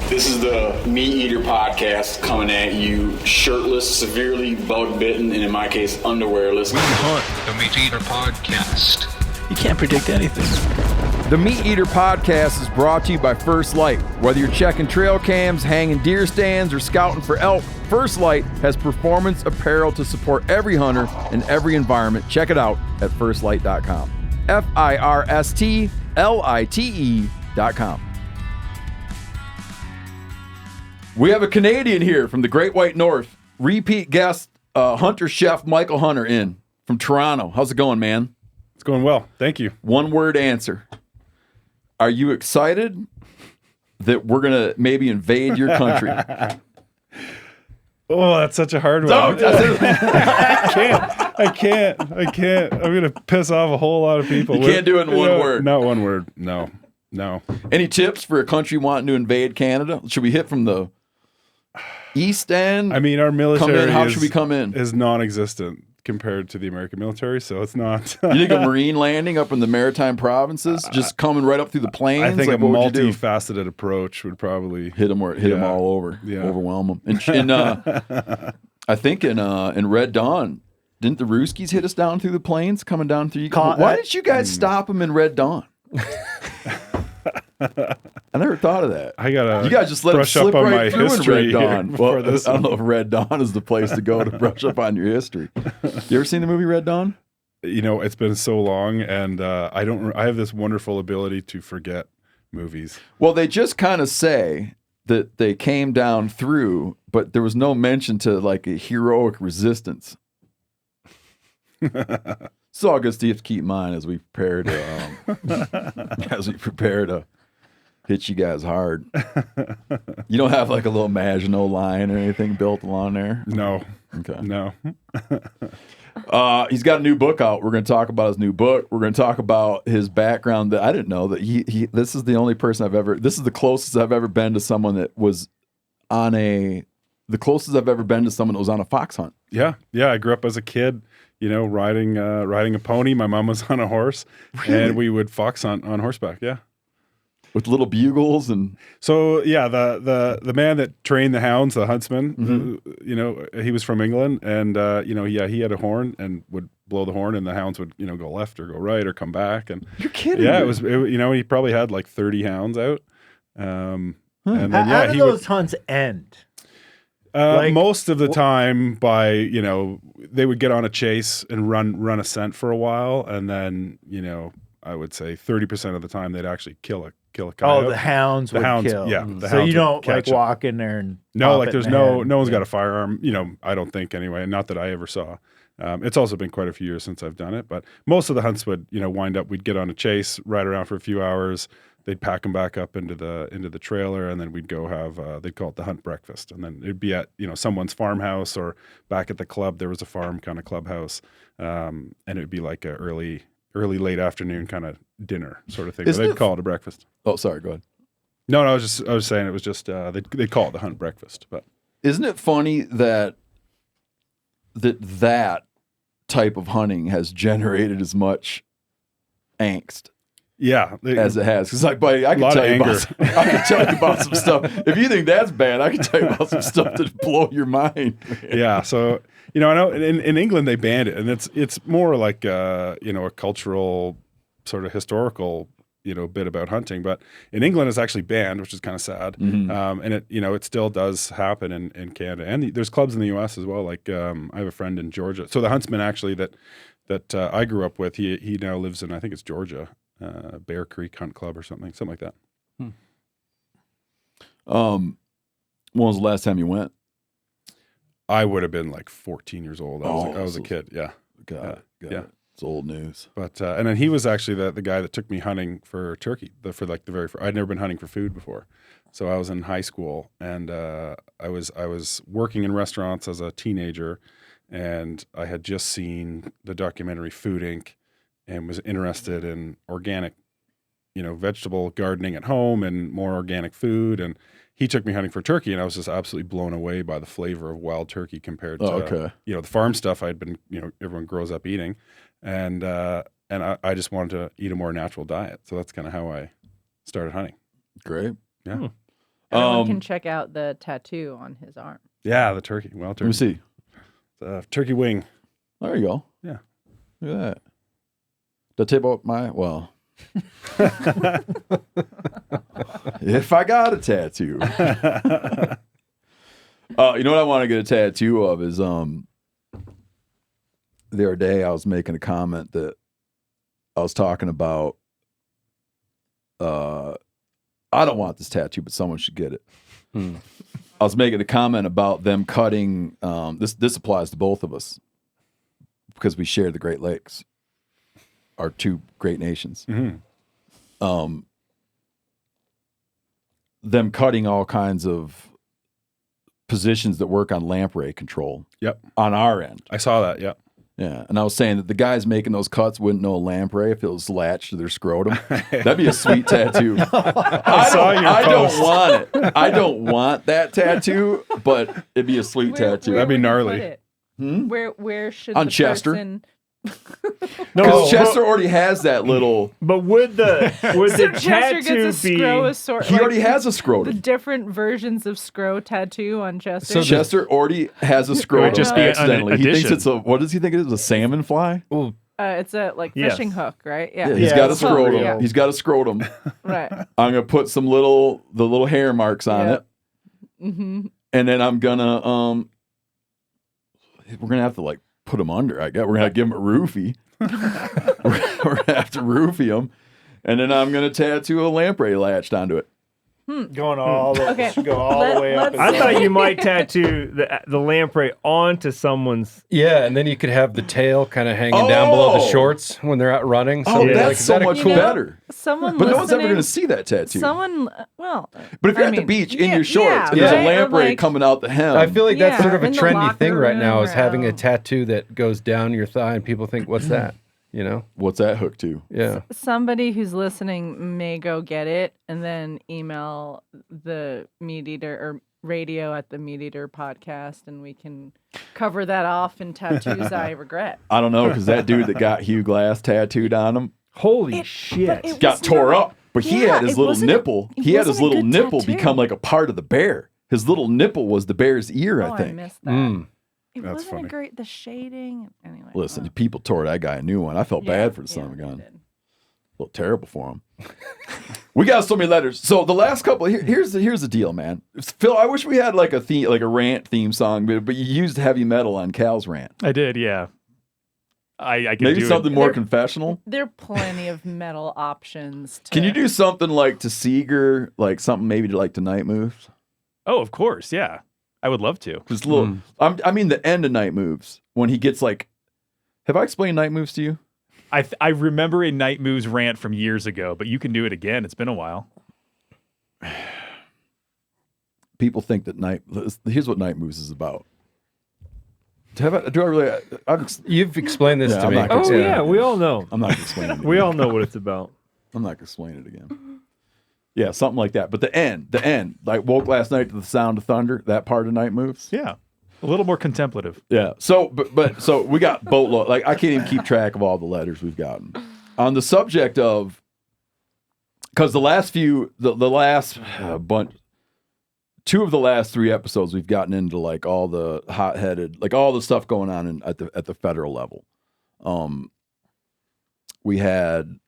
This is the MeatEater podcast coming at you shirtless, severely bug-bitten, and in my case, underwearless. We hunt the MeatEater podcast. You can't predict anything. The MeatEater podcast is brought to you by First Light. Whether you're checking trail cams, hanging deer stands, or scouting for elk, First Light has performance apparel to support every hunter in every environment. Check it out at firstlight.com. FIRSTLITE.com. We have a Canadian here from the Great White North. Repeat guest, Hunter Chef Michael Hunter in from Toronto. How's it going, man? It's going well. Thank you. One word answer. Are you excited that we're going to maybe invade your country? Oh, that's such a hard one. I can't. I'm going to piss off a whole lot of people. You can't do it in one word. Not one word. No. Any tips for a country wanting to invade Canada? Should we hit from the east end? I mean, our military should we come in? Is non-existent compared to the American military, so it's not. You think a marine landing up in the maritime provinces, just coming right up through the plains? I think like, a multifaceted approach would probably hit them all over, overwhelm them. And I think in Red Dawn, didn't the Ruskies hit us down through the plains, coming down through? Why didn't you guys stop them in Red Dawn? I never thought of that. You guys just let them slip on right my through in Red Dawn. Well, I this don't know if Red Dawn is the place to go to brush up on your history. You ever seen the movie Red Dawn? You know, it's been so long, and I have this wonderful ability to forget movies. Well, they just kind of say that they came down through, but there was no mention to like a heroic resistance. It's all good stuff to keep in mind as we prepare to hit you guys hard. You don't have like a little Maginot line or anything built along there? No. Okay. No. He's got a new book out. We're going to talk about his new book. We're going to talk about his background. That I didn't know that this is the only person this is the closest I've ever been to someone that was the closest I've ever been to someone that was on a fox hunt. Yeah. I grew up as a kid, riding a pony. My mom was on a horse, and we would fox hunt on horseback. Yeah. With little bugles and so the man that trained the hounds, the huntsman, he was from England, and he had a horn and would blow the horn, and the hounds would go left or go right or come back. And you're kidding? Yeah, he probably had like 30 hounds out. And then how did those hunts end? Most of the time they would get on a chase and run a scent for a while, and then I would say 30% of the time they'd actually kill a coyote. Oh, the hounds would kill. Yeah. So you don't like walk in there and there's no one's got a firearm. I don't think anyway. Not that I ever saw. It's also been quite a few years since I've done it, but most of the hunts would wind up. We'd get on a chase, ride around for a few hours. They'd pack them back up into the trailer, and then we'd go have they'd call it the hunt breakfast, and then it'd be at someone's farmhouse or back at the club. There was a farm kind of clubhouse, and it'd be like a early late afternoon kind of dinner sort of thing. They'd call it a breakfast. Oh, sorry, go ahead. No, I was saying it was just they'd call it the hunt breakfast. But isn't it funny that type of hunting has generated as much angst? Yeah, as it has. Because I can tell you about some stuff. If you think that's bad, I can tell you about some stuff that blow your mind. Yeah, so I know in England they banned it, and it's more like a cultural sort of historical bit about hunting. But in England it's actually banned, which is kind of sad. Mm-hmm. And it still does happen in Canada, and there's clubs in the U.S. as well. Like I have a friend in Georgia. So the huntsman actually that I grew up with, he now lives in, I think it's Georgia. Bear Creek Hunt Club or something like that. When was the last time you went? I would have been like 14 years old. I was a kid. Yeah. Got it. It's old news. But and then he was actually the guy that took me hunting for turkey. I'd never been hunting for food before, so I was in high school, and I was working in restaurants as a teenager, and I had just seen the documentary Food Inc. and was interested in organic, vegetable gardening at home and more organic food. And he took me hunting for turkey, and I was just absolutely blown away by the flavor of wild turkey compared to the farm stuff I'd been, everyone grows up eating, and I just wanted to eat a more natural diet. So that's kind of how I started hunting. Great. Yeah. Everyone can check out the tattoo on his arm. Yeah, the turkey. Wild turkey. Let me see. The turkey wing. There you go. Yeah. Look at that. Did I tell you about if I got a tattoo. You know what I want to get a tattoo of is the other day I was making a comment that I was talking about I don't want this tattoo, but someone should get it. I was making a comment about them cutting this applies to both of us because we share the Great Lakes, our two great nations. Them cutting all kinds of positions that work on lamprey control. Yep. On our end. I saw that. Yeah. Yeah. And I was saying that the guys making those cuts wouldn't know a lamprey if it was latched to their scrotum. That'd be a sweet tattue. I don't want it. I don't want that tattoo, but it'd be a sweet tattoo. That'd be gnarly. Where should on the Chester? Person... Because Chester already has that little. But would the Chester tattoo gets a be? He already has a The scrotum. different versions of scro tattoo on Chester. So Chester already has a scrotum. just be an accidentally. He thinks addition. it's a. What does he think it is? A salmon fly? It's a fishing hook, right? Yeah. Yeah, he's got a it's not scrotum. real. He's got a scrotum. Right. I'm gonna put the little hair marks on it, Mm-hmm. and then I'm gonna we're gonna have to put him under. I guess we're gonna give him a roofie. we're gonna have to roofie him, and then I'm gonna tattoo a lamprey latched onto it. Going all the way up. let's- I thought you might tattoo the lamprey onto someone's. Yeah, and then you could have the tail kind of hanging down below the shorts when they're out running. Oh, So that's so much better. Someone But no one's ever listening- going to see that tattoo. But if you're at the beach in your shorts and there's a lamprey coming out the hem, I feel like that's Yeah, sort of a in the trendy locker thing right now room is or having a out. tattoo that goes down your thigh and people think, what's that? You know? what's that hook to? Yeah. Somebody who's listening may go get it and then email the MeatEater or radio at the MeatEater podcast, and we can cover that off in tattoos I regret. I don't know, because that dude that got Hugh Glass tattooed on him Holy shit! it got was tore not- up. But he Yeah, had his it little wasn't a- nipple. it He had his wasn't a little good nipple tattoo. become like a part of the bear. His little nipple was the bear's ear, Oh, I I think. missed that. It That's wasn't funny. a great. The shading. Anyway. Listen, people tore that guy a new one. I felt bad for the son of a gun. they did. Well, terrible for him. We got so many letters. So the last couple, here's the deal, man. Phil, I wish we had like a theme, like a rant theme song, but you used heavy metal on Cal's rant. I did, yeah. I can Maybe do something it. more confessional. There are plenty of metal options. Can you do something like to Seeger, like something maybe to like to Night Moves? Oh, of course, yeah. I would love to. Just a little. I mean the end of Night Moves when he gets like. Have I explained Night Moves to you? I remember a Night Moves rant from years ago, but you can do it again. It's been a while. People think that here's what Night Moves is about. Do I really? You've explained this Yeah, to I'm me. not gonna Oh explain yeah, it. we all know. I'm not explaining it. We all know what it's about. I'm not gonna explain it again. Yeah, something like that. But the end, like woke last night to the sound of thunder. That part of Night Moves. Yeah, a little more contemplative. Yeah. So, but so we got boatload. Like I can't even keep track of all the letters we've gotten on the subject of, because the last bunch, 2 of the last 3 episodes we've gotten into like all the hot-headed, like all the stuff going on at the federal level. We had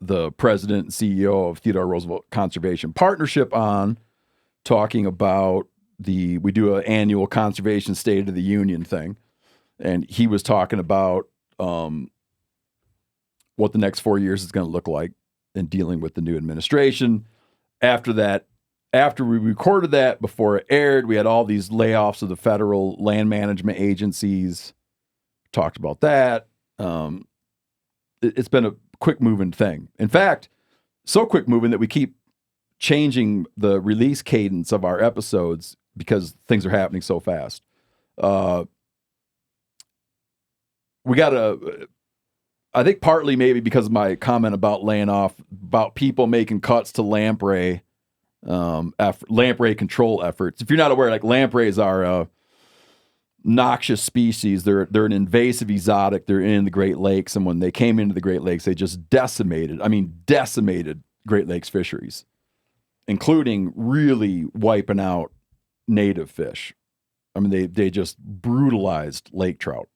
the president and CEO of Theodore Roosevelt Conservation Partnership on talking about we do an annual conservation State of the Union thing, and he was talking about what the next 4 years is going to look like in dealing with the new administration. After we recorded that, before it aired, we had all these layoffs of the federal land management agencies. Talked about that. It's been a quick moving thing. In fact, so quick moving that we keep changing the release cadence of our episodes because things are happening so fast. I think partly maybe because of my comment about laying off, about people making cuts to lamprey lamprey control efforts. If you're not aware, like lampreys are noxious species. They're an invasive exotic. They're in the Great Lakes, and when they came into the Great Lakes, they just decimated Great Lakes fisheries, including really wiping out native fish. I mean, they just brutalized lake trout.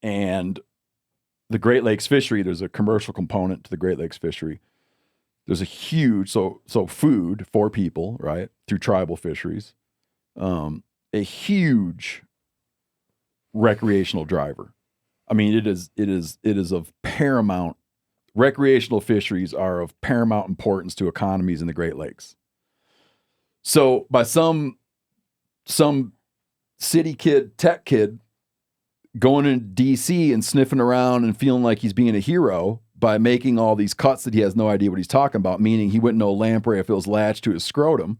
And the Great Lakes fishery, there's a commercial component to the Great Lakes fishery. There's a huge, so food for people, right, through tribal fisheries, a huge recreational driver. I mean, it is of paramount. Recreational fisheries are of paramount importance to economies in the Great Lakes. So by some city kid, tech kid, going into DC and sniffing around and feeling like he's being a hero by making all these cuts that he has no idea what he's talking about, meaning he wouldn't know a lamprey if it was latched to his scrotum,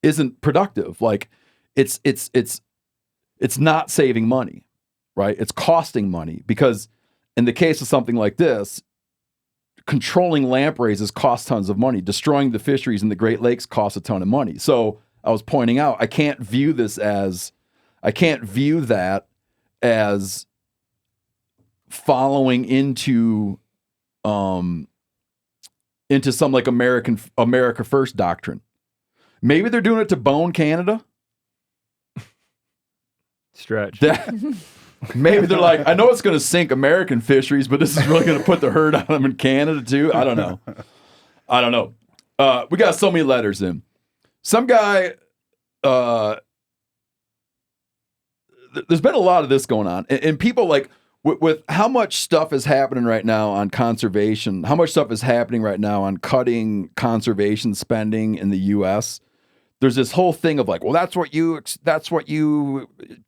isn't productive. Like it's not saving money, right? It's costing money, because in the case of something like this, controlling lampreys has cost tons of money. Destroying the fisheries in the Great Lakes costs a ton of money. So I was pointing out, I can't view that as following into some like America First doctrine. Maybe they're doing it to bone Canada. Stretch. Maybe they're like, I know it's going to sink American fisheries, but this is really going to put the hurt on them in Canada too. I don't know. We got so many letters in. Some guy, there's been a lot of this going on, and people like with how much stuff is happening right now on conservation, how much stuff is happening right now on cutting conservation spending in the U.S. There's this whole thing of like, well, that's what you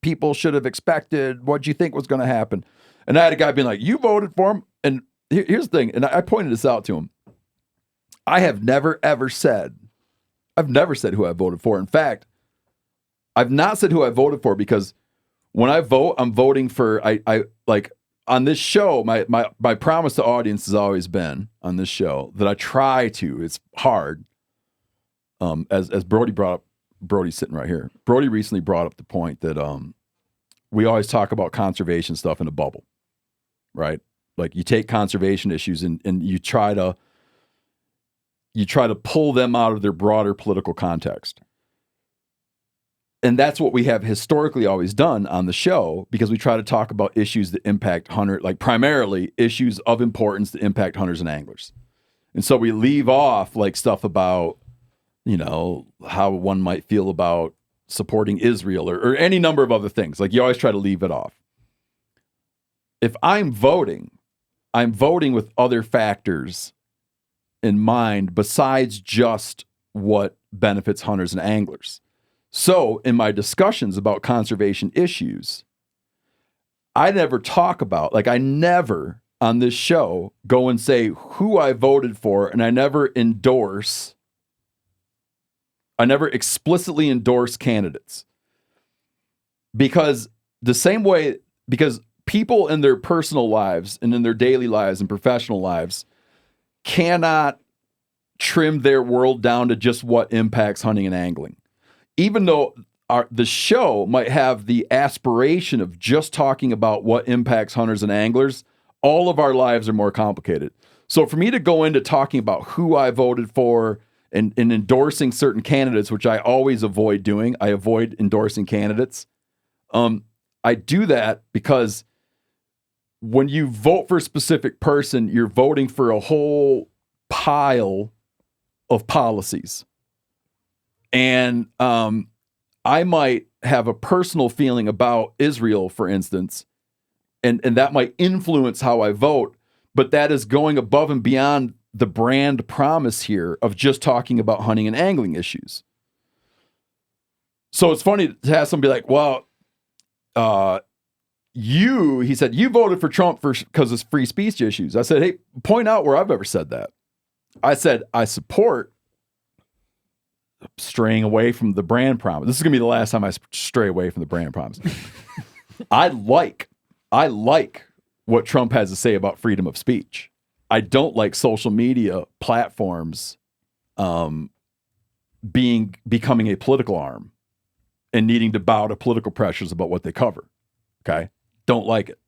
people should have expected. What'd you think was going to happen? And I had a guy being like, you voted for him. And here's the thing. And I pointed this out to him. I have never, ever said, who I voted for. In fact, I've not said who I voted for, because when I vote, I'm voting for, I like on this show, my promise to audience has always been on this show that I try to, it's hard. As Brody brought up, Brody's sitting right here. Brody recently brought up the point that we always talk about conservation stuff in a bubble, right? Like you take conservation issues and you try to pull them out of their broader political context. And that's what we have historically always done on the show, because we try to talk about issues that impact hunters, like primarily issues of importance that impact hunters and anglers. And so we leave off like stuff about, you know, how one might feel about supporting Israel or any number of other things. Like you always try to leave it off. If I'm voting with other factors in mind besides just what benefits hunters and anglers. So in my discussions about conservation issues, I never talk about, like I never on this show go and say who I voted for, and I never explicitly endorse candidates. Because people in their personal lives and in their daily lives and professional lives cannot trim their world down to just what impacts hunting and angling. Even though the show might have the aspiration of just talking about what impacts hunters and anglers, all of our lives are more complicated. So for me to go into talking about who I voted for and endorsing certain candidates, which I always avoid doing, I avoid endorsing candidates. I do that because when you vote for a specific person, you're voting for a whole pile of policies. And I might have a personal feeling about Israel, for instance, and that might influence how I vote, but that is going above and beyond the brand promise here of just talking about hunting and angling issues. So it's funny to have somebody like, well, he said, you voted for Trump because of free speech issues. I said, hey, point out where I've ever said that. I said, I support straying away from the brand promise. This is going to be the last time I stray away from the brand promise. I like what Trump has to say about freedom of speech. I don't like social media platforms becoming a political arm and needing to bow to political pressures about what they cover. Okay? Don't like it.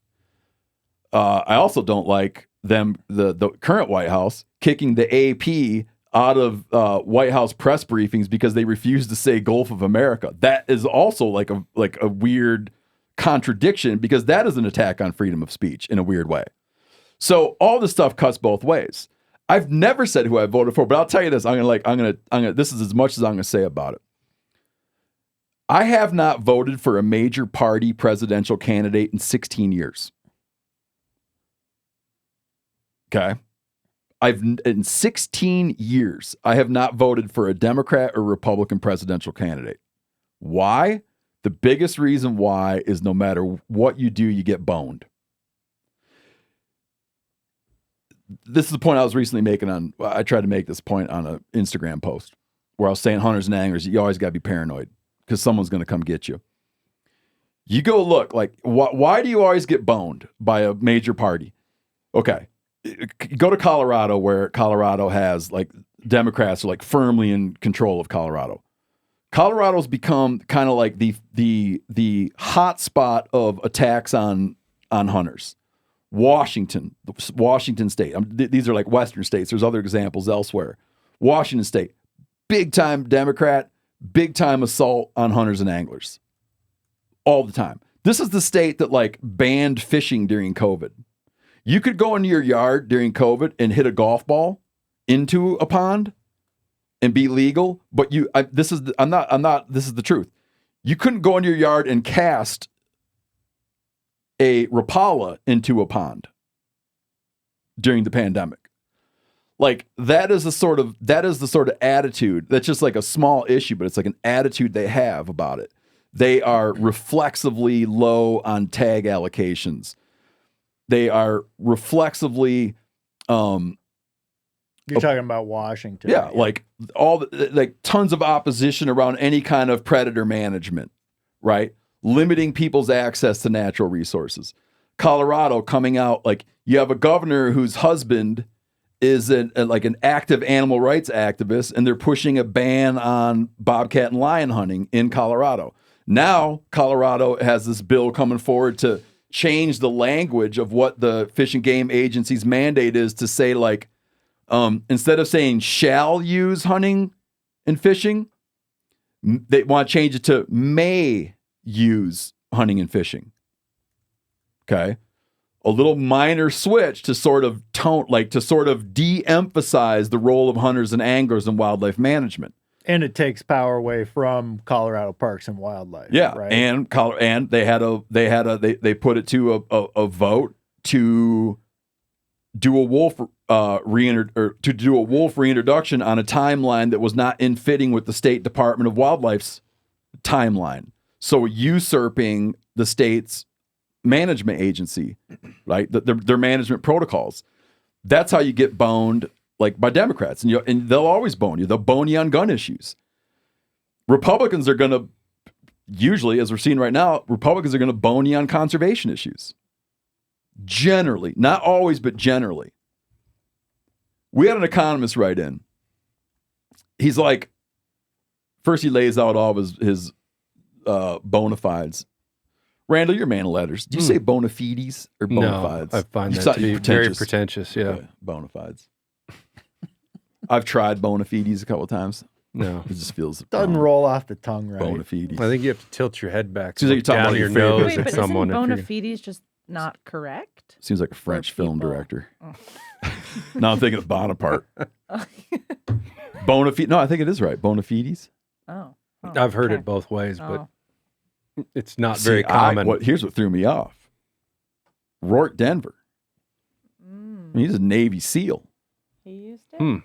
I also don't like them, the current White House, kicking the AP out of White House press briefings because they refuse to say Gulf of America. That is also like a weird contradiction, because that is an attack on freedom of speech in a weird way. So all this stuff cuts both ways. I've never said who I voted for, but I'll tell you this. I'm gonna. This is as much as I'm gonna say about it. I have not voted for a major party presidential candidate in 16 years. Okay. In 16 years, I have not voted for a Democrat or Republican presidential candidate. Why? The biggest reason why is no matter what you do, you get boned. This is the point I was recently making I tried to make this point on an Instagram post where I was saying hunters and anglers, you always got to be paranoid because someone's going to come get you. You go look, like, why do you always get boned by a major party? Okay. Go to Colorado, where Colorado has, like, Democrats are like firmly in control of Colorado. Colorado's become kind of like the hot spot of attacks on hunters. Washington State. These are like Western states. There's other examples elsewhere. Washington State, big time Democrat, big time assault on hunters and anglers. All the time. This is the state that like banned fishing during COVID. You could go into your yard during COVID and hit a golf ball into a pond and be legal, but this is the truth. You couldn't go into your yard and cast a Rapala into a pond during the pandemic. Like that is the sort of attitude that's just like a small issue, but it's like an attitude they have about it. They are reflexively low on tag allocations. They are reflexively You're talking about Washington. Yeah, like tons of opposition around any kind of predator management, right? Limiting people's access to natural resources. Colorado coming out, like you have a governor whose husband is an active animal rights activist, and they're pushing a ban on bobcat and lion hunting in Colorado. Now Colorado has this bill coming forward to change the language of what the Fish and Game Agency's mandate is to say, like, instead of saying shall use hunting and fishing, they want to change it to may use hunting and fishing. Okay. A little minor switch to sort of de-emphasize the role of hunters and anglers in wildlife management. And it takes power away from Colorado Parks and Wildlife. Yeah, right? and they put it to a vote to do a wolf reintroduction on a timeline that was not in fitting with the State Department of Wildlife's timeline. So usurping the state's management agency, right? Their management protocols. That's how you get boned, like by Democrats, and they'll always bone you. They'll bone you on gun issues. Republicans are going to, usually, as we're seeing right now, Republicans are going to bone you on conservation issues. Generally, not always, but generally. We had an economist write in. He's like, first he lays out all of his bona fides. Randall, you're a man of letters. Do you say bona fides or bona fides? No, I find that to be very pretentious. Yeah, okay. Bona fides. I've tried bona fides a couple of times. No, it just feels doesn't roll off the tongue right. Bona fides. I think you have to tilt your head back. Seems like you're talking about your your nose Wait, at but someone. isn't bona fides just not correct? Seems like a French film people? director. Oh. Now I'm thinking of Bonaparte. Bona fide. No, I think it is right. Bona fides. Oh. I've heard it both ways, but it's not very common. Here's what threw me off. Rourke Denver. I mean, he's a Navy SEAL. He used it?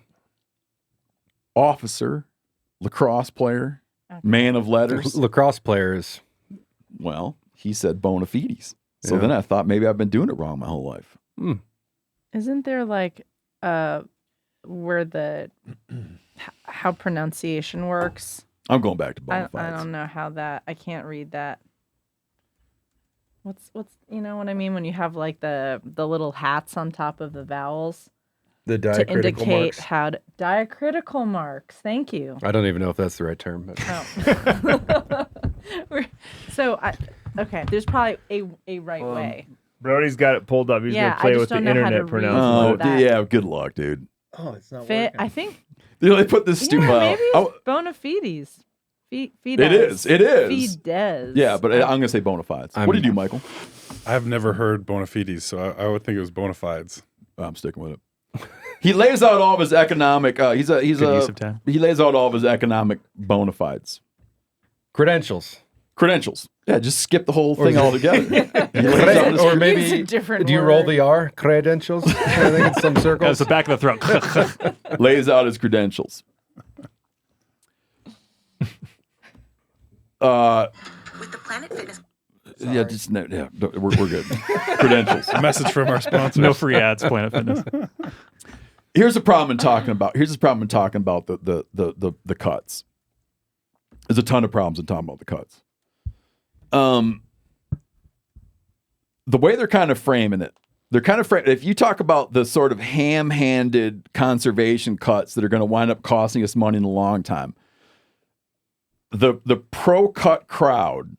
Officer, lacrosse player, man of letters. Lacrosse players. Well, he said bona fides. So then I thought maybe I've been doing it wrong my whole life. Isn't there like where how pronunciation works? I'm going back to bona fides. I don't know how that. I can't read that. What's you know what I mean when you have like the little hats on top of the vowels? The to diacritical indicate marks. how to diacritical marks. Thank you. I don't even know if that's the right term. But. Okay, there's probably a right way. Brody's got it pulled up. He's Yeah, gonna play I just with the don't know how to internet read pronounces that. yeah, good luck, dude. Oh, it's not Fit. working. I think. They put this stupid. Maybe it's bona fides. Fides. It is. Fides. Yeah, but I'm gonna say bona fides. What do you do, Michael? I've never heard bona fides, so I would think it was bona fides. I'm sticking with it. He lays out all of his economic. Good use of time. He lays out all of his economic bona fides. Credentials. Yeah, just skip the whole thing altogether. He lays out his- Or Use maybe a different do you roll word. the R? Credentials? I think it's some circles. That's the back of the throat. lays out his credentials. With the Planet Fitness. Yeah, just no, yeah, we're good. Credentials. A message from our sponsors. No free ads, Planet Fitness. Here's the problem in talking about. The cuts. There's a ton of problems in talking about the cuts. The way they're kind of framing it, if you talk about the sort of ham-handed conservation cuts that are going to wind up costing us money in a long time, the pro-cut crowd,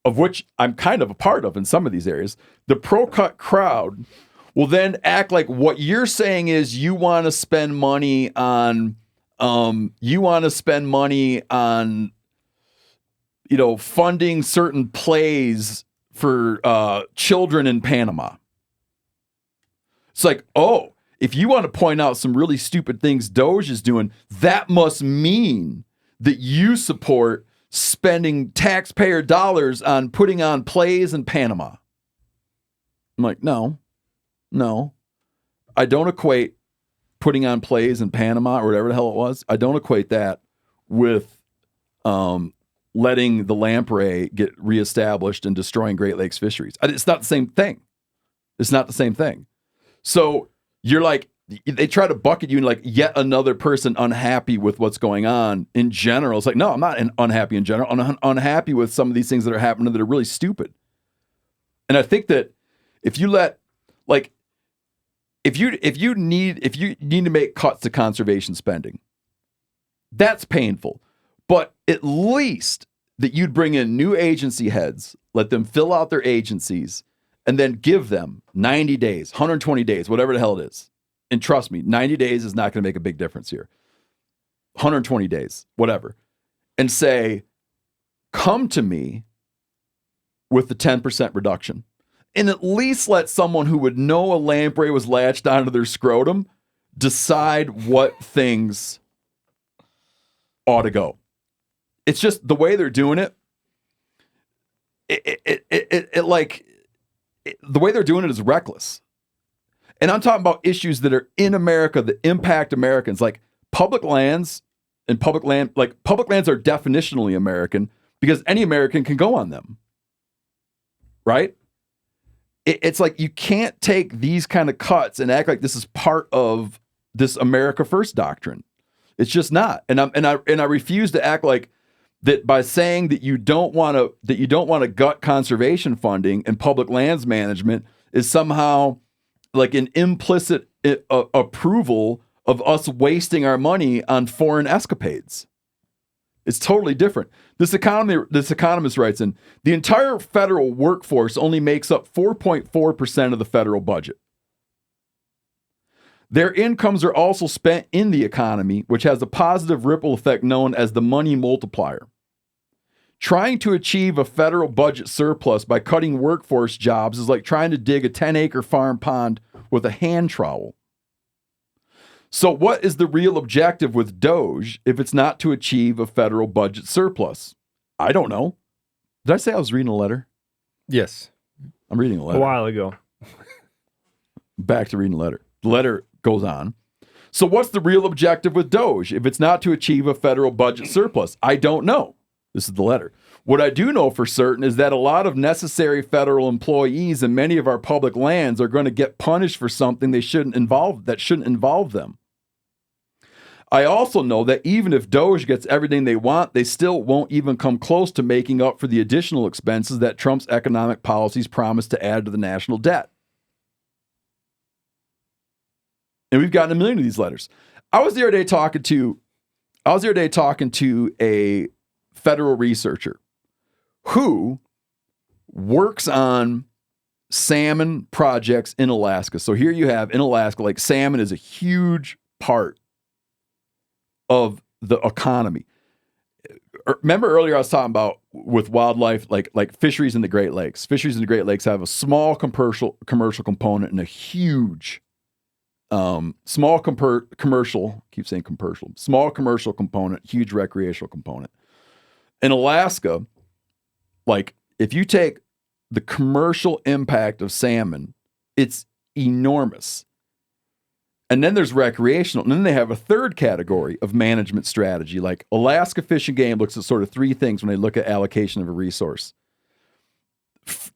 of which I'm kind of a part of in some of these areas, the pro-cut crowd will then act like what you're saying is you want to spend money on, funding certain plays for children in Panama. It's like, oh, if you want to point out some really stupid things Doge is doing, that must mean that you support spending taxpayer dollars on putting on plays in Panama. I'm like, no. I don't equate putting on plays in Panama or whatever the hell it was. I don't equate that with letting the lamprey get reestablished and destroying Great Lakes fisheries. It's not the same thing. So you're like, they try to bucket you in like yet another person unhappy with what's going on in general. It's like, no, I'm not unhappy in general. I'm unhappy with some of these things that are happening that are really stupid. And I think that if you need to make cuts to conservation spending, that's painful. But at least that you'd bring in new agency heads, let them fill out their agencies, and then give them 90 days, 120 days, whatever the hell it is. And trust me, 90 days is not going to make a big difference here. 120 days, whatever. And say, come to me with the 10% reduction. And at least let someone who would know a lamprey was latched onto their scrotum decide what things ought to go. It's just the way they're doing it. The way they're doing it is reckless. And I'm talking about issues that are in America that impact Americans, like public lands and public lands are definitionally American because any American can go on them. Right? It's like you can't take these kind of cuts and act like this is part of this America First doctrine. It's just not. And I refuse to act like that by saying that you don't want to gut conservation funding and public lands management is somehow like an implicit approval of us wasting our money on foreign escapades. It's totally different. This economist writes in, the entire federal workforce only makes up 4.4% of the federal budget. Their incomes are also spent in the economy, which has a positive ripple effect known as the money multiplier. Trying to achieve a federal budget surplus by cutting workforce jobs is like trying to dig a 10-acre farm pond with a hand trowel. So what is the real objective with Doge if it's not to achieve a federal budget surplus? I don't know. Did I say I was reading a letter? Yes. I'm reading a letter. A while ago. Back to reading a letter. The letter goes on. So what's the real objective with Doge if it's not to achieve a federal budget surplus? I don't know. This is the letter. What I do know for certain is that a lot of necessary federal employees in many of our public lands are going to get punished for something that shouldn't involve them. I also know that even if Doge gets everything they want, they still won't even come close to making up for the additional expenses that Trump's economic policies promise to add to the national debt. And we've gotten a million of these letters. I was the other day talking to a federal researcher who works on salmon projects in Alaska. So here you have in Alaska, like salmon is a huge part of the economy. Remember earlier I was talking about with wildlife, like fisheries in the Great Lakes. Fisheries in the Great Lakes have a small commercial component and a huge small commercial component, huge recreational component. In Alaska, like if you take the commercial impact of salmon, it's enormous. And then there's recreational. And then they have a third category of management strategy. Like Alaska Fish and Game looks at sort of three things when they look at allocation of a resource.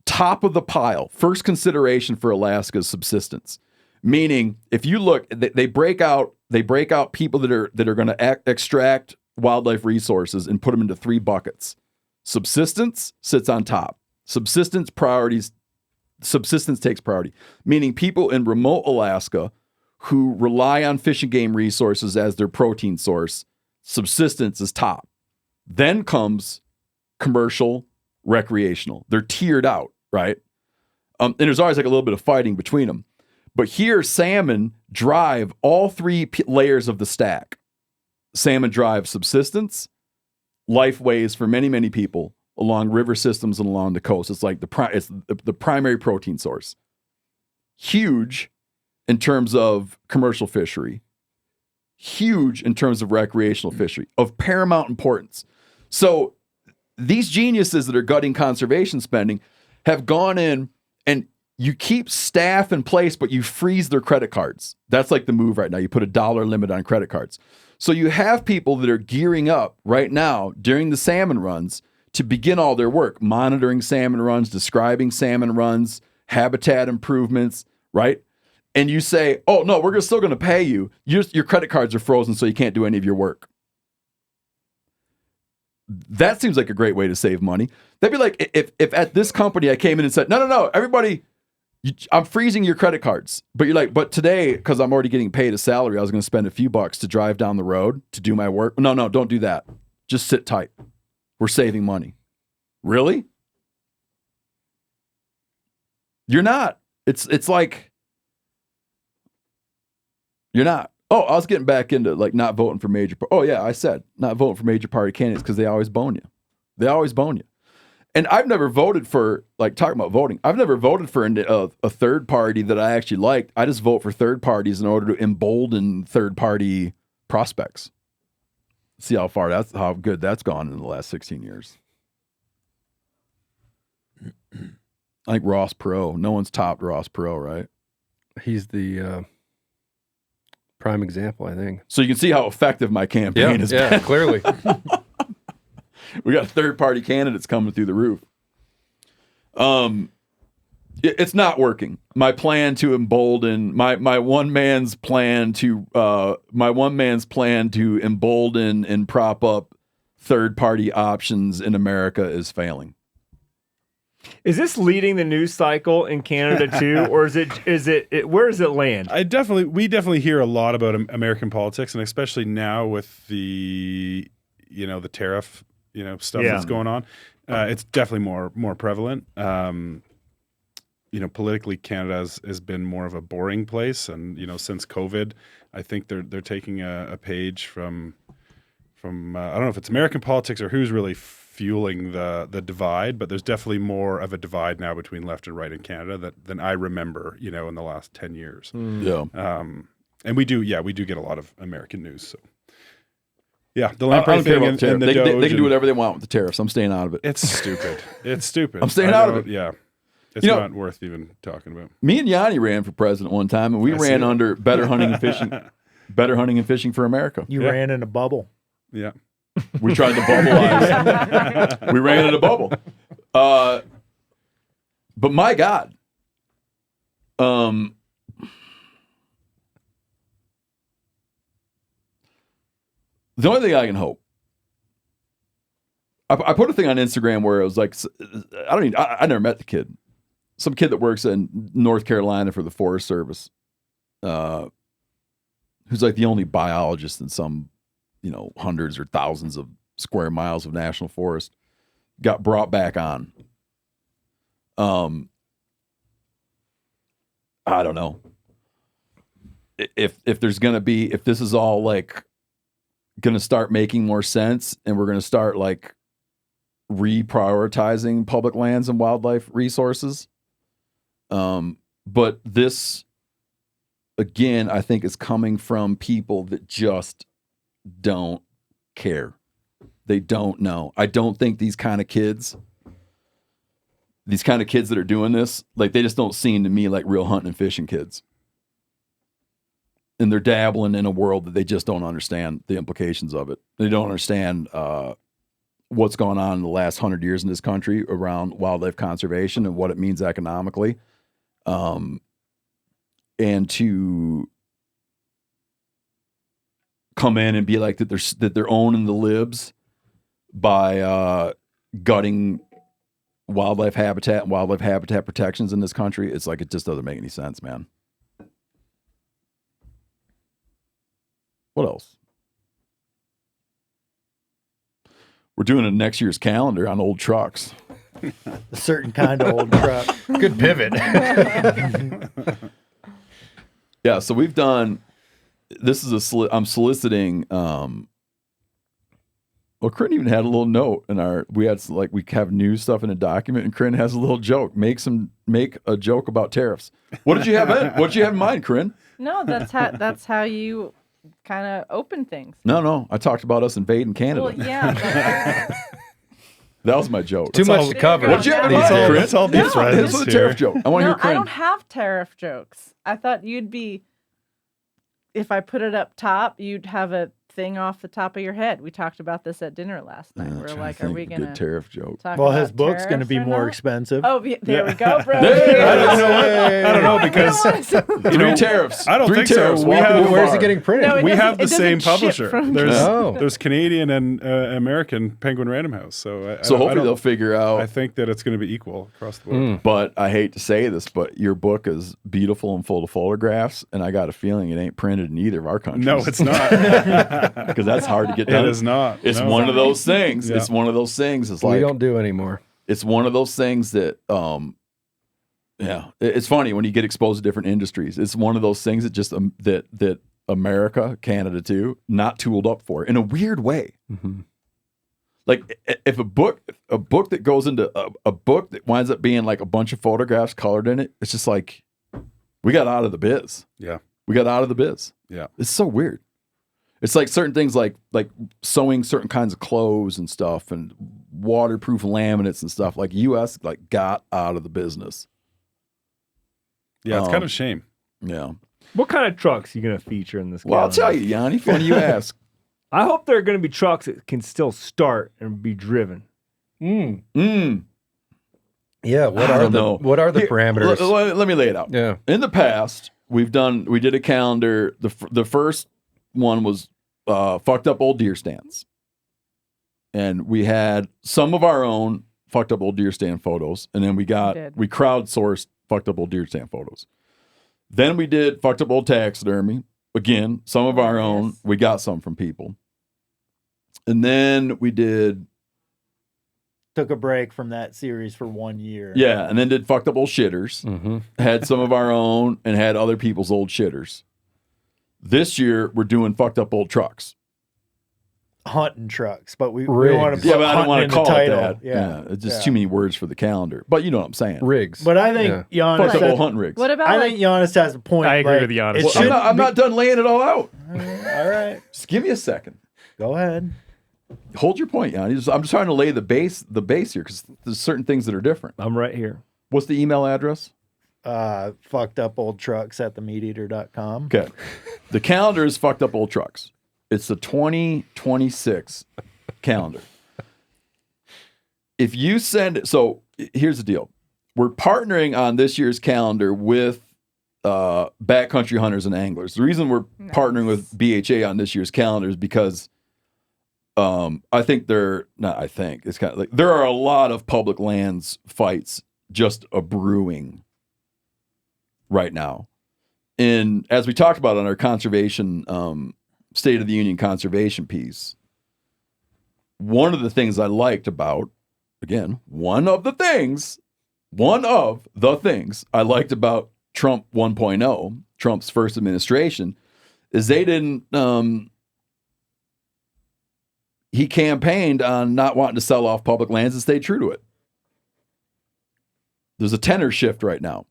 Top of the pile, first consideration for Alaska is subsistence. Meaning, if you look, they break out people that are going to extract wildlife resources and put them into three buckets. Subsistence sits on top. Subsistence takes priority. Meaning people in remote Alaska who rely on fish and game resources as their protein source, subsistence is top. Then comes commercial, recreational. They're tiered out, right? And there's always like a little bit of fighting between them. But here, salmon drive all three layers of the stack. Salmon drive subsistence, lifeways for many, many people along river systems and along the coast. It's like the primary protein source. Huge in terms of commercial fishery. Huge in terms of recreational fishery, of paramount importance. So these geniuses that are gutting conservation spending have gone in and you keep staff in place, but you freeze their credit cards. That's like the move right now. You put a $1 limit on credit cards. So you have people that are gearing up right now during the salmon runs to begin all their work, monitoring salmon runs, describing salmon runs, habitat improvements, right? And you say, oh, no, we're still going to pay you. Your credit cards are frozen, so you can't do any of your work. That seems like a great way to save money. That'd be like if at this company I came in and said, no, everybody, I'm freezing your credit cards. But you're like, but today, because I'm already getting paid a salary, I was going to spend a few bucks to drive down the road to do my work. No, don't do that. Just sit tight. We're saving money. Really? You're not. It's like, you're not. Oh, I was getting back into like not voting for major. Oh yeah, I said not voting for major party candidates because they always bone you. They always bone you. And I've never voted for, like, talking about voting, I've never voted for a third party that I actually liked. I just vote for third parties in order to embolden third party prospects. See how good that's gone in the last 16 years. I think Ross Perot. No one's topped Ross Perot, right? He's the prime example, I think. So you can see how effective my campaign has been. Yeah, clearly. We got third-party candidates coming through the roof. It's not working. My plan to embolden my one man's plan to embolden and prop up third-party options in America is failing. Is this leading the news cycle in Canada too, or is it where does it land? We definitely hear a lot about American politics, and especially now with the the tariff stuff that's going on. It's definitely more prevalent. Politically, Canada has been more of a boring place, and since COVID, I think they're taking a page from I don't know if it's American politics or who's really fueling the divide, but there's definitely more of a divide now between left and right in Canada than I remember, in the last 10 years. Yeah. And we do get a lot of American news. So yeah, the lamprey thing and the they can do whatever they want with the tariffs. I'm staying out of it. It's stupid. It's stupid. I'm staying out of it. Yeah. It's not worth even talking about. Me and Yanni ran for president one time, and we ran under better hunting and fishing for America. You ran in a bubble. Yeah. We tried to bubbleize. We ran in a bubble. But my God. The only thing I can hope. I put a thing on Instagram where it was like, I never met the kid. Some kid that works in North Carolina for the Forest Service. who's like the only biologist in some, hundreds or thousands of square miles of national forest, got brought back on. I don't know if there's gonna be, if this is all like gonna start making more sense, and we're gonna start like reprioritizing public lands and wildlife resources. But this, again, I think is coming from people that just don't care. They don't know. I don't think these kind of kids that are doing this, like, they just don't seem to me like real hunting and fishing kids. And they're dabbling in a world that they just don't understand the implications of it. They don't understand what's gone on in the last 100 years in this country around wildlife conservation and what it means economically. And to come in and be like that they're owning the libs by gutting wildlife habitat and wildlife habitat protections in this country. It's like, it just doesn't make any sense, man. What else? We're doing a next year's calendar on old trucks. A certain kind of old truck. Good pivot. Yeah, so we've done, this is I'm soliciting, Corinne even had a little note in we have news stuff in a document, and Corinne has a little joke. Make a joke about tariffs. What did you have in mind, Corinne? No, that's how you kind of open things. No, I talked about us invading Canada. Well, yeah. That was my joke. Too much to cover. What did you have in mind, Corinne? It's all these right. This was a tariff joke. I want to hear Corinne. I don't have tariff jokes. I thought you'd be, if I put it up top, you'd have a thing off the top of your head. We talked about this at dinner last night. We're like, are we gonna tariff joke? Well, his book's going to be more expensive. Oh, there we go, bro. I don't know, because three tariffs. I don't think tariffs. so. Where's it getting printed? No, we have the same publisher. Oh. There's Canadian and American Penguin Random House. So hopefully they'll figure out. I think that it's going to be equal across the board. But I hate to say this, but your book is beautiful and full of photographs, and I got a feeling it ain't printed in either of our countries. No, it's not. Because that's hard to get done. It is not. It's one of those things. Yeah. It's one of those things. It's like, we don't do anymore. It's one of those things that, it's funny when you get exposed to different industries. It's one of those things that just that America, Canada too, not tooled up for in a weird way. Mm-hmm. Like if a book that goes into a book that winds up being like a bunch of photographs colored in it, it's just like, we got out of the biz. Yeah. We got out of the biz. Yeah. It's so weird. It's like certain things like sewing certain kinds of clothes and stuff and waterproof laminates and stuff. Like U.S. like got out of the business. Yeah, it's kind of a shame. Yeah. What kind of trucks are you going to feature in this? Well, I'll tell you, Yanni. Funny you ask. I hope there are going to be trucks that can still start and be driven. Yeah. What are the parameters? Let me lay it out. Yeah. In the past, we did a calendar. The first one was fucked up old deer stands, and we had some of our own fucked up old deer stand photos, and then we crowdsourced fucked up old deer stand photos. Then we did fucked up old taxidermy. Again, some of our own. Yes. We got some from people, and then we Took a break from that series for 1 year. Yeah, and then did fucked up old shitters. Mm-hmm. Had some of our own and had other people's old shitters. This year, we're doing fucked up old trucks. Hunting trucks, but we Rigs. want to put Yeah, but I don't hunting want in to call the it title. that. Yeah, it's just too many words for the calendar. But you know what I'm saying. Rigs. But I think Giannis Fucked up old has, hunting rigs. What about I think Giannis has a point. I agree like, with Giannis. it Well, should I'm not done laying it all out. All right, Just give me a second. go ahead. Hold your point, Yanni. I'm just trying to lay the base here because there's certain things that are different. I'm right here. What's the email address? Fucked up old trucks at themeateater.com. Okay. The calendar is fucked up old trucks. It's the 2026 calendar. If you send it, so here's the deal. We're partnering on this year's calendar with backcountry hunters and anglers. The reason we're partnering with BHA on this year's calendar is because it's kind of like there are a lot of public lands fights just a brewing right now. as we talked about on our conservation, State of the Union conservation piece, one of the things I liked about, again, one of the things I liked about Trump 1.0, Trump's first administration, is they didn't, he campaigned on not wanting to sell off public lands and stay true to it. There's a tenor shift right now.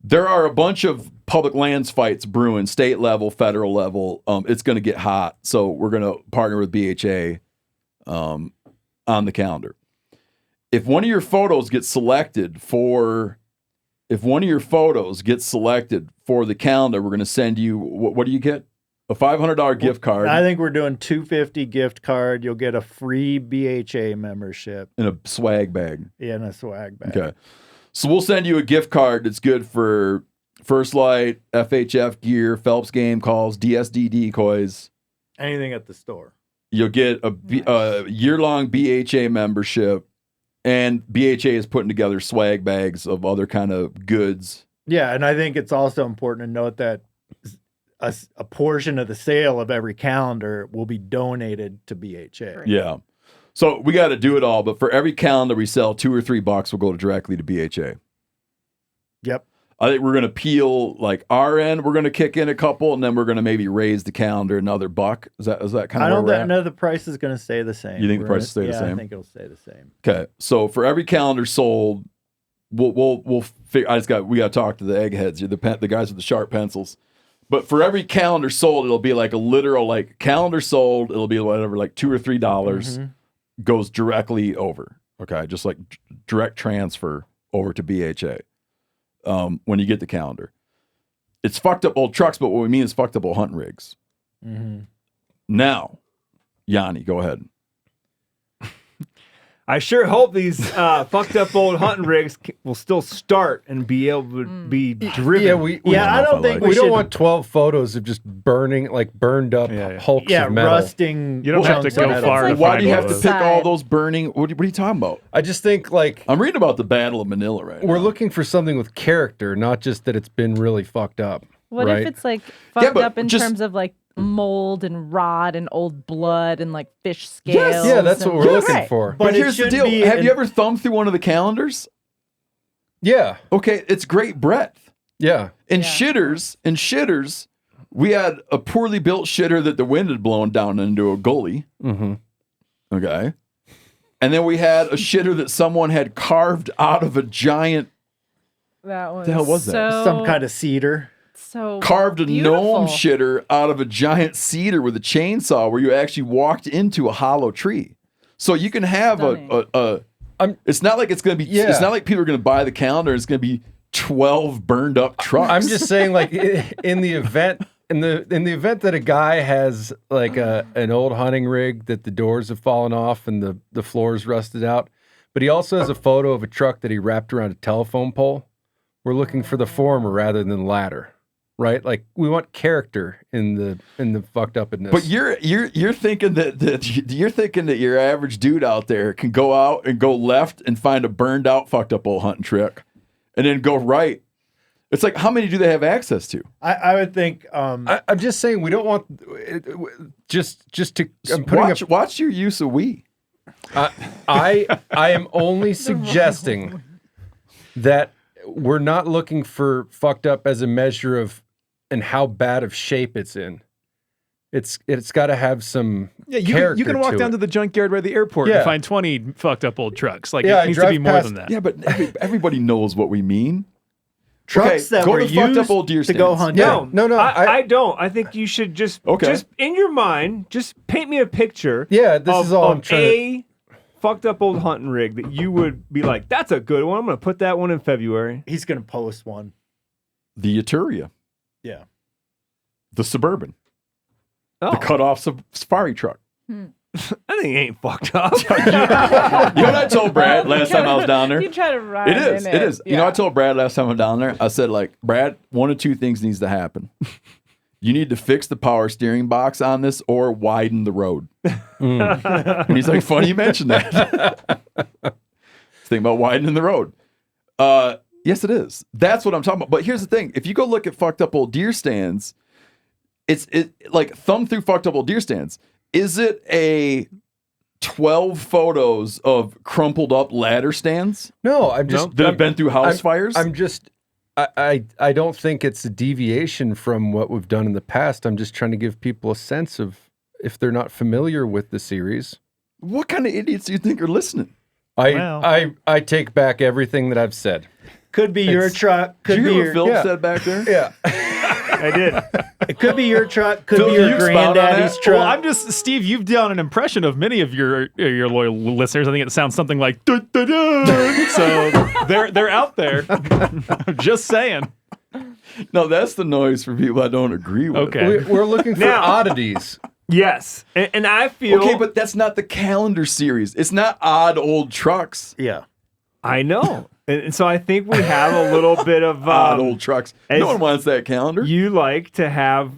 There are a bunch of public lands fights brewing, state level, federal level. It's going to get hot. So we're going to partner with BHA on the calendar. If one of your photos gets selected for the calendar, we're going to send you, what do you get? A $500 gift card. I think we're doing $250 gift card. You'll get a free BHA membership. And a swag bag. Yeah, and a swag bag. Okay. So we'll send you a gift card that's good for First Light, FHF gear, Phelps game calls, DSD decoys. Anything at the store. You'll get a year-long BHA membership, and BHA is putting together swag bags of other kind of goods. Yeah, and I think it's also important to note that a portion of the sale of every calendar will be donated to BHA. Yeah. So we got to do it all, but for every calendar we sell, $2 or $3 will go directly to BHA. Yep. I think we're going to peel like our end. We're going to kick in a couple, and then we're going to maybe raise the calendar another $1. Is that kind of? I don't know the price is going to stay the same. You think the price will stay the same? I think it'll stay the same. Okay. So for every calendar sold, we'll figure. We got to talk to the eggheads, the guys with the sharp pencils. But for every calendar sold, it'll be like a literal like calendar sold. It'll be whatever, like $2 or $3 goes directly over. Okay, just like direct transfer over to BHA. When you get the calendar, it's fucked up old trucks, but what we mean is fucked up old hunting rigs. Now, Jani, go ahead. I sure hope these fucked up old hunting rigs will still start and be able to be driven. I don't think we don't want 12 photos of just burning, like burned up hulks of metal. Rusting. You don't have to go far. Why do you have to pick all those burning? What are you talking about? I just think like I'm reading about the Battle of Manila right now. We're looking for something with character, not just that it's been really fucked up. What right? if it's like fucked up in terms of like mold and rot and old blood and like fish scales? Yeah, that's what we're looking for. But here's the deal. Have you ever thumbed through one of the calendars? Yeah. Okay, it's great breadth. Yeah. In shitters, we had a poorly built shitter that the wind had blown down into a gully. Okay. And then we had a shitter that someone had carved out of a giant... That was the hell was that? Some kind of cedar. So carved a beautiful. gnome shitter out of a giant cedar with a chainsaw where you actually walked into a hollow tree. So you can have it's not like it's going to be, it's not like people are going to buy the calendar. It's going to be 12 burned up trucks. I'm just saying like in the event that a guy has like an old hunting rig that the doors have fallen off and the floor's rusted out, but he also has a photo of a truck that he wrapped around a telephone pole. We're looking for the former rather than the latter. Right, like we want character in the fucked upness. But you're thinking that your average dude out there can go out and go left and find a burned out fucked up old hunting trick, and then go right. It's like, how many do they have access to? I would think. I'm just saying we don't want just to watch your use of we. I am only suggesting that we're not looking for fucked up as a measure of and how bad of shape it's in. It's got to have some character. You can walk down to the junkyard by the airport and find 20 fucked up old trucks. Like it needs to be more than that. Yeah, but everybody knows what we mean. Trucks that were used up old deer to go hunting. No. I don't. I think you should just in your mind, just paint me a picture. Yeah, this is all I'm trying to... fucked up old hunting rig that you would be like, that's a good one. I'm going to put that one in February. He's going to post one. The Eteria. Yeah. The Suburban. The cut-off safari truck. That thing ain't fucked up. You know what I told Brad last time I was down there? You try to ride It is. in It is. Yeah. You know, I told Brad last time I'm down there, I said, like, Brad, one of two things needs to happen. You need to fix the power steering box on this or widen the road. And he's like, funny you mentioned that. Think about widening the road. Yes, it is. That's what I'm talking about. But here's the thing: if you go look at fucked up old deer stands, it's like thumb through fucked up old deer stands. Is it a 12 photos of crumpled up ladder stands? No, I'm just that have been through house fires. I'm just I don't think it's a deviation from what we've done in the past. I'm just trying to give people a sense of if they're not familiar with the series. What kind of idiots do you think are listening? I take back everything that I've said. Could be your truck. Could Did you be hear your what Phil said back there? Yeah. I did. It could be your truck. Could Phil, be can you your expound on granddaddy's that? truck. Well, I'm just Steve. You've done an impression of many of your loyal listeners. I think it sounds something like "dun, dun, dun." So they're out there. I'm just saying. No, that's the noise for people I don't agree with. Okay. We're looking for Now- oddities. Yes, and I feel Okay, but that's not the calendar series. It's not odd old trucks. Yeah. I know, and so I think we have a little bit of Odd old trucks. as No one wants that calendar. You like to have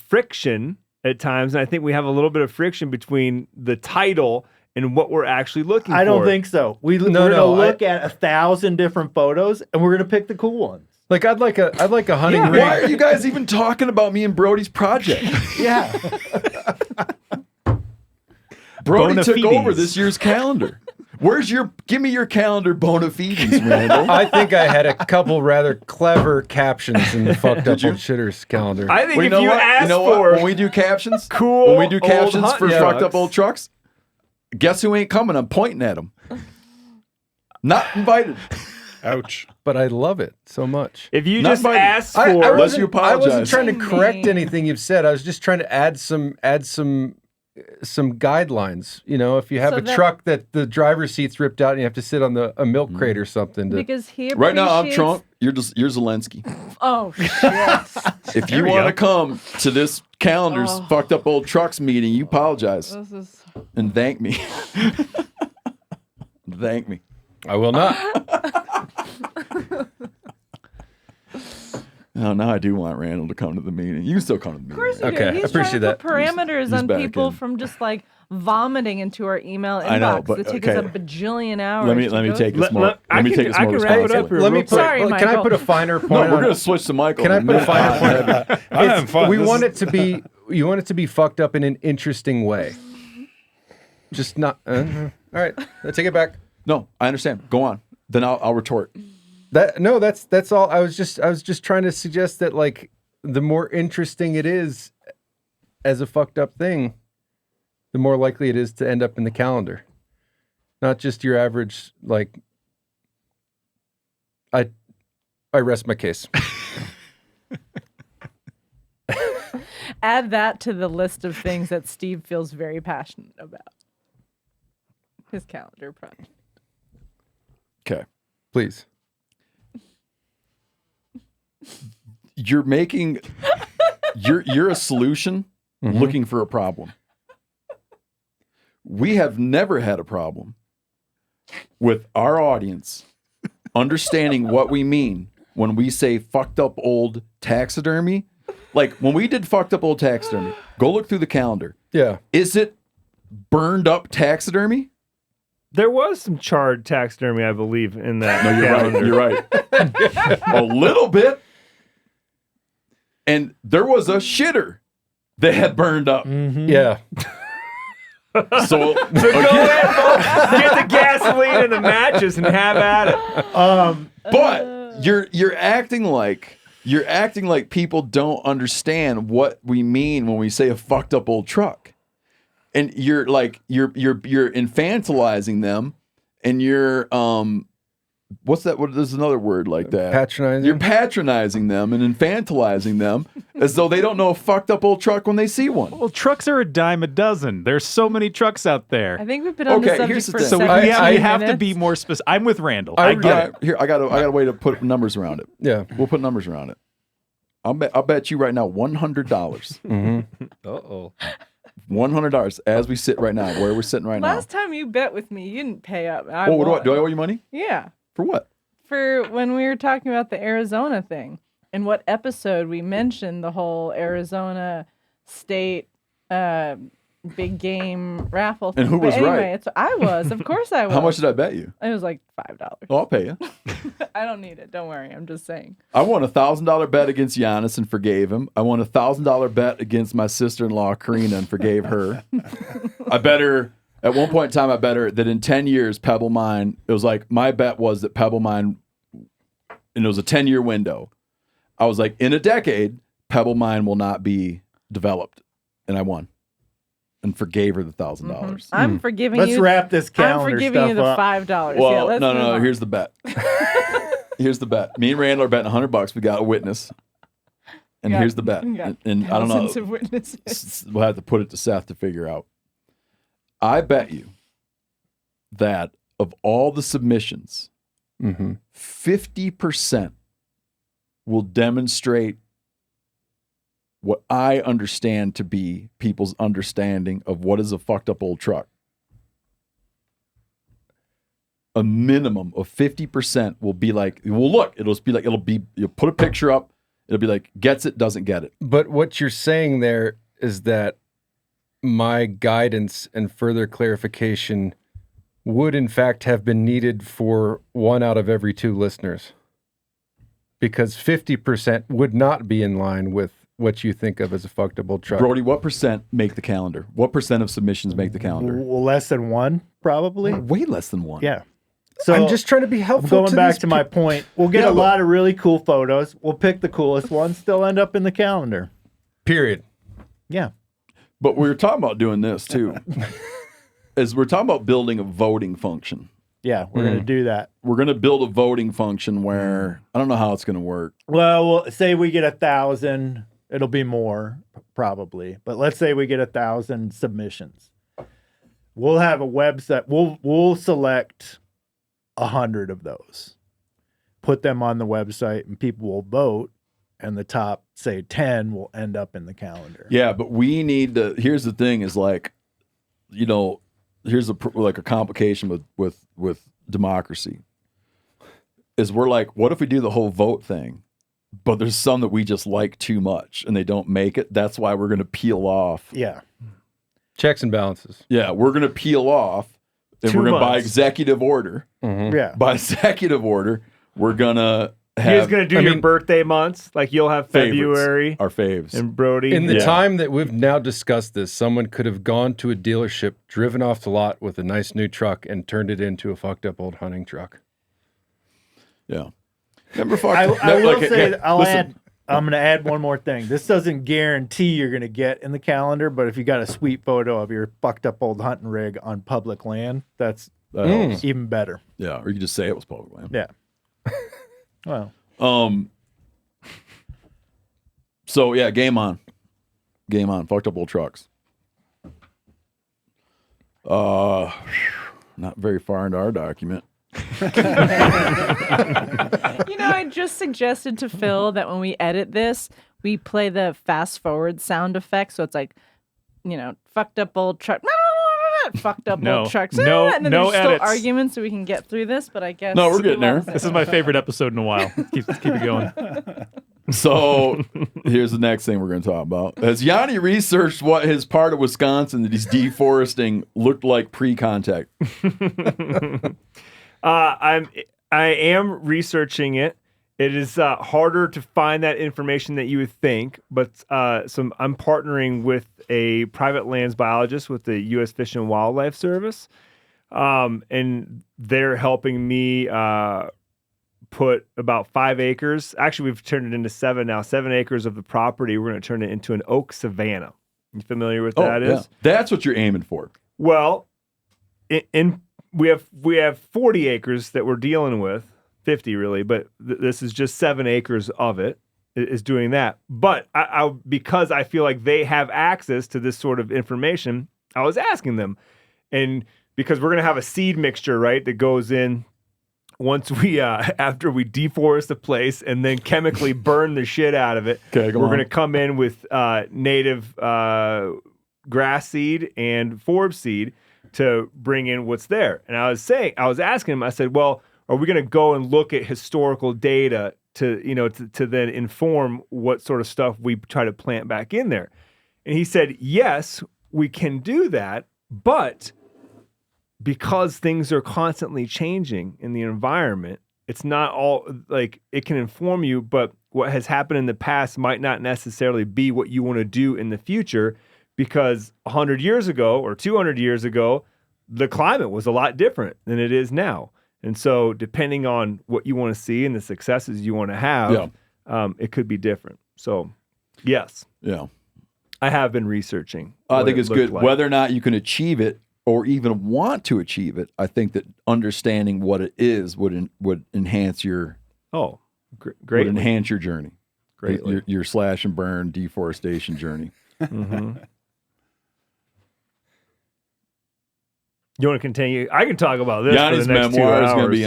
friction at times, and I think we have a little bit of friction between the title and what we're actually looking for. I don't think so. We're going to look at 1,000 different photos, and we're going to pick the cool ones. Like I'd like a hunting rig. Why are you guys even talking about me and Brody's project? Yeah. Brody Bona took fides. over this year's calendar. Give me your calendar bona fides, Randall. I think I had a couple rather clever captions in the fucked up old shitters calendar. I think Well, if you ask for when we do captions, cool when we do old captions hunt for trucks. fucked up old trucks, guess who ain't coming? I'm pointing at them. Not invited. Ouch. But I love it so much. If you Not just invited. ask I for, Unless you I wasn't apologize. trying to correct Mean. anything you've said. I was just trying to add some guidelines. You know, if you have So a that- truck that the driver's seat's ripped out and you have to sit on a milk crate or something. Because he Right now, I'm appreciates- Trump. You're Zelensky. Oh shit! If you we want go. to come to this calendar's fucked up old trucks meeting, you apologize This is and thank me. Thank me. I will not. Oh, now I do want Randall to come to the meeting. You can still come to the meeting. Of course you Okay, do. He's appreciate trying to that. put parameters He's on back people in. from just like vomiting into our email inbox. I know, but it takes us a okay. bajillion hours. Let me to go take through. this more. Let me take this I more can wrap it up responsibly. here Let me real put. quick. Sorry, Can I Michael. put a finer point? No, we're on gonna switch to Michael. Can I put a finer point? I'm having fun. We This want is- it to be. You want it to be fucked up in an interesting way. Just not. All right, I take it back. No, I understand. Go on. Then I'll retort. That's all. I was just trying to suggest that like the more interesting it is as a fucked up thing, the more likely it is to end up in the calendar. Not just your average like. I rest my case. Add that to the list of things that Steve feels very passionate about. His calendar project. Okay. Please. You're making. You're a solution looking for a problem. We have never had a problem with our audience understanding what we mean when we say fucked up old taxidermy. Like when we did fucked up old taxidermy, go look through the calendar. Yeah. Is it burned up taxidermy? There was some charred taxidermy, I believe, in that. No, you're calendar. right. You're right. A little bit. And there was a shitter that had burned up. Yeah. So Go ahead, folks. Get the gasoline and the matches and have at it. but you're acting like people don't understand what we mean when we say a fucked up old truck. And you're infantilizing them, and you're what's that? What there's another word like that? Patronizing. You're patronizing them and infantilizing them as though they don't know a fucked up old truck when they see one. Well, trucks are a dime a dozen. There's so many trucks out there. I think we've been on Okay, the here's subject the for thing. So 17 we have to minutes. be more specific. I'm with Randall. I I get get it. Here, I got a way to put numbers around it. Yeah. We'll put numbers around it. I'll bet you right now $100. Uh-oh. $100 as we sit right now, where we're sitting right Last time you bet with me, you didn't pay up. now. Oh, what do I owe you money? Yeah. For what? For when we were talking about the Arizona thing. In what episode we mentioned the whole Arizona state big game raffle. And who But was anyway, right? I was. Of course I was. How much did I bet you? It was like $5. Oh, I'll pay you. I don't need it. Don't worry. I'm just saying. I won $1,000 bet against Janis and forgave him. I won $1,000 bet against my sister-in-law Corinne and forgave her. I bet her at one point in time. I bet her that in 10 years, Pebble Mine. It was like my bet was that Pebble Mine, and it was a 10-year window. I was like, in a decade, Pebble Mine will not be developed, and I won. And forgave her the $1,000. I'm forgiving Let's you. wrap this calendar I'm forgiving you the stuff up. $5. Well, yeah, let's move no. on. Here's the bet. Here's the bet. Me and Randall are betting $100. We got a witness, and here's the bet. got And I don't know. thousands of witnesses. We'll have to put it to Seth to figure out. I bet you that of all the submissions, 50% will demonstrate what I understand to be people's understanding of what is a fucked up old truck. A minimum of 50% will be like, well, look, it'll be, you'll put a picture up, it'll be like, gets it, doesn't get it. But what you're saying there is that my guidance and further clarification would in fact have been needed for 1 out of every 2 listeners. Because 50% would not be in line with what you think of as a fucked up old truck. Brody, what percent make the calendar? What percent of submissions make the calendar? Well, less than 1, probably. Way less than 1. Yeah. So I'm just trying to be helpful. going back to my point, we'll get a lot of really cool photos. We'll pick the coolest ones. They'll end up in the calendar. Period. Yeah. But we were talking about doing this too. As we're talking about building a voting function. Yeah, we're going to do that. We're going to build a voting function where I don't know how it's going to work. Well, we'll say we get 1,000. It'll be more probably, but let's say we get 1,000 submissions. We'll have a website. We'll select 100 of those, put them on the website, and people will vote. And the top, say 10, will end up in the calendar. Yeah, but we need to. Here's the thing: is like, you know, here's a complication with democracy. Is we're like, what if we do the whole vote thing? But there's some that we just like too much and they don't make it. That's why we're going to peel off. Yeah. Checks and balances. Yeah, we're going to peel off and Too we're going to, by much. executive order. Yeah. By executive order, we're going to have. He's going to do your birthday months. Like you'll have February. Our faves. And Brody. In the time that we've now discussed this, someone could have gone to a dealership, driven off the lot with a nice new truck, and turned it into a fucked up old hunting truck. Yeah. Remember, I will say, listen. I'm going to add one more thing. This doesn't guarantee you're going to get in the calendar, but if you got a sweet photo of your fucked up old hunting rig on public land, that's even better. Yeah, or you can just say it was public land. Yeah. Well. So yeah, game on. Fucked up old trucks. Not very far into our document. I just suggested to Phil that when we edit this, we play the fast forward sound effect. So it's like, fucked up old truck, fucked up old trucks. And then there's still arguments so we can get through this, but I guess. No, we're getting there. This is my favorite episode in a while. Keep it going. So here's the next thing we're going to talk about. Has Jani researched what his part of Wisconsin that he's deforesting looked like pre-contact? I am researching it. It is harder to find that information that you would think, but I'm partnering with a private lands biologist with the U.S. Fish and Wildlife Service, and they're helping me put about 5 acres. Actually, we've turned it into 7 now. 7 acres of the property. We're going to turn it into an oak savanna. You familiar with that? Yeah. That's what you're aiming for. Well, we have 40 acres that we're dealing with. 50 really, but this is just 7 acres of it is doing that. But I because I feel like they have access to this sort of information, I was asking them. And because we're going to have a seed mixture, right, that goes in once we, after we deforest the place and then chemically burn the shit out of it, we're going to come in with native grass seed and forb seed to bring in what's there. And I was asking him, I said, well, are we going to go and look at historical data to then inform what sort of stuff we try to plant back in there? And he said, yes, we can do that, but because things are constantly changing in the environment, it's not all like it can inform you, but what has happened in the past might not necessarily be what you want to do in the future, because 100 years ago or 200 years ago, the climate was a lot different than it is now. And so depending on what you want to see and the successes you want to have, it could be different. So yes. Yeah. I have been researching. I think it's good. Like. Whether or not you can achieve it or even want to achieve it, I think that understanding what it is would enhance your great enhance your journey, greatly. Your slash and burn deforestation journey. Mm-hmm. You want to continue? I can talk about this. Janis' for the next memoir 2 is hours. going to be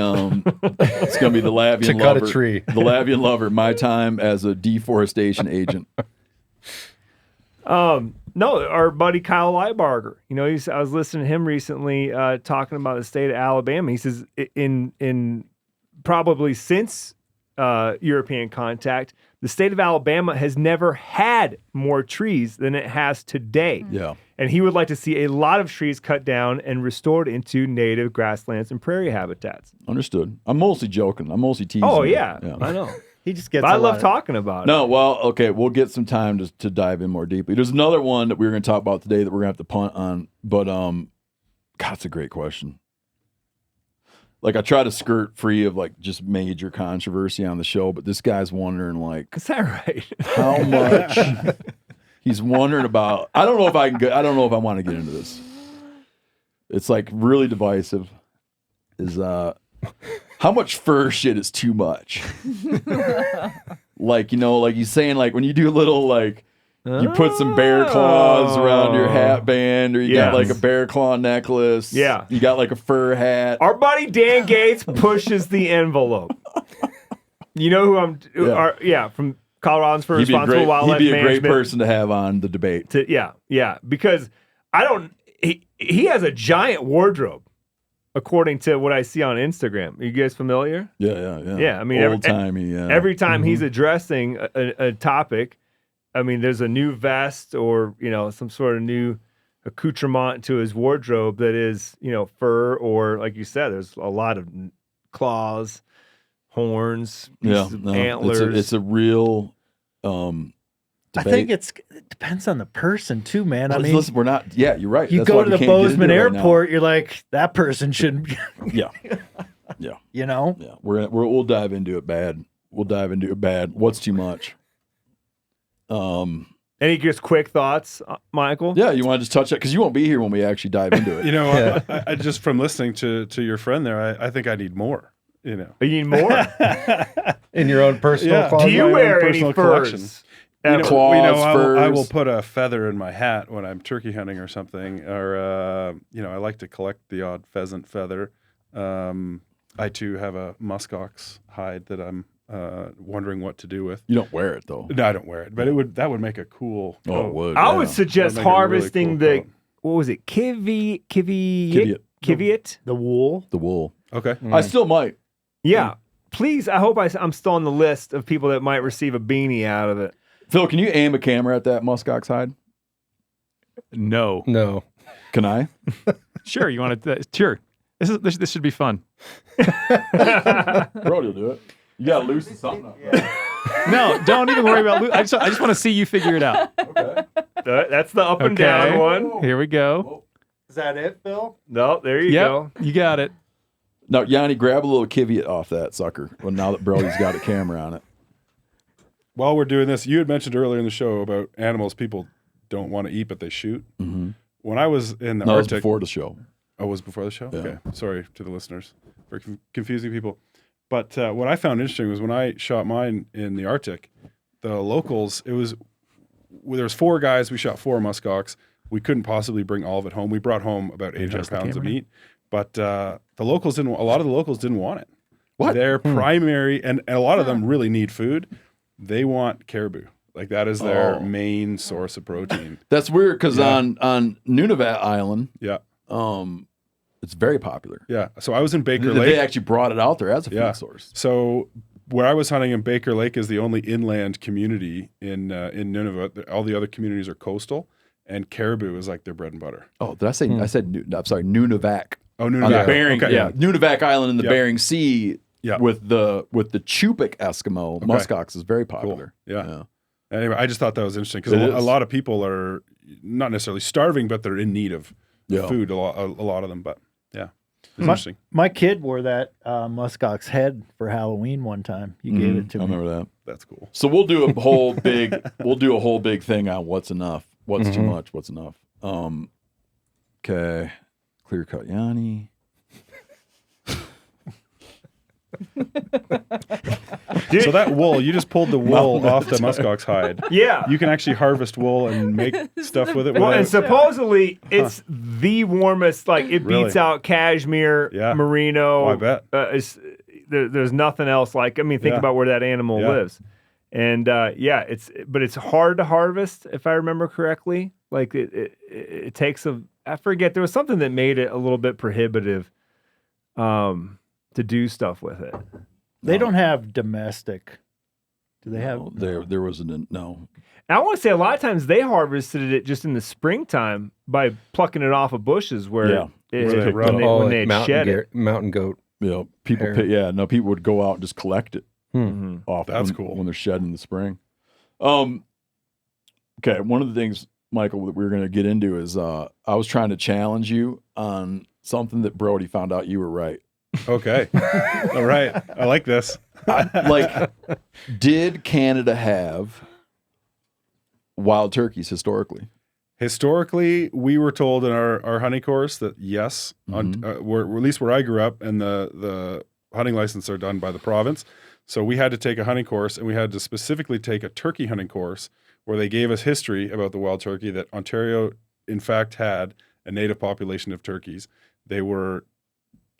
it's going to be the Lavian To lover. cut a tree. The Lavian lover. My time as a deforestation agent. No, our buddy Kyle Leibarger. You know, I was listening to him recently talking about the state of Alabama. He says in probably since European contact, the state of Alabama has never had more trees than it has today. Yeah. And he would like to see a lot of trees cut down and restored into native grasslands and prairie habitats. Understood. I'm mostly joking. I'm mostly teasing. Oh, you. yeah. I know. He just gets. But I love talking about it. No, well, okay, we'll get some time to dive in more deeply. There's another one that we were going to talk about today that we're going to have to punt on, but God, it's a great question. Like, I try to skirt free of like just major controversy on the show, but this guy's wondering like, Is that right? how much he's wondering about. I don't know if I can. I don't know if I want to get into this. It's like really divisive. Is how much fur shit is too much? Like, you know, like he's saying, like when you do a little like you put some bear claws around your hat band, or you got like a bear claw necklace. Yeah. You got like a fur hat. Our buddy Dan Gates pushes the envelope. You know who I'm? From Colorado's for Responsible Wildlife He'd be a great Management. person to have on the debate. Yeah, because he has a giant wardrobe, according to what I see on Instagram. Are you guys familiar? Yeah. I mean, old timey. Yeah. Every time he's addressing a topic, I mean, there's a new vest or, you know, some sort of new accoutrement to his wardrobe that is, you know, fur, or like you said, there's a lot of claws, horns, antlers. It's a real debate. I think it depends on the person too, man. I mean, listen, we're not. Yeah, you're right. You That's go why to we the can't get into Bozeman it right now. airport, you're like, that person shouldn't be. Yeah. You know? Yeah. We'll dive into it bad. What's too much? Any just quick thoughts, Michael? Yeah, you want to just touch that because you won't be here when we actually dive into it. You know, I just from listening to your friend there, I think I need more. You know, you need more in your own personal closet. Do you wear any furs? I will put a feather in my hat when I'm turkey hunting or something, or I like to collect the odd pheasant feather. I too have a muskox hide that I'm wondering what to do with. You don't wear it though. No, I don't wear it, but that would make a cool. Oh, it would. I would suggest harvesting really cool what was it? Kiviot? The wool. The wool. Okay. I still might. Yeah. Please, I hope I'm still on the list of people that might receive a beanie out of it. Phil, can you aim a camera at that muskox hide? No. Can I? Sure. You want to? Sure. This should be fun. Brody will do it. You gotta loosen something up. No, don't even worry about. I just want to see you figure it out. Okay. That's the up and down one. Here we go. Is that it, Phil? No, there you go. You got it. Now, Yanni, grab a little kiviot off that sucker. Well, now that Brody's got a camera on it. While we're doing this, you had mentioned earlier in the show about animals people don't want to eat, but they shoot. Mm-hmm. When I was in the Arctic, Arctic, it was before the show. Oh, it was before the show? Yeah. Okay. Sorry to the listeners for confusing people. But what I found interesting was when I shot mine in the Arctic, the locals, there was 4 guys, we shot 4 muskox. We couldn't possibly bring all of it home. We brought home about 800 pounds of meat, but a lot of the locals didn't want it. What? Their primary, and a lot of them really need food. They want caribou. Like that is their main source of protein. That's weird because on Nunavut Island, it's very popular. Yeah. So I was in Baker Lake. They actually brought it out there as a food source. So where I was hunting in Baker Lake is the only inland community in Nunavut. All the other communities are coastal. and caribou is like their bread and butter. Oh, did I say? I said. I'm sorry, Nunavak. Oh, On the Nunavak. Bering, Okay. yeah, Nunavak Island in the Yep. Bering Sea Yep. with the Chupik Eskimo. Muskox is very popular. Cool. Yeah. Anyway, I just thought that was interesting because It a is. lot of people are not necessarily starving, but they're in need of Yeah. food. A lot of them, but yeah, it's interesting. My kid wore that muskox head for Halloween one time. You gave it to I me. remember that. That's cool. So we'll do a whole big thing on what's enough, what's too much, what's enough. Okay, clear cut Jani. So that wool, you just pulled the wool off the muskox hide. Yeah. You can actually harvest wool and make stuff with it. Well, and without- supposedly it's the warmest. Like it Really? beats out cashmere, Yeah. merino. Oh, I bet. There's nothing else like. I mean, think Yeah. about where that animal Yeah. lives, and it's hard to harvest if I remember correctly. Like it takes I forget, there was something that made it a little bit prohibitive, to do stuff with it. They don't have domestic. Do they have? There wasn't no. And I want to say a lot of times they harvested it just in the springtime by plucking it off of bushes where Yeah. when they'd shed it. Mountain goat. You know, people Hair. people would go out and just collect it off. That's when, cool. when they're shed in the spring. Okay, one of the things, Michael, that we were going to get into is I was trying to challenge you on something that Brody found out you were right. Okay. All right. I like this. Did Canada have wild turkeys historically? Historically, we were told in our hunting course that yes, at least where I grew up, and the hunting licenses are done by the province. So we had to take a hunting course, and we had to specifically take a turkey hunting course where they gave us history about the wild turkey, that Ontario, in fact, had a native population of turkeys. They were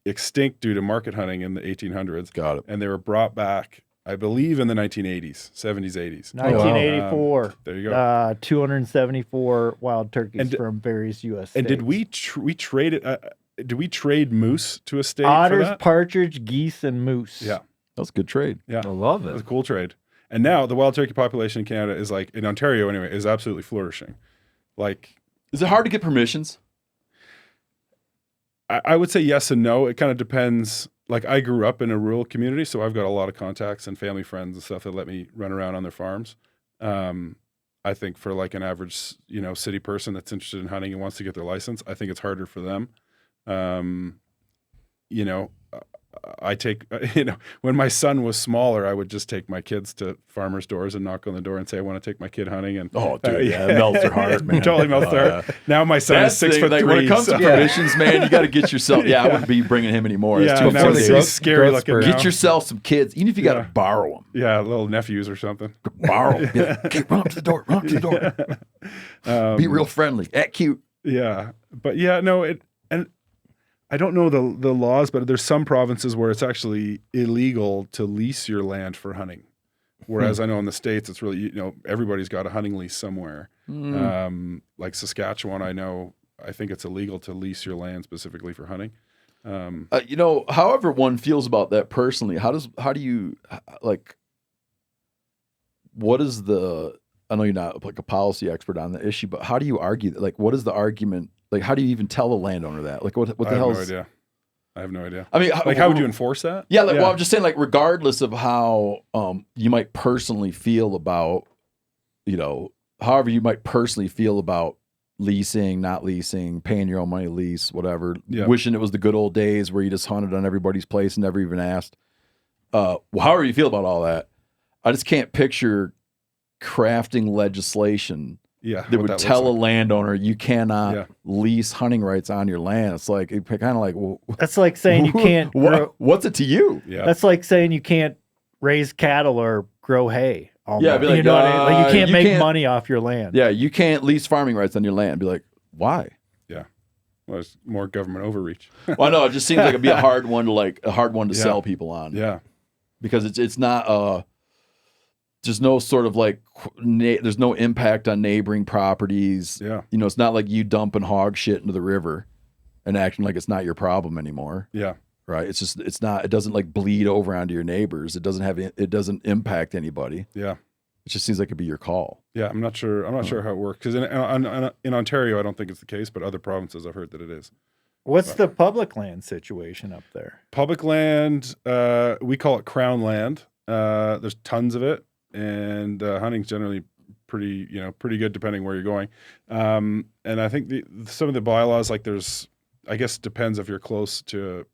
extinct due to market hunting in the 1800s. Got it. And they were brought back, I believe, in the 1980s, 70s, 80s. 1984. There you go. 274 wild turkeys from various U.S. states. And did we trade it? Did we trade moose to a state? Otters, for that? partridge, geese, and moose. Yeah, That's a good trade. yeah, I love that's a it. cool trade. And now the wild turkey population in Canada is like, in Ontario anyway, is absolutely flourishing. Like, Is it hard to get permissions? I would say yes and no. It kind of depends. Like, I grew up in a rural community, so I've got a lot of contacts and family friends and stuff that let me run around on their farms. I think for like an average, city person that's interested in hunting and wants to get their license, I think it's harder for them. I take, when my son was smaller, I would just take my kids to farmers' doors and knock on the door and say, I want to take my kid hunting. And Oh, dude, yeah, it melts their heart, man. Totally melts their heart. Now my son is 6'3". Like, when it comes to permissions, man, you got to get yourself. Yeah, I wouldn't be bringing him anymore. It's Yeah, too now it's intimidating. scary looking. growth now. Get yourself some kids, even if you got to Yeah. borrow them. Yeah, little nephews or something. Borrow them. Okay, run up to the door. Run up to the door. Be real friendly. Act cute. Yeah, but yeah, no, and I don't know the laws, but there's some provinces where it's actually illegal to lease your land for hunting. Whereas I know in the States, it's really, everybody's got a hunting lease somewhere. Like Saskatchewan, I think it's illegal to lease your land specifically for hunting. However one feels about that personally, how do you what is I know you're not like a policy expert on the issue, but how do you argue that? Like, what is the argument? Like, how do you even tell a landowner that? Like, what the hell? I have no idea. I mean, how would you enforce that? Yeah, well, I'm just saying, like, regardless of how you might personally feel about, however you might personally feel about leasing, not leasing, paying your own money to lease, whatever, wishing it was the good old days where you just hunted on everybody's place and never even asked. However you feel about all that, I just can't picture crafting legislation that would tell a landowner you cannot lease hunting rights on your land. It's like, kind of like, well, that's like saying you can't. What's it to you? Yeah. That's like saying you can't raise cattle or grow hay. Almost. Yeah, be like, you know what I mean? Like, you can't you make can't- money off your land. Yeah, you can't lease farming rights on your land. Be like, why? Yeah. Well, it's more government overreach. Well, no, it just seems like it'd be a hard one to sell people on. Yeah. Because it's not there's no sort of like there's no impact on neighboring properties. Yeah. It's not like you dumping hog shit into the river and acting like it's not your problem anymore. Yeah. Right. It doesn't like bleed over onto your neighbors. It doesn't impact anybody. Yeah. It just seems like it'd be your call. Yeah, I'm not sure. I'm not sure how it works because in Ontario, I don't think it's the case, but other provinces, I've heard that it is. What's the public land situation up there? Public land, we call it crown land. There's tons of it, and hunting's generally pretty good depending where you're going. And I think some of the bylaws, like I guess it depends if you're close to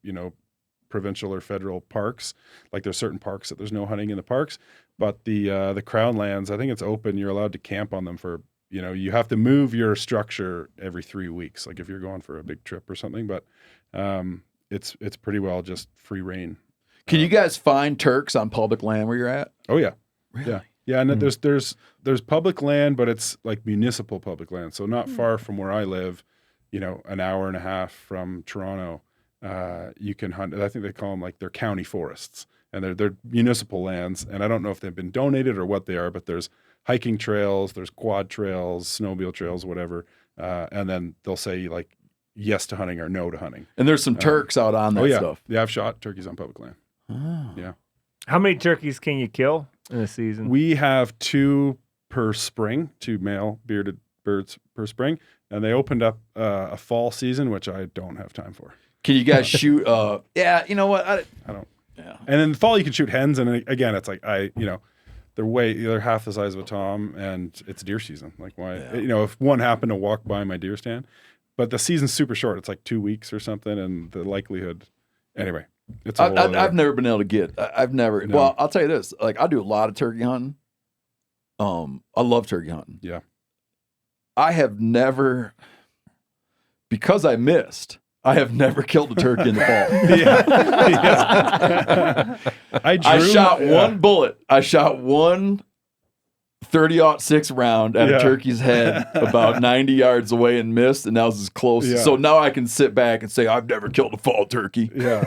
provincial or federal parks. Like there's certain parks that there's no hunting in the parks, but the crown lands, I think it's open. You're allowed to camp on them for. You have to move your structure every 3 weeks, like if you're going for a big trip or something. But it's pretty well just free reign. Can you guys find Turks on public land where you're at? Oh yeah, Really? yeah. And there's public land, but it's like municipal public land, so not far from where I live. An hour and a half from Toronto, you can hunt. I think they call them like they're county forests, and they're municipal lands. And I don't know if they've been donated or what they are, but there's hiking trails, there's quad trails, snowmobile trails, whatever. And then they'll say like yes to hunting or no to hunting. And there's some Turks out on that stuff. Yeah, I've shot turkeys on public land. Oh. Yeah. How many turkeys can you kill in a season? We have 2 per spring, 2 male bearded birds per spring. And they opened up a fall season, which I don't have time for. Can you guys shoot? Yeah, you know what? I don't. Yeah. And in the fall, you can shoot hens. And again, it's like, they're half the size of a tom, and it's deer season. Like why, if one happened to walk by my deer stand, but the season's super short. It's like 2 weeks or something. And the likelihood, anyway, it's I've never been able to get, I've never, No. well, I'll tell you this, like I do a lot of turkey hunting. I love turkey hunting. Yeah. I have never, because I missed, I have never killed a turkey in the fall. Yeah. I shot one bullet. I shot one 30-06 round at a turkey's head about 90 yards away and missed, and that was as close. Yeah. So now I can sit back and say, I've never killed a fall turkey. Yeah.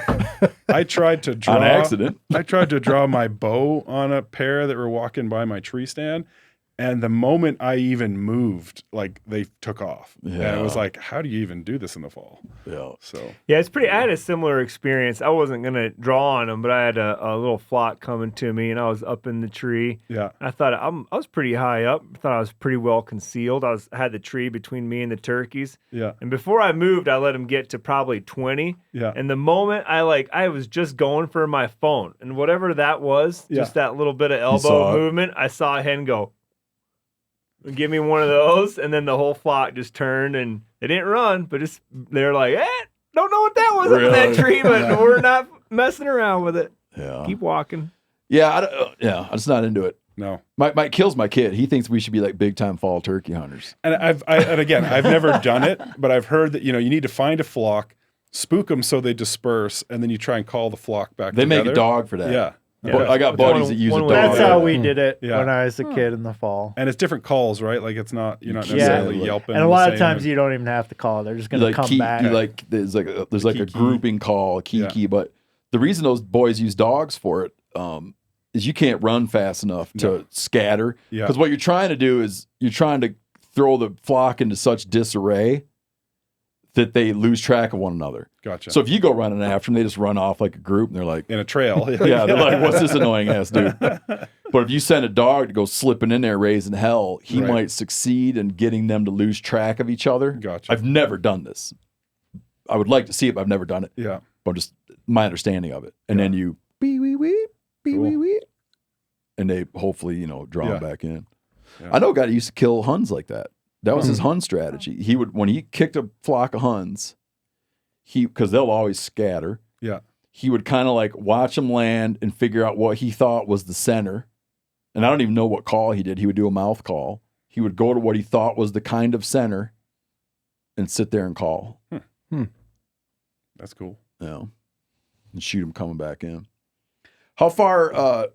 I tried to draw on accident. I tried to draw my bow on a pair that were walking by my tree stand. And the moment I even moved, like they took off. Yeah. And it was like, how do you even do this in the fall? Yeah. So yeah, it's pretty. I had a similar experience. I wasn't gonna draw on them, but I had a little flock coming to me, and I was up in the tree. Yeah. I thought I was pretty high up. I thought I was pretty well concealed. I had the tree between me and the turkeys. Yeah. And before I moved, I let them get to probably 20. Yeah. And the moment I was just going for my phone, and whatever that was, just that little bit of elbow movement, I saw a hen go. Give me one of those, and then the whole flock just turned, and they didn't run, but they're like, don't know what that was up in that tree, but we're not messing around with it. Yeah. Keep walking. Yeah, I'm just not into it. No. Mike kills my kid. He thinks we should be like big time fall turkey hunters. And again, I've never done it, but I've heard that, you need to find a flock, spook them so they disperse, and then you try and call the flock back They together. make a dog for that. Yeah. I got buddies that use a dog. That's how we did it Yeah. when I was a kid in the fall. And it's different calls, right? Like you're not necessarily yelping. And a lot of times you don't even have to call. They're just going to come back. There's like a grouping call, a kiki. But the reason those boys use dogs for it is you can't run fast enough to scatter. Because what you're trying to do is you're trying to throw the flock into such disarray that they lose track of one another. Gotcha. So if you go running after them, they just run off like a group, and they're like in a trail. Yeah, they're like, "What's this annoying ass dude?" But if you send a dog to go slipping in there, raising hell, he might succeed in getting them to lose track of each other. Gotcha. I've never done this. I would like to see it, but I've never done it. Yeah. But just my understanding of it, and then you and they hopefully draw them back in. Yeah. I know a guy that used to kill huns like that. That was his Hun strategy. He would, when he kicked a flock of Huns, because they'll always scatter. Yeah. He would kind of like watch them land and figure out what he thought was the center. And I don't even know what call he did. He would do a mouth call. He would go to what he thought was the kind of center and sit there and call. That's cool. Yeah. And shoot him coming back in. How far,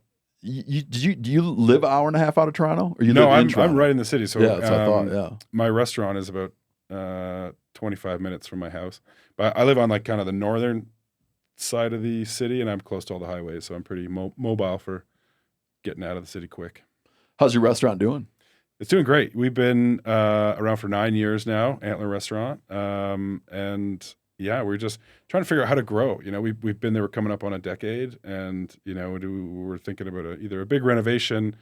do you live an hour and a half out of Toronto? Or I'm right in the city. So that's what I thought. Yeah, my restaurant is about 25 minutes from my house, but I live on like kind of the northern side of the city, and I'm close to all the highways, so I'm pretty mobile for getting out of the city quick. How's your restaurant doing? It's doing great. We've been around for 9 years now, Antler Restaurant, and yeah, we're just trying to figure out how to grow. We've been there. We're coming up on a decade, and we're thinking about either a big renovation,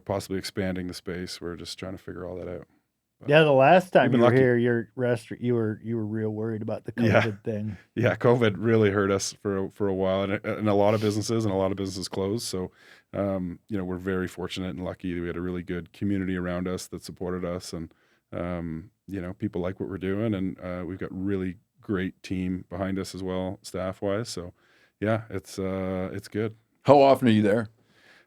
possibly expanding the space. We're just trying to figure all that out. Yeah, the last time We've been you were lucky. here, your restaurant, you were real worried about the COVID thing. Yeah, COVID really hurt us for a while, and a lot of businesses closed. So, we're very fortunate and lucky. We had a really good community around us that supported us, and people like what we're doing, and we've got really great team behind us as well, staff wise. So, yeah, it's good. How often are you there?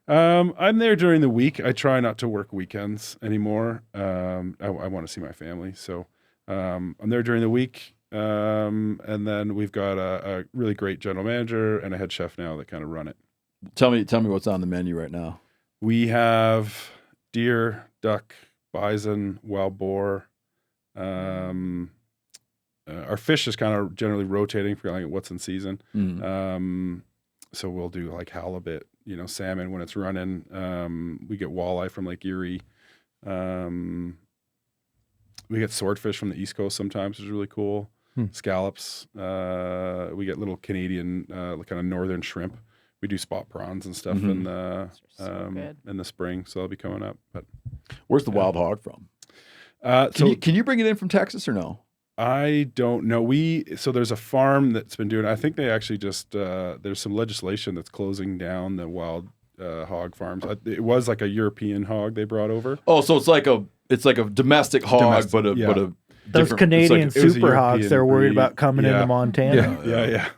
I'm there during the week. I try not to work weekends anymore. I want to see my family, so I'm there during the week. And then we've got a really great general manager and a head chef now that kind of run it. Tell me what's on the menu right now. We have deer, duck, bison, wild boar. Our fish is kind of generally rotating for like what's in season. So we'll do like halibut, salmon when it's running. We get walleye from Lake Erie. We get swordfish from the East Coast sometimes, which is really cool. Scallops. We get little Canadian, kind of northern shrimp. We do spot prawns and stuff in the spring, so that'll be coming up. But where's the wild hog from? Can you bring it in from Texas or no? I don't know. So there's a farm that's been doing. I think they actually just there's some legislation that's closing down the wild hog farms. It was like a European hog they brought over. Oh, so it's like a domestic hog, but a those different, Canadian it was a super hogs European they're worried breed. about coming into Montana. Yeah.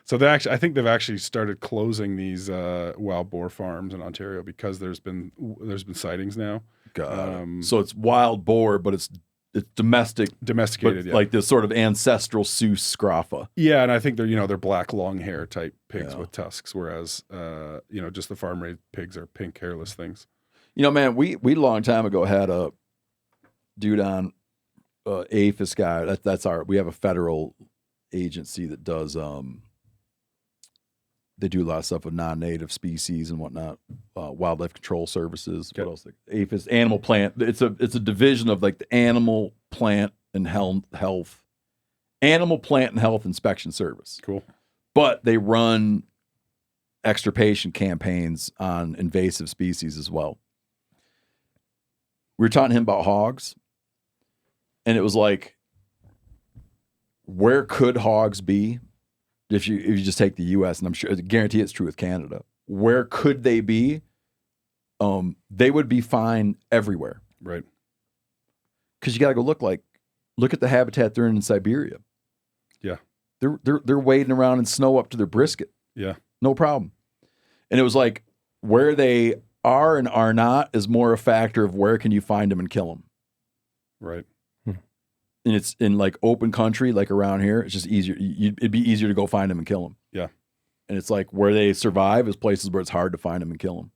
So I think they've actually started closing these wild boar farms in Ontario because there's been sightings now. So it's wild boar, but it's domesticated, but like this sort of ancestral Sioux scroffa. Yeah, and I think they're black long hair type pigs with tusks, whereas just the farm raised pigs are pink hairless things. Man, we a long time ago had a dude on APHIS guy. We have a federal agency that does they do a lot of stuff with non-native species and whatnot, wildlife control services. Okay. What else? APHIS, animal plant. It's a division of like the animal plant and health inspection service. Cool. But they run extirpation campaigns on invasive species as well. We were talking to him about hogs, and it was like, where could hogs be? If you just take the U.S., and I'm sure, I guarantee it's true with Canada, where could they be? They would be fine everywhere. Right. Because you got to go look at the habitat they're in Siberia. Yeah. They're wading around in snow up to their brisket. Yeah. No problem. And it was like, where they are and are not is more a factor of where can you find them and kill them. Right. And it's in like open country, like around here. It's just easier. It'd be easier to go find them and kill them. Yeah. And it's like where they survive is places where it's hard to find them and kill them.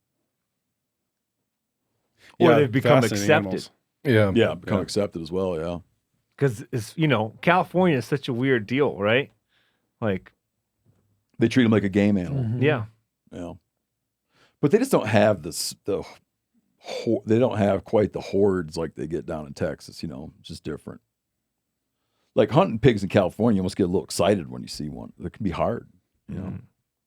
Or they've become fascinating accepted. animals. Yeah, become accepted as well. Yeah. Because it's California is such a weird deal, right? Like They treat them like a game animal. yeah. Yeah. But they just don't have they don't have quite the hordes like they get down in Texas, it's just different. Like hunting pigs in California, you must get a little excited when you see one. It can be hard, And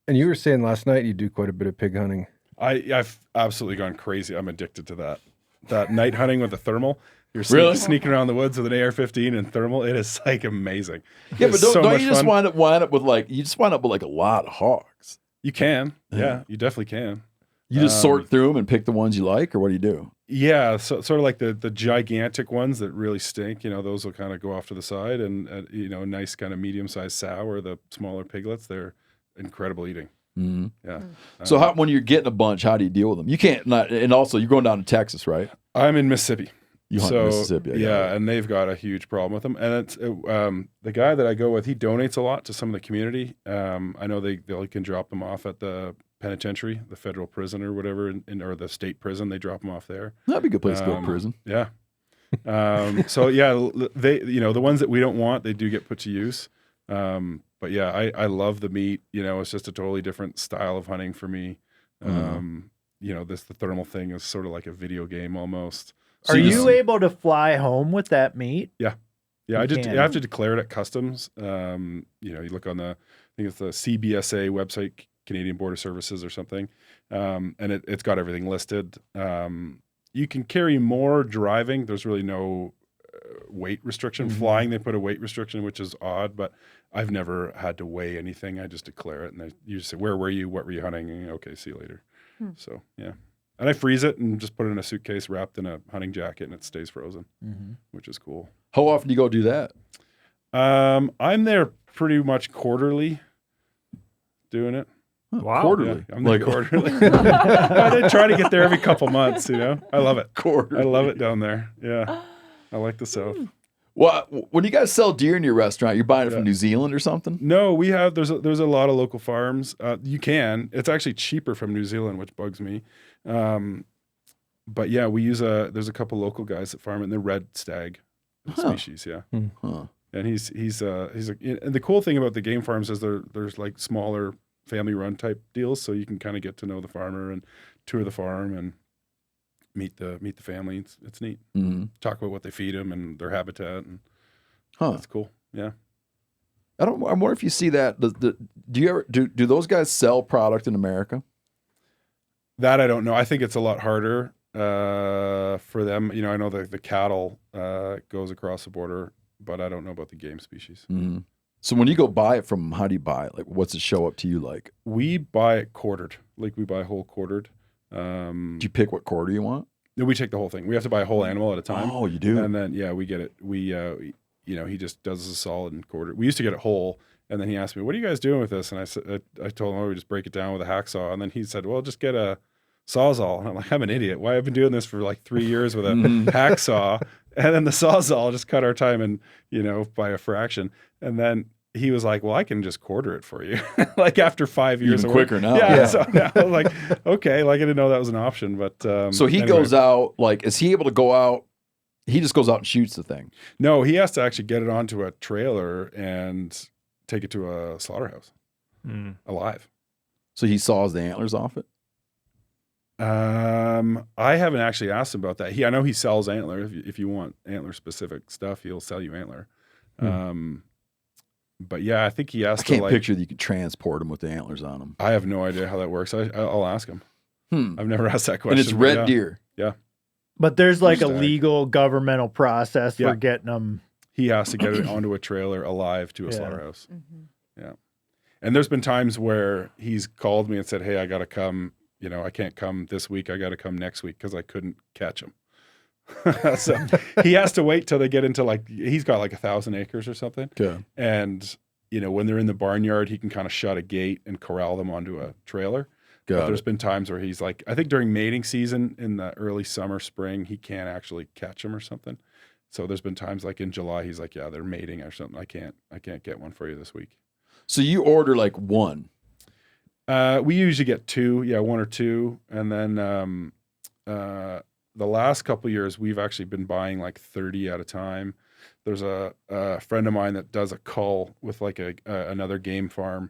you were saying last night you do quite a bit of pig hunting. I've absolutely gone crazy. I'm addicted to that. That night hunting with a thermal. You're Really? sneaking around the woods with an AR-15 and thermal. It is like amazing. Yeah, but It's so don't much you just fun. wind up with like a lot of hogs? You can. Yeah, you definitely can. You just sort through them and pick the ones you like, or what do you do? Yeah, so sort of like the gigantic ones that really stink, those will kind of go off to the side, and a nice kind of medium-sized sow or the smaller piglets, they're incredible eating. Mm-hmm. Yeah. So when you're getting a bunch, how do you deal with them? You can't and also you're going down to Texas, right? I'm in Mississippi. You hunt in Mississippi. And they've got a huge problem with them. And it's the guy that I go with, he donates a lot to some of the community. I know they can drop them off at the penitentiary, the federal prison or whatever, or the state prison. They drop them off there. That'd be a good place to go to prison. Yeah. So yeah, they the ones that we don't want, they do get put to use. But yeah, I love the meat. It's just a totally different style of hunting for me. The thermal thing is sort of like a video game almost. Are you able to fly home with that meat? Yeah. Yeah, I have to declare it at customs. You look on I think it's the CBSA website, Canadian Border Services or something, and it's got everything listed. You can carry more driving. There's really no weight restriction. Flying, they put a weight restriction, which is odd, but I've never had to weigh anything. I just declare it, and you just say, where were you? What were you hunting? And, okay, see you later. So, yeah. And I freeze it and just put it in a suitcase wrapped in a hunting jacket, and it stays frozen, which is cool. How often do you go do that? I'm there pretty much quarterly doing it. Wow. Quarterly. Yeah, I'm there quarterly. I try to get there every couple months, I love it. Quarterly. I love it down there. Yeah. I like the South. Well, when you guys sell deer in your restaurant, you're buying it from New Zealand or something? No, there's a lot of local farms. You can. It's actually cheaper from New Zealand, which bugs me. But yeah, there's a couple local guys that farm it, and they're red stag species, yeah. And he's and the cool thing about the game farms is there's like smaller family run type deals, so you can kind of get to know the farmer and tour the farm and meet the family. It's neat. Talk about what they feed them and their habitat, and that's cool. Yeah. I wonder if you see that. Do you ever do those guys sell product in America? That I don't know. I think it's a lot harder for them. I know the cattle goes across the border, but I don't know about the game species. So when you go buy it from them, how do you buy it? Like, what's it show up to you like? We buy it quartered. Like, we buy whole quartered. Do you pick what quarter you want? No, we take the whole thing. We have to buy a whole animal at a time. Oh, you do? And then, yeah, we get it. We, he just does us a solid and quarter. We used to get it whole. And then he asked me, what are you guys doing with this? And I said, I told him, we just break it down with a hacksaw. And then he said, well, just get a Sawzall. And I'm like, I'm an idiot. Why? I've been doing this for like 3 years with a hacksaw. And then the Sawzall just cut our time and, by a fraction. And then he was like, well, I can just quarter it for you. Like after 5 years. Even quicker now. Yeah. So I was like, okay. Like I didn't know that was an option, but. So he goes out, like, is he able to go out? He just goes out and shoots the thing. No, he has to actually get it onto a trailer and take it to a slaughterhouse alive. So he saws the antlers off it? I haven't actually asked him about that. I know he sells antler. If you want antler specific stuff, he'll sell you antler. But yeah, I think he has to. I can't picture that you could transport them with the antlers on them. I have no idea how that works. I'll ask him. I've never asked that question. And it's red deer. Yeah. But there's like a legal governmental process for getting them. He has to get it onto a trailer alive to a slaughterhouse. Yeah. And there's been times where he's called me and said, hey, I got to come. I can't come this week. I got to come next week because I couldn't catch him. So he has to wait till they get into he's got like 1,000 acres or something. Okay. And, when they're in the barnyard, he can kind of shut a gate and corral them onto a trailer. But there's been times where he's like, I think during mating season in the early summer, spring, he can't actually catch them or something. So there's been times like in July, he's like, yeah, they're mating or something. I can't get one for you this week. So you order like one? We usually get two, one or two. And then the last couple of years, we've actually been buying like 30 at a time. There's a friend of mine that does a cull with like another game farm.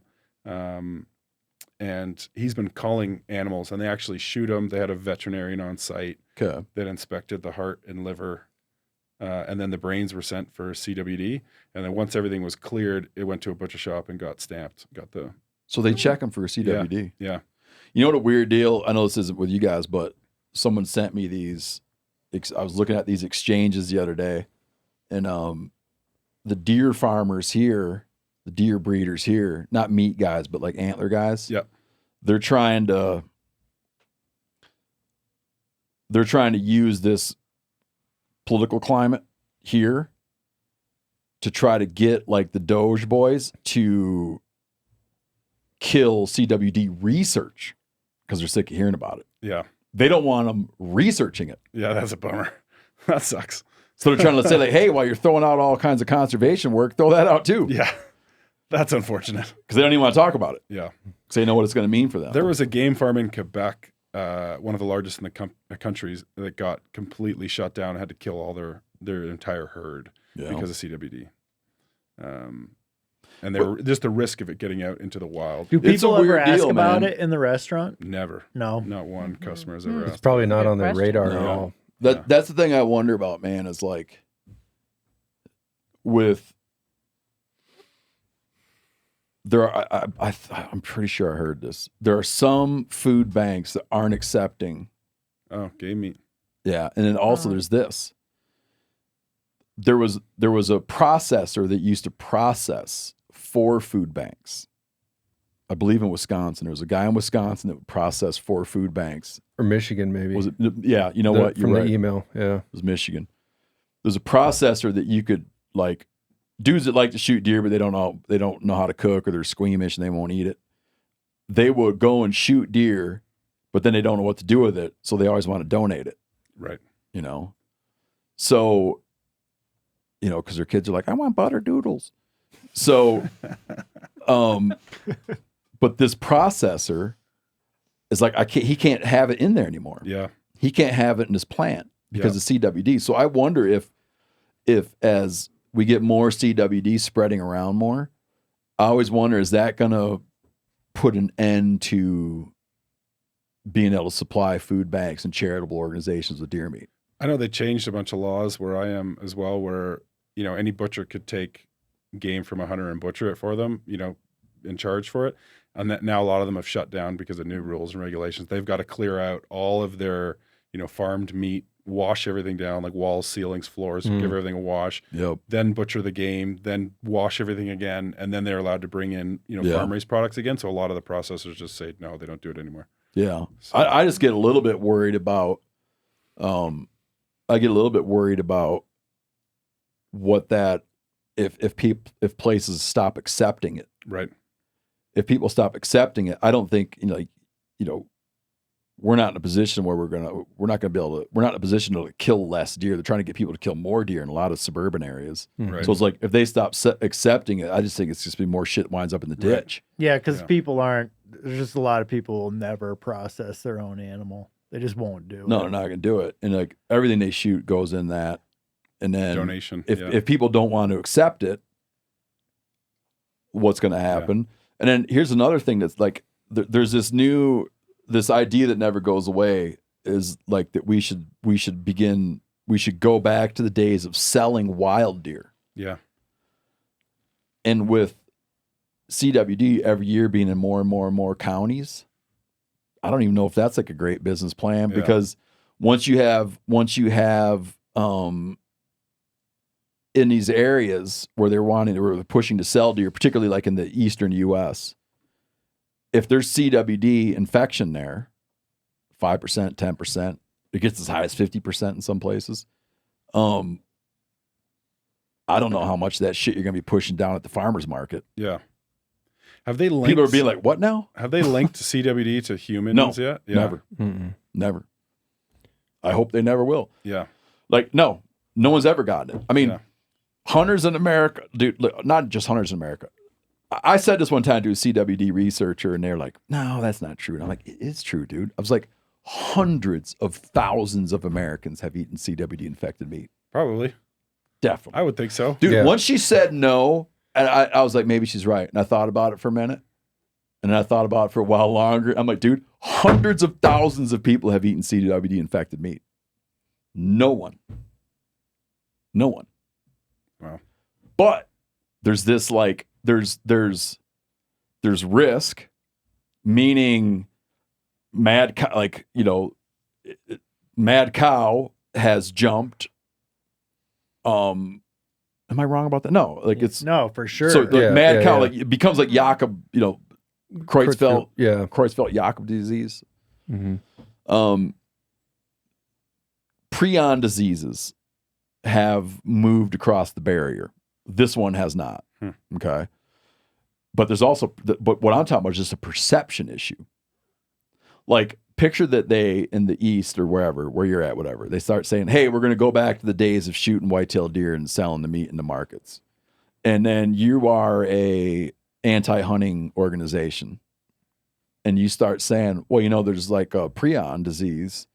And he's been culling animals, and they actually shoot them. They had a veterinarian on site that inspected the heart and liver. And then the brains were sent for CWD. And then once everything was cleared, it went to a butcher shop and got stamped. So they check them for CWD. Yeah. You know what a weird deal? I know this isn't with you guys, but someone sent me these. I was looking at these exchanges the other day, and the deer farmers here, the deer breeders here, not meat guys, but like antler guys. Yep. They're trying to use this political climate here to try to get like the Doge boys to kill CWD research because they're sick of hearing about it. Yeah. They don't want them researching it. Yeah, that's a bummer. That sucks. So they're trying to say like, hey, while you're throwing out all kinds of conservation work, throw that out too. Yeah. That's unfortunate. Because they don't even want to talk about it. Yeah. Because they know what it's going to mean for them. There was a game farm in Quebec, one of the largest in the countries, that got completely shut down and had to kill all their entire herd because of CWD. And they were just the risk of it getting out into the wild. Do people ever ask about it in the restaurant? Never. No. Not one customer has ever asked. It's probably not on their radar at all. That's the thing I wonder about, man, is like with there are, I'm pretty sure I heard this. There are some food banks that aren't accepting. Oh, game meat. Yeah, and then also there's this. There was a processor that used to process 4 food banks. I believe in Wisconsin. There was a guy in Wisconsin that would process 4 food banks. Or Michigan, maybe. Was it? Yeah, you know what? You're from right. the email, yeah. It was Michigan. There's a processor that you could, like, dudes that like to shoot deer, but they don't know how to cook, or they're squeamish and they won't eat it. They would go and shoot deer, but then they don't know what to do with it, so they always want to donate it. Right. You know? So, you know, because their kids are like, I want butter doodles. So, but this processor is like, he can't have it in there anymore. Yeah. He can't have it in his plant because of CWD. So I wonder if as we get more CWD spreading around more, I always wonder, is that going to put an end to being able to supply food banks and charitable organizations with deer meat? I know they changed a bunch of laws where I am as well, where, you know, any butcher could take game from a hunter and butcher it for them, you know, in charge for it. And that now a lot of them have shut down because of new rules and regulations. They've got to clear out all of their, you know, farmed meat, wash everything down, like walls, ceilings, floors, give everything a wash, then butcher the game, then wash everything again. And then they're allowed to bring in, you know, farm raised products again. So a lot of the processors just say, no, they don't do it anymore. Yeah. So, I just get a little bit worried about, what that, if places stop accepting it. Right. If people stop accepting it, I don't think, we're not in a position where we're not in a position to kill less deer. They're trying to get people to kill more deer in a lot of suburban areas. Right. So it's like, if they stop accepting it, I just think it's just be more shit winds up in the ditch. Yeah, because people aren't. There's just a lot of people will never process their own animal. They just won't do it. No, they're not going to do it. And like everything they shoot goes in that. And then donation. If people don't want to accept it, what's going to happen? And then here's another thing that's like, there's this idea that never goes away is like that we should go back to the days of selling wild deer. Yeah. And with CWD every year being in more and more and more counties, I don't even know if that's like a great business plan, because once you have in these areas where they're pushing to sell deer, particularly like in the eastern US, if there's CWD infection there, 5%, 10%, it gets as high as 50% in some places. I don't know how much of that shit you're going to be pushing down at the farmer's market. Yeah. Have they linked? People are being like, what now? Have they linked CWD to humans yet? Yeah. Never. Never. I hope they never will. Yeah. Like, no one's ever gotten it. I mean, hunters in America, dude, look, not just hunters in America. I said this one time to a CWD researcher, and they're like, no, that's not true. And I'm like, it's true, dude. I was like, hundreds of thousands of Americans have eaten CWD infected meat. Probably. Definitely. I would think so. Dude, once she said no, and I was like, maybe she's right. And I thought about it for a minute. And then I thought about it for a while longer. I'm like, dude, hundreds of thousands of people have eaten CWD infected meat. No one. Wow. But there's this like, there's risk, meaning mad cow has jumped. Am I wrong about that? No, like it's no, for sure. So like mad cow, like it becomes like Jakob, Creutzfeldt-Jakob disease. Mm-hmm. Prion diseases have moved across the barrier. This one has not. Okay. But there's also, but what I'm talking about is just a perception issue. Like, picture that they, in the East or wherever, where you're at, whatever, they start saying, hey, we're going to go back to the days of shooting white-tailed deer and selling the meat in the markets. And then you are a anti-hunting organization. And you start saying, well, there's like a prion disease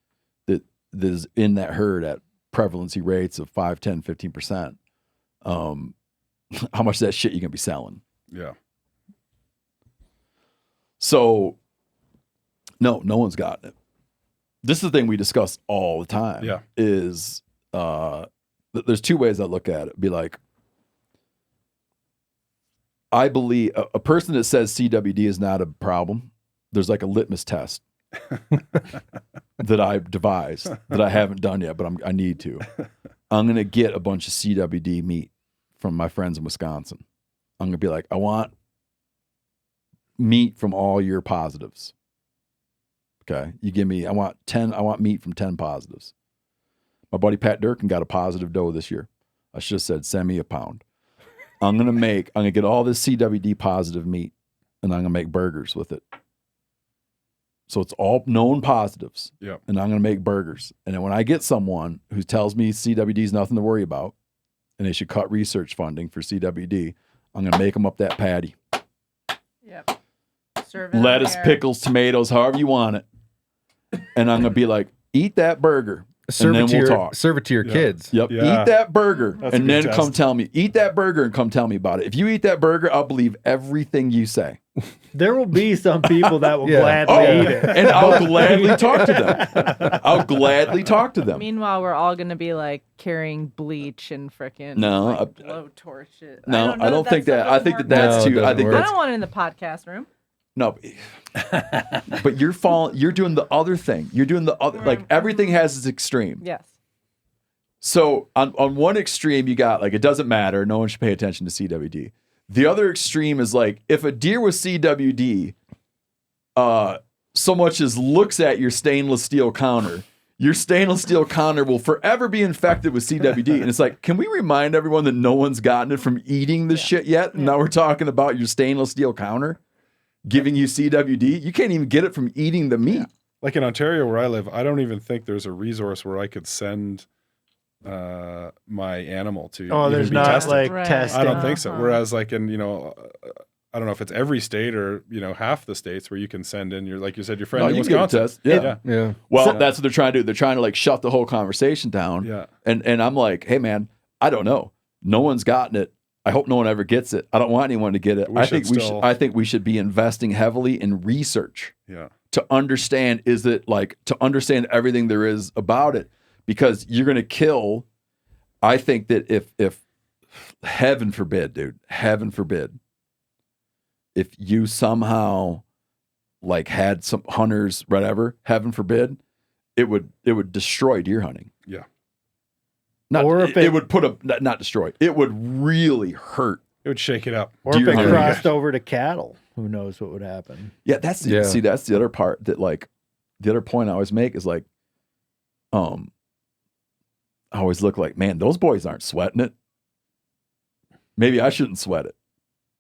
that is in that herd at prevalency rates of 5, 10, 15%. How much of that shit you going to be selling? Yeah. So, no one's gotten it. This is the thing we discuss all the time. Yeah. Is there's two ways I look at it. Be like, I believe a person that says CWD is not a problem, there's like a litmus test that I've devised that I haven't done yet, but I need to. I'm going to get a bunch of CWD meat from my friends in Wisconsin. I'm going to be like, I want meat from all your positives. Okay. You give me, I want meat from 10 positives. My buddy Pat Durkin got a positive doe this year. I should have said, send me a pound. I'm going to get all this CWD positive meat and I'm going to make burgers with it. So it's all known positives. Yep. And I'm going to make burgers. And then when I get someone who tells me CWD is nothing to worry about and they should cut research funding for CWD, I'm going to make them up that patty. Yep. Serve it on Lettuce, there. pickles, tomatoes, however you want it. And I'm going to be like, eat that burger. Serve and it then to we'll your talk. serve it to your kids. Yep. Yeah. Eat that burger That's a and good then come test. tell me. Eat that burger and come tell me about it. If you eat that burger, I'll believe everything you say. There will be some people that will Yeah. gladly eat it. And I'll gladly talk to them. I'll gladly talk to them. Meanwhile, we're all gonna be like carrying bleach and frickin' No, like, I- blow torches. No, know I don't think that. I think that that's No, it too. I doesn't think work. I that's don't want it in the podcast room. no. But you're doing the other thing. You're doing the other. Like everything has its extreme. Yes. So on one extreme, you got like, it doesn't matter. No one should pay attention to CWD. The other extreme is like, if a deer with CWD so much as looks at your stainless steel counter, your stainless steel counter will forever be infected with CWD. And it's like, can we remind everyone that no one's gotten it from eating this shit yet? And now we're talking about your stainless steel counter giving you CWD. You can't even get it from eating the meat. Like in Ontario where I live, I don't even think there's a resource where I could send my animal to. Oh, even there's be not tested. like Right. testing. I don't think so. Uh-huh. Whereas like in, I don't know if it's every state or, half the states where you can send in your, like you said, your friend No, in you can get a Wisconsin. test. Yeah. Yeah. Well, that's what they're trying to do. They're trying to like shut the whole conversation down. Yeah. And I'm like, hey man, I don't know. No one's gotten it. I hope no one ever gets it. I don't want anyone to get it. We should still- I think we should be investing heavily in research Yeah. to understand to understand everything there is about it, because you're going to kill. I think that if heaven forbid, if you somehow like had some hunters, whatever, heaven forbid, it would destroy deer hunting. Yeah. Not, Or if it would not destroy. It would really hurt. It would shake it up. Or if Deer it hunting. crossed over to cattle, who knows what would happen? Yeah, that's the, Yeah. see, that's the other part that like the other point I always make is like, I always look like, man, those boys aren't sweating it. Maybe I shouldn't sweat it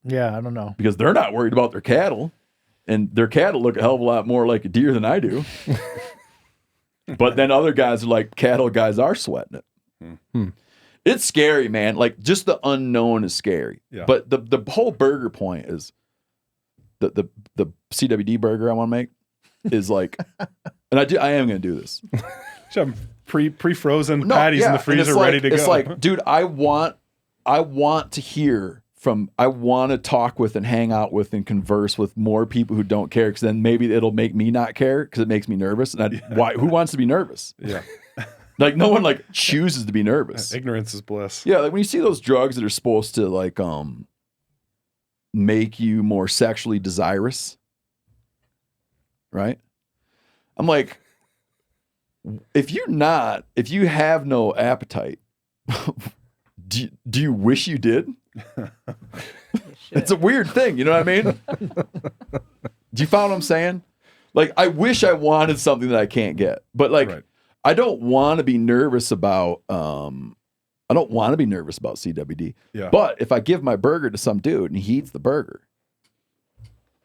Yeah, I don't know. because they're not worried about their cattle, and their cattle look a hell of a lot more like a deer than I do. But then other guys are like, cattle guys are sweating it. It's scary, man. Like just the unknown is scary. Yeah. But the whole burger point is the CWD burger I want to make is like, and I am going to do this. Should have pre-frozen No, patties in yeah, the and freezer it's like, ready to go. It's like, dude, I want to hear from, I want to talk with and hang out with and converse with more people who don't care, because then maybe it'll make me not care because it makes me nervous. And who wants to be nervous? Yeah. Like no one like chooses to be nervous. Ignorance is bliss. Yeah, like when you see those drugs that are supposed to like make you more sexually desirous, right? I'm like, if you have no appetite, do you wish you did? It's a weird thing, you know what I mean? Do you follow what I'm saying? Like, I wish I wanted something that I can't get, but like, Right. I don't want to be nervous about. I don't want to be nervous about CWD. Yeah. But if I give my burger to some dude and he eats the burger,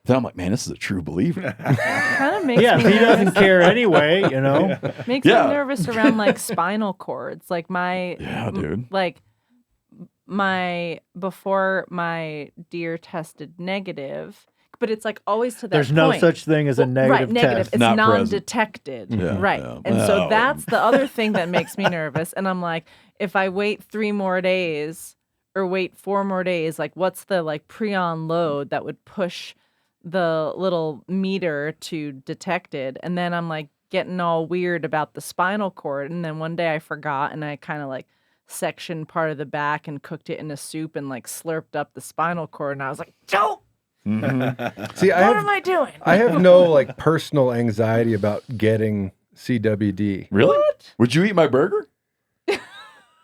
then I'm like, man, this is a true believer. Kind of makes Yeah, me if he doesn't nervous. care anyway, you know. Makes Yeah. me nervous around like spinal cords. Like Yeah, dude. like before my deer tested negative, but it's like always to that There's point. no such thing as a negative right, negative. test. It's Not present. non-detected. Yeah, right. yeah. And so Well. that's the other thing that makes me nervous. And I'm like, if I wait 3 more days or wait 4 more days, like what's the like pre-on load that would push the little meter to detected? And then I'm like getting all weird about the spinal cord. And then one day I forgot and I kind of like sectioned part of the back and cooked it in a soup and like slurped up the spinal cord. And I was like, Joe, See, what am I doing? I have no like personal anxiety about getting CWD. Really? Would you eat my burger?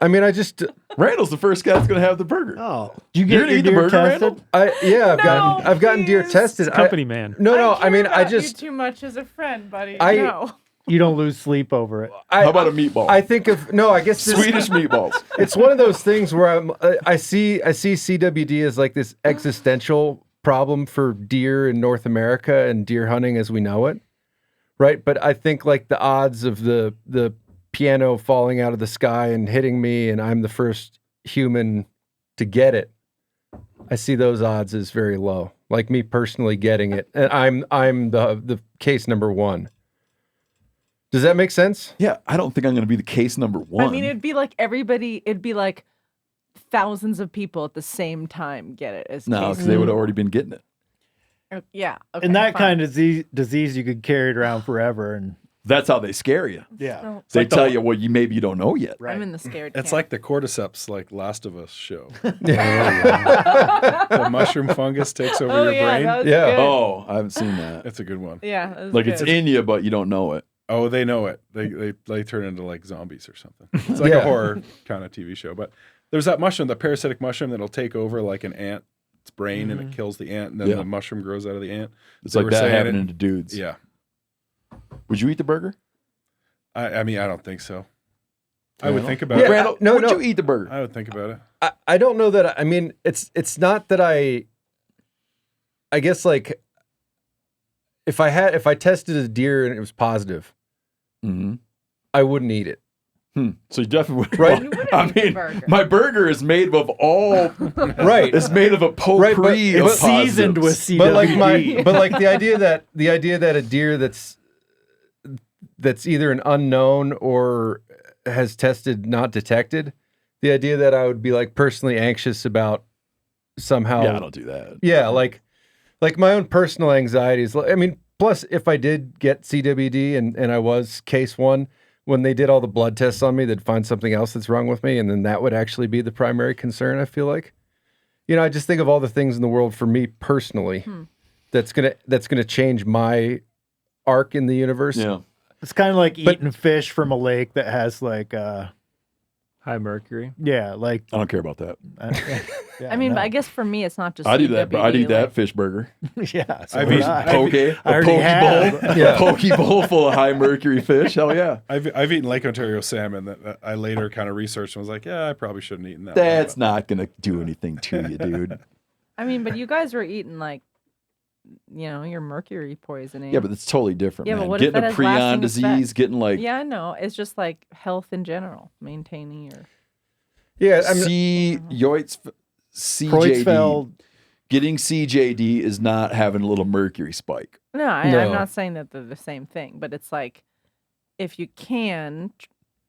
I mean, I just Randall's the first guy that's going to have the burger. Oh, did you You're get gonna your eat the deer burger, tested? Randall? I've gotten deer please. tested. Company man. No, I mean, I care about you just too much as a friend, buddy. I- No. You don't lose sleep over it. How about a meatball? I think of no. I guess this, Swedish meatballs. it's one of those things where I see CWD as like this existential problem for deer in North America and deer hunting as we know it, right? But I think like the odds of the piano falling out of the sky and hitting me, and I'm the first human to get it. I see those odds as very low. Like me personally getting it, and I'm the case number one. Does that make sense? Yeah, I don't think I'm going to be the case number one. I mean, it'd be like it'd be like thousands of people at the same time get it. As no, case because they would have number already been getting it. one. Yeah. Okay, And that fine. kind of disease, you could carry it around forever. And That's how they scare you. yeah, They tell you what maybe you don't know yet. right. I'm in the scared It's camp. like the cordyceps, like Last of Us show. The mushroom fungus takes over Oh your yeah, brain. that was Yeah. good. Oh, I haven't seen that. It's a good one. Yeah, that was Like good. it's in you, but you don't know it. Oh, they know it. They turn into like zombies or something. It's like Yeah. a horror kind of TV show. But there's that mushroom, the parasitic mushroom that'll take over like an ant's brain and it kills the ant, and then Yeah. the mushroom grows out of the ant. It's They like were that saying happening it- to dudes. Yeah. Would you eat the burger? I mean, I don't think so. I would think about Yeah. it. Randall, no, would no. you eat the burger? I would think about it. I don't know that. I mean, it's not that I guess like if I tested a deer and it was positive, Mm-hmm. I wouldn't eat it. So you definitely would. Right. You wouldn't I eat the mean, burger. my burger is made of all. Right. It's made of a potpourri Right, of but seasoned with positives. CWD. But like the idea that a deer that's either an unknown or has tested not detected, the idea that I would be like personally anxious about somehow. Yeah, I don't do that. Yeah, like my own personal anxieties. I mean, plus if I did get CWD and I was case one, when they did all the blood tests on me, they'd find something else that's wrong with me, and then that would actually be the primary concern. I feel like, I just think of all the things in the world for me personally that's gonna change my arc in the universe. Yeah. It's kind of like eating fish from a lake that has like High mercury. yeah, like I don't care about that. yeah, I mean, no. but I guess for me, it's not just. I do that. But I'd eat CWD, that like- fish burger. yeah. So I've would eaten- I. Poke, a already poke have. bowl, Yeah. a poke bowl full of high mercury fish. Hell yeah. I've eaten Lake Ontario salmon that I later kind of researched and was like, yeah, I probably shouldn't have eaten that. That's one. not gonna do anything to you, dude. I mean, but you guys were eating like, your mercury poisoning. Yeah, but it's totally different, Yeah, but man. what if Getting that a has prion lasting disease, effects? getting like Yeah, I know. It's just like health in general, maintaining your. Yeah, I mean, CJD. Creutzfeldt. Getting CJD is not having a little mercury spike. No, No. I'm not saying that they're the same thing, but it's like, if you can,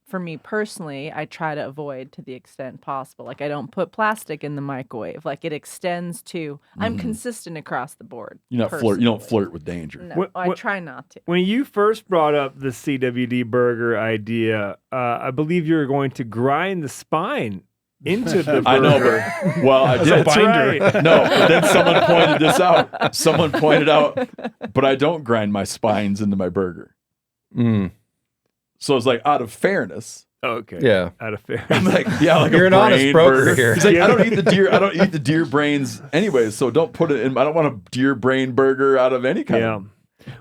for me personally, I try to avoid to the extent possible. Like I don't put plastic in the microwave. Like it extends to. I'm consistent across the board. You're not flirt. You don't personally. flirt with danger. No, I try not to. When you first brought up the CWD burger idea, I believe you were going to grind the spine into the burger. I know, but well, I did. That's right. No, but then someone pointed this out. Someone pointed out, but I don't grind my spines into my burger. So it's like out of fairness. Okay. Yeah. Out of fair. I'm like, yeah, like You're a an honest brain broker burger. here. He's like, I don't eat the deer. I don't eat the deer brains anyway. So don't put it in. I don't want a deer brain burger out of any kind.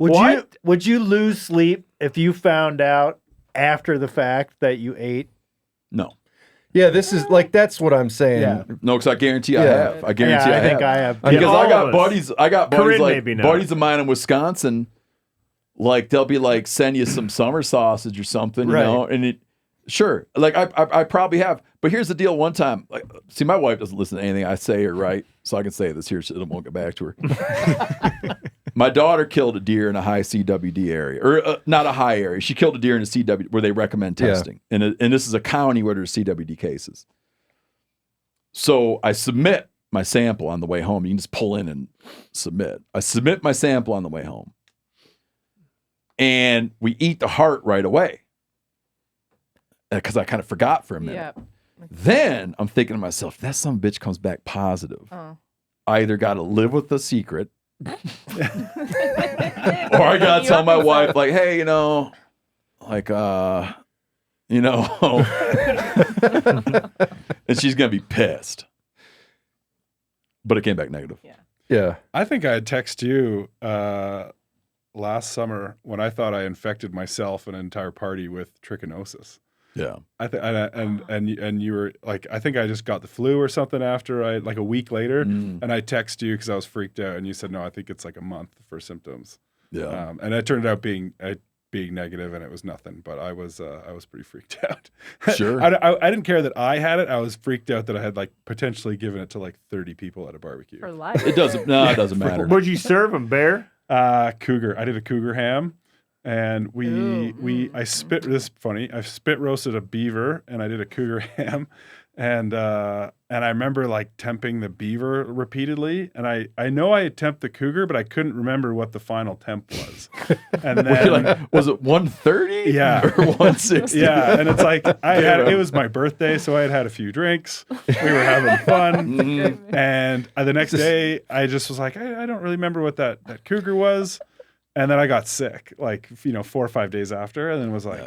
Yeah. Would you lose sleep if you found out after the fact that you ate? No, yeah, this is like that's what I'm saying. Yeah. no, because I guarantee I Yeah. have. I guarantee Yeah, I I think have. I have. Because all I of got us. buddies. I got buddies Corinne like maybe not. buddies of mine in Wisconsin. Like they'll be like, send you some summer sausage or something, you Right. know, and it. Sure, like I probably have, but here's the deal. One time, like, see, my wife doesn't listen to anything I say or write, so I can say this here. So I won't get back to her. My daughter killed a deer in a high CWD area, or not a high area. She killed a deer in a CWD where they recommend Yeah. testing, and this is a county where there's CWD cases. So I submit my sample on the way home. You can just pull in and submit. I submit my sample on the way home, and we eat the heart right away because I kind of forgot for a minute. Yeah. Then I'm thinking to myself, if that some bitch comes back positive, I either got to live with the secret, or I got to tell my wife, like, hey, like, and she's gonna be pissed. But it came back negative. Yeah. I think I had texted you last summer when I thought I infected myself and an entire party with trichinosis. Yeah. And you were like, I think I just got the flu or something after like a week later, and I texted you because I was freaked out, and you said no, I think it's like a month for symptoms. Yeah. And it turned out being negative, and it was nothing. But I was pretty freaked out. Sure. I didn't care that I had it. I was freaked out that I had like potentially given it to like 30 people at a barbecue. For life. It doesn't matter. What'd you serve them, bear? Cougar. I did a cougar ham, and I spit roasted a beaver, and I did a cougar ham, and I remember like temping the beaver repeatedly, and I know I temped the cougar, but I couldn't remember what the final temp was. And then was it 130? Yeah, or 160? Yeah, and it's like it was my birthday, so I had a few drinks. We were having fun, and the next day I just was like, I don't really remember what that cougar was. And then I got sick, like 4 or 5 days after, and then was like,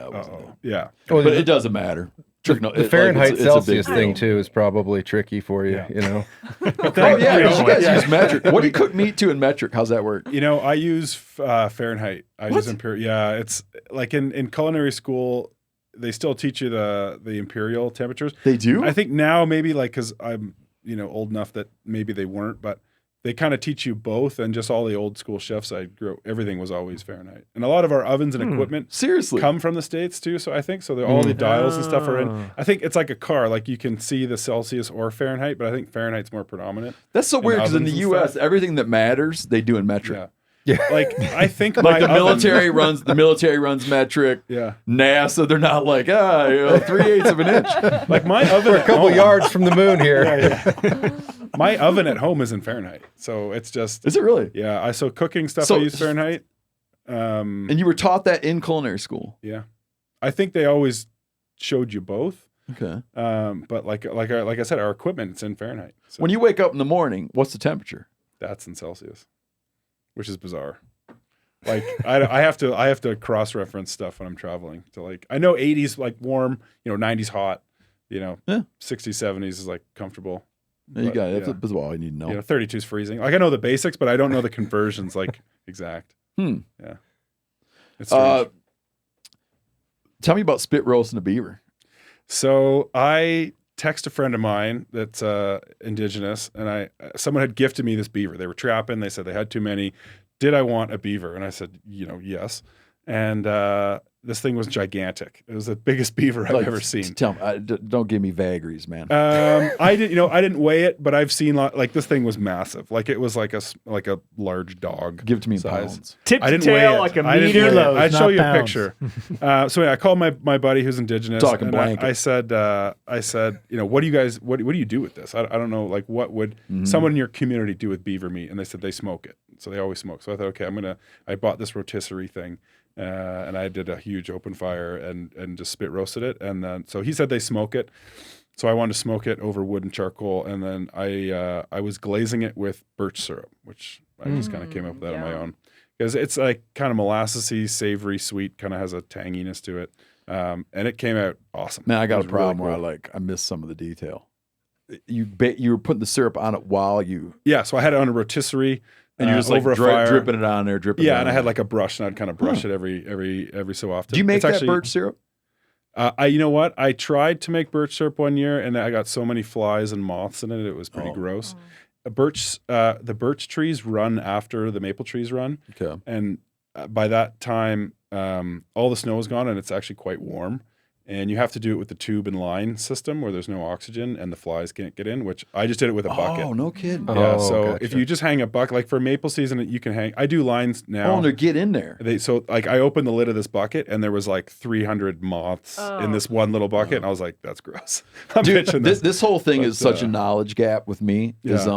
yeah. Well, but it doesn't matter. The Fahrenheit Celsius thing too is probably tricky for you, you know. You guys use metric. What do you cook meat to in metric? How's that work? I use Fahrenheit. I use imperial. Yeah, it's like in culinary school, they still teach you the imperial temperatures. They do? I think now maybe like because I'm old enough that maybe they weren't, but they kind of teach you both, and just all the old school chefs I grew up, everything was always Fahrenheit. And a lot of our ovens and equipment come from the States too. So I think all the dials and stuff are in. I think it's like a car, like you can see the Celsius or Fahrenheit, but I think Fahrenheit's more predominant. That's so weird because in the U.S., everything that matters, they do in metric. Yeah. Like I think like the military runs metric. Yeah. NASA, they're not like 3/8 of an inch. Like my oven, we're a couple yards from the moon here. Yeah. My oven at home is in Fahrenheit, so it's just. Is it really? Yeah. So cooking stuff I use Fahrenheit. And you were taught that in culinary school. Yeah, I think they always showed you both. Okay. But like I said, our equipment it's in Fahrenheit. So when you wake up in the morning, what's the temperature? That's in Celsius, which is bizarre. Like I have to cross reference stuff when I'm traveling to like I know 80s like warm, 90s hot, 60s 70s is like comfortable. You got it. That's all I need to know. 32 is freezing. Like I know the basics, but I don't know the conversions like exact. Yeah. It's tell me about spit roasting a beaver. So I text a friend of mine that's indigenous, and someone had gifted me this beaver. They were trapping. They said they had too many. Did I want a beaver? And I said, yes. And this thing was gigantic. It was the biggest beaver I've ever seen. Tell me, don't give me vagaries, man. I didn't weigh it, but I've seen like this thing was massive. Like it was like a large dog. Give it to me in size. Pounds. Tip I to didn't weigh tail it. like a I didn't meter. weigh it. I'd show you pounds. a picture. So I called my buddy who's indigenous. Talking and blanket. I said, what do you guys, what do you do with this? I don't know. Like what would someone in your community do with beaver meat? And they said they smoke it. So they always smoke. So I thought, okay, I bought this rotisserie thing. And I did a huge open fire and just spit roasted it. And then, so he said they smoke it. So I wanted to smoke it over wood and charcoal. And then I was glazing it with birch syrup, which I just kind of came up with that on my own. Because it's like kind of molassesy, savory, sweet, kind of has a tanginess to it. And it came out awesome. Man, I got a problem really cool. where I missed some of the detail. You were putting the syrup on it while you. Yeah, so I had it on a rotisserie. And you're just like over a fire. dripping it on there, dripping it on and I had there. like a brush, and I'd kind of brush it every so often. Do you make it's that actually, birch syrup? You know what? I tried to make birch syrup one year, and I got so many flies and moths in it. It was pretty gross. The birch trees run after the maple trees run. Okay. And by that time, all the snow is gone, and it's actually quite warm. And you have to do it with the tube and line system where there's no oxygen and the flies can't get in, which I just did it with a bucket. Oh, no kidding. Yeah, so gotcha. if you just hang a bucket, like for maple season, you can hang. I do lines now. Oh, and they get in there. I opened the lid of this bucket and there was like 300 moths in this one little bucket, and I was like, "That's gross." I'm Dude, pitching this whole thing is such a knowledge gap with me. Is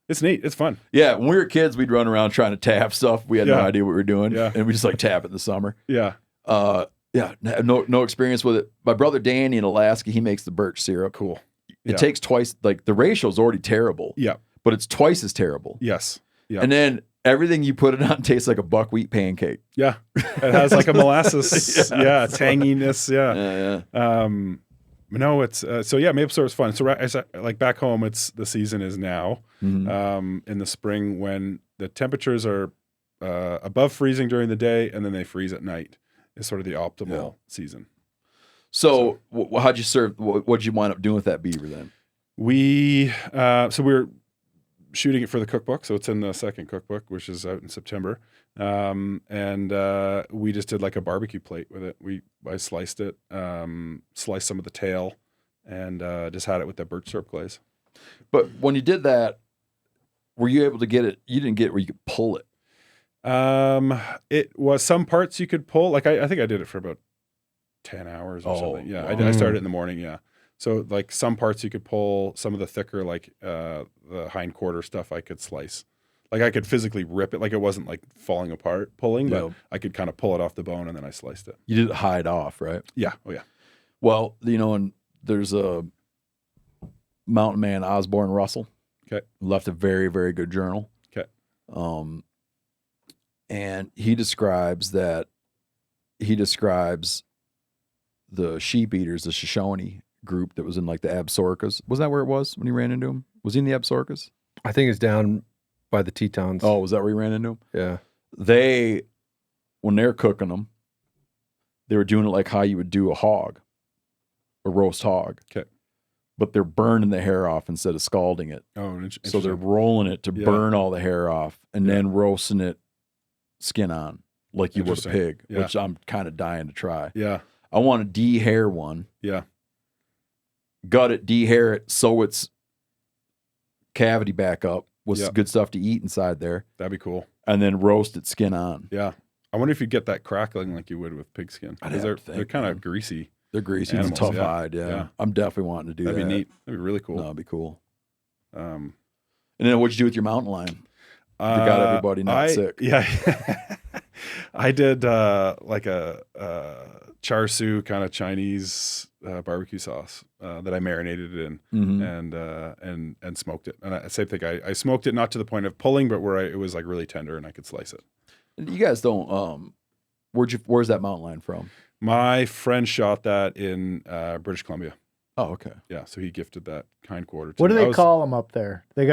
it's neat. It's fun. Yeah, when we were kids, we'd run around trying to tap stuff. We had no idea what we were doing, Yeah. and we just like tap it in the summer. Yeah. Yeah, no experience with it. My brother Danny in Alaska, he makes the birch syrup. Cool. It takes twice, like the ratio is already terrible. Yeah. But it's twice as terrible. Yes. Yeah. And then everything you put it on tastes like a buckwheat pancake. Yeah. It has like a molasses, tanginess. Yeah. No, it's so maple syrup is fun. So like back home, it's the season is now in the spring when the temperatures are above freezing during the day and then they freeze at night. Is sort of the optimal season. So how'd you serve? What'd you wind up doing with that beaver then? We were shooting it for the cookbook, so it's in the second cookbook, which is out in September. And we just did like a barbecue plate with it. I sliced it, sliced some of the tail, and just had it with the birch syrup glaze. But when you did that, were you able to get it? You didn't get it where you could pull it. It was some parts you could pull. Like I think I did it for about 10 hours or something. Yeah, I started in the morning. Yeah. So like some parts you could pull, some of the thicker, like the hind quarter stuff I could slice. Like I could physically rip it. Like it wasn't like falling apart pulling, but I could kind of pull it off the bone and then I sliced it. You did it hide off, right? Yeah. Oh yeah. Well, and there's a mountain man, Osborne Russell. Okay. Left a very, very good journal. Okay. And he describes the sheep eaters, the Shoshone group that was in like the Absarokas. Was that where it was when he ran into him? Was he in the Absarokas? I think it's down by the Tetons. Oh, was that where he ran into him? Yeah. When they're cooking them, they were doing it like how you would do a roast hog. Okay. But they're burning the hair off instead of scalding it. Oh, so they're rolling it to burn all the hair off and then roasting it skin on like you would a pig, which I'm kind of dying to try. Yeah. I want to de-hair one. Yeah. Gut it, de-hair it, sew its cavity back up with good stuff to eat inside there. That'd be cool. And then roast it skin on. Yeah. I wonder if you get that crackling like you would with pig skin. They're kind of greasy. They're greasy and tough-eyed, yeah. I'm definitely wanting to do that. That'd be neat. That'd be really cool. No, that'd be cool. And then what'd you do with your mountain lion? You got everybody not sick. Yeah. I did like a char siu kind of Chinese barbecue sauce that I marinated it in and smoked it. And same thing, I smoked it not to the point of pulling, but where it was like really tender and I could slice it. You guys don't. Where's that mountain lion from? My friend shot that in British Columbia. Oh, okay. Yeah, so he gifted that hind quarter. What do they call them up there? They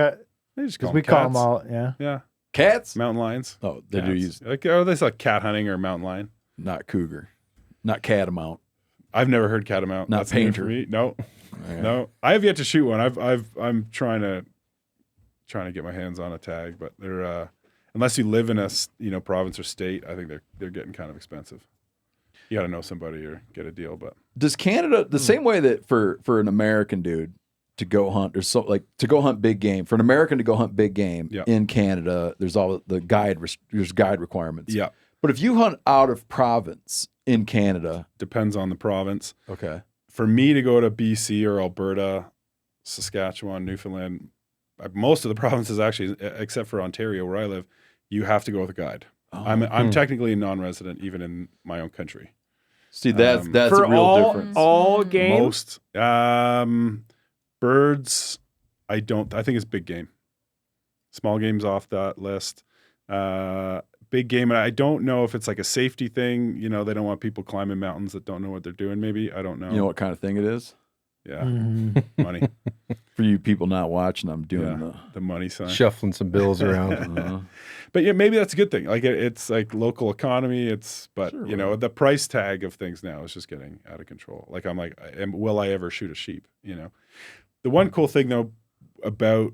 just call we them call them all. Yeah. Yeah. Cats? Mountain lions. Oh, they do use like they say cat hunting or mountain lion. Not cougar, not catamount. I've never heard catamount. Not That's painter. No, no. I have yet to shoot one. I'm trying to get my hands on a tag, but they're unless you live in a province or state, I think they're getting kind of expensive. You got to know somebody or get a deal. But does Canada the same way that for an American dude to go hunt, to go hunt big game, for an American to go hunt big game in Canada, there's all the guide requirements. Yeah. But if you hunt out of province in Canada, depends on the province. Okay. For me to go to BC or Alberta, Saskatchewan, Newfoundland, most of the provinces actually, except for Ontario where I live, you have to go with a guide. Oh. I'm technically a non-resident even in my own country. See, that's for a real difference. All game? Most birds, I think it's big game. Small game's off that list. Big game, and I don't know if it's like a safety thing. They don't want people climbing mountains that don't know what they're doing. Maybe I don't know. You know what kind of thing it is? Yeah, money. For you people not watching, I'm doing the money sign, shuffling some bills around. But yeah, maybe that's a good thing. Like it's like local economy. The price tag of things now is just getting out of control. Like I'm like, will I ever shoot a sheep? The one cool thing though about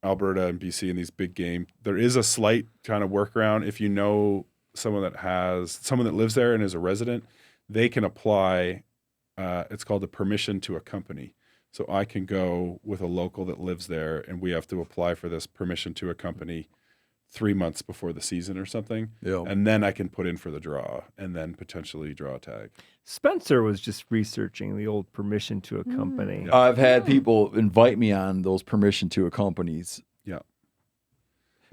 Alberta and BC and these big game, there is a slight kind of workaround. If you know someone that lives there and is a resident, they can apply. It's called a permission to accompany. So I can go with a local that lives there, and we have to apply for this permission to accompany 3 months before the season or something. Yeah. And then I can put in for the draw and then potentially draw a tag. Spencer was just researching the old permission to accompany. I've had people invite me on those permission to accompanies. Yeah.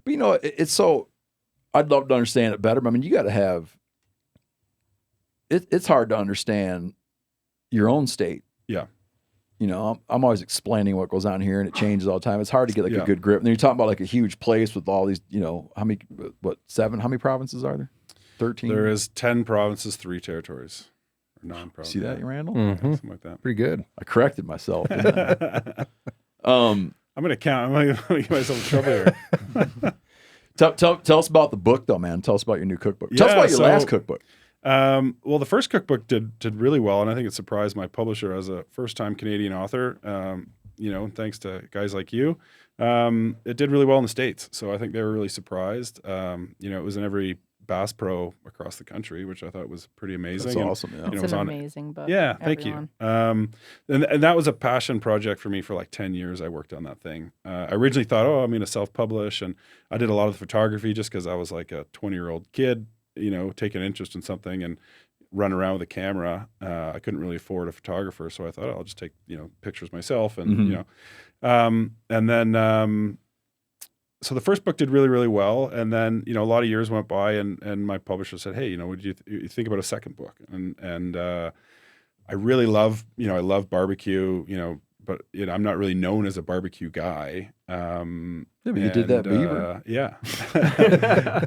But it's so, I'd love to understand it better. But I mean, you got to have it's hard to understand your own state. Yeah. You know, I'm always explaining what goes on here, and it changes all the time. It's hard to get like Yeah. a good grip. And then you're talking about like a huge place with all these, you know, how many 7? How many provinces are there? 13. There is 10 provinces, 3 territories. Or 9 provinces. See that, Randall? Something like that. Pretty good. I corrected myself. Didn't I? I'm going to count. I'm going to get myself in trouble here. Tell us about the book, though, man. Tell us about your new cookbook. Tell us about your last cookbook. Well, the first cookbook did really well, and I think it surprised my publisher as a first-time Canadian author. You know, thanks to guys like you, it did really well in the States. So I think they were really surprised. You know, it was in every Bass Pro across the country, which I thought was pretty amazing. That's awesome. Yeah. You know, It's it was an on- amazing book. Yeah, thank everyone. you. And that was a passion project for me for like 10 years. I worked on that thing. I originally thought, I'm going to self-publish, and I did a lot of the photography just because I was like a 20-year-old kid, you know, taking interest in something and run around with a camera. I couldn't really afford a photographer, so I thought I'll just take, you know, pictures myself, and you know, and then so the first book did really, really well, and then, you know, a lot of years went by, and my publisher said, hey, you know, would you think about a second book? And I really love, you know, I love barbecue, you know, but you know, I'm not really known as a barbecue guy. Yeah, but you did that beaver. Yeah.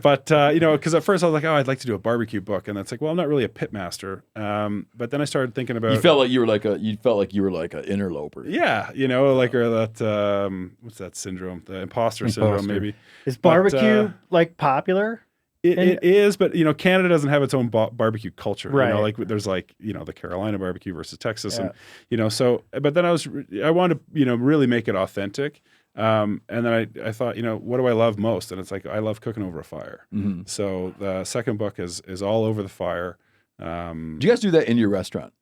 But, you know, because at first I was like, I'd like to do a barbecue book. And it's like, well, I'm not really a pit master. But then I started thinking about. You felt like you were like an interloper. Yeah. You know, like, or that, what's that syndrome? The imposter syndrome, maybe. Is barbecue like popular? It is, but you know, Canada doesn't have its own barbecue culture. Right. You know, like there's like, you know, the Carolina barbecue versus Texas, and you know, so. But then I wanted to, you know, really make it authentic. And then I thought, you know, what do I love most? And it's like I love cooking over a fire. Mm-hmm. So the second book is all over the fire. Do you guys do that in your restaurant?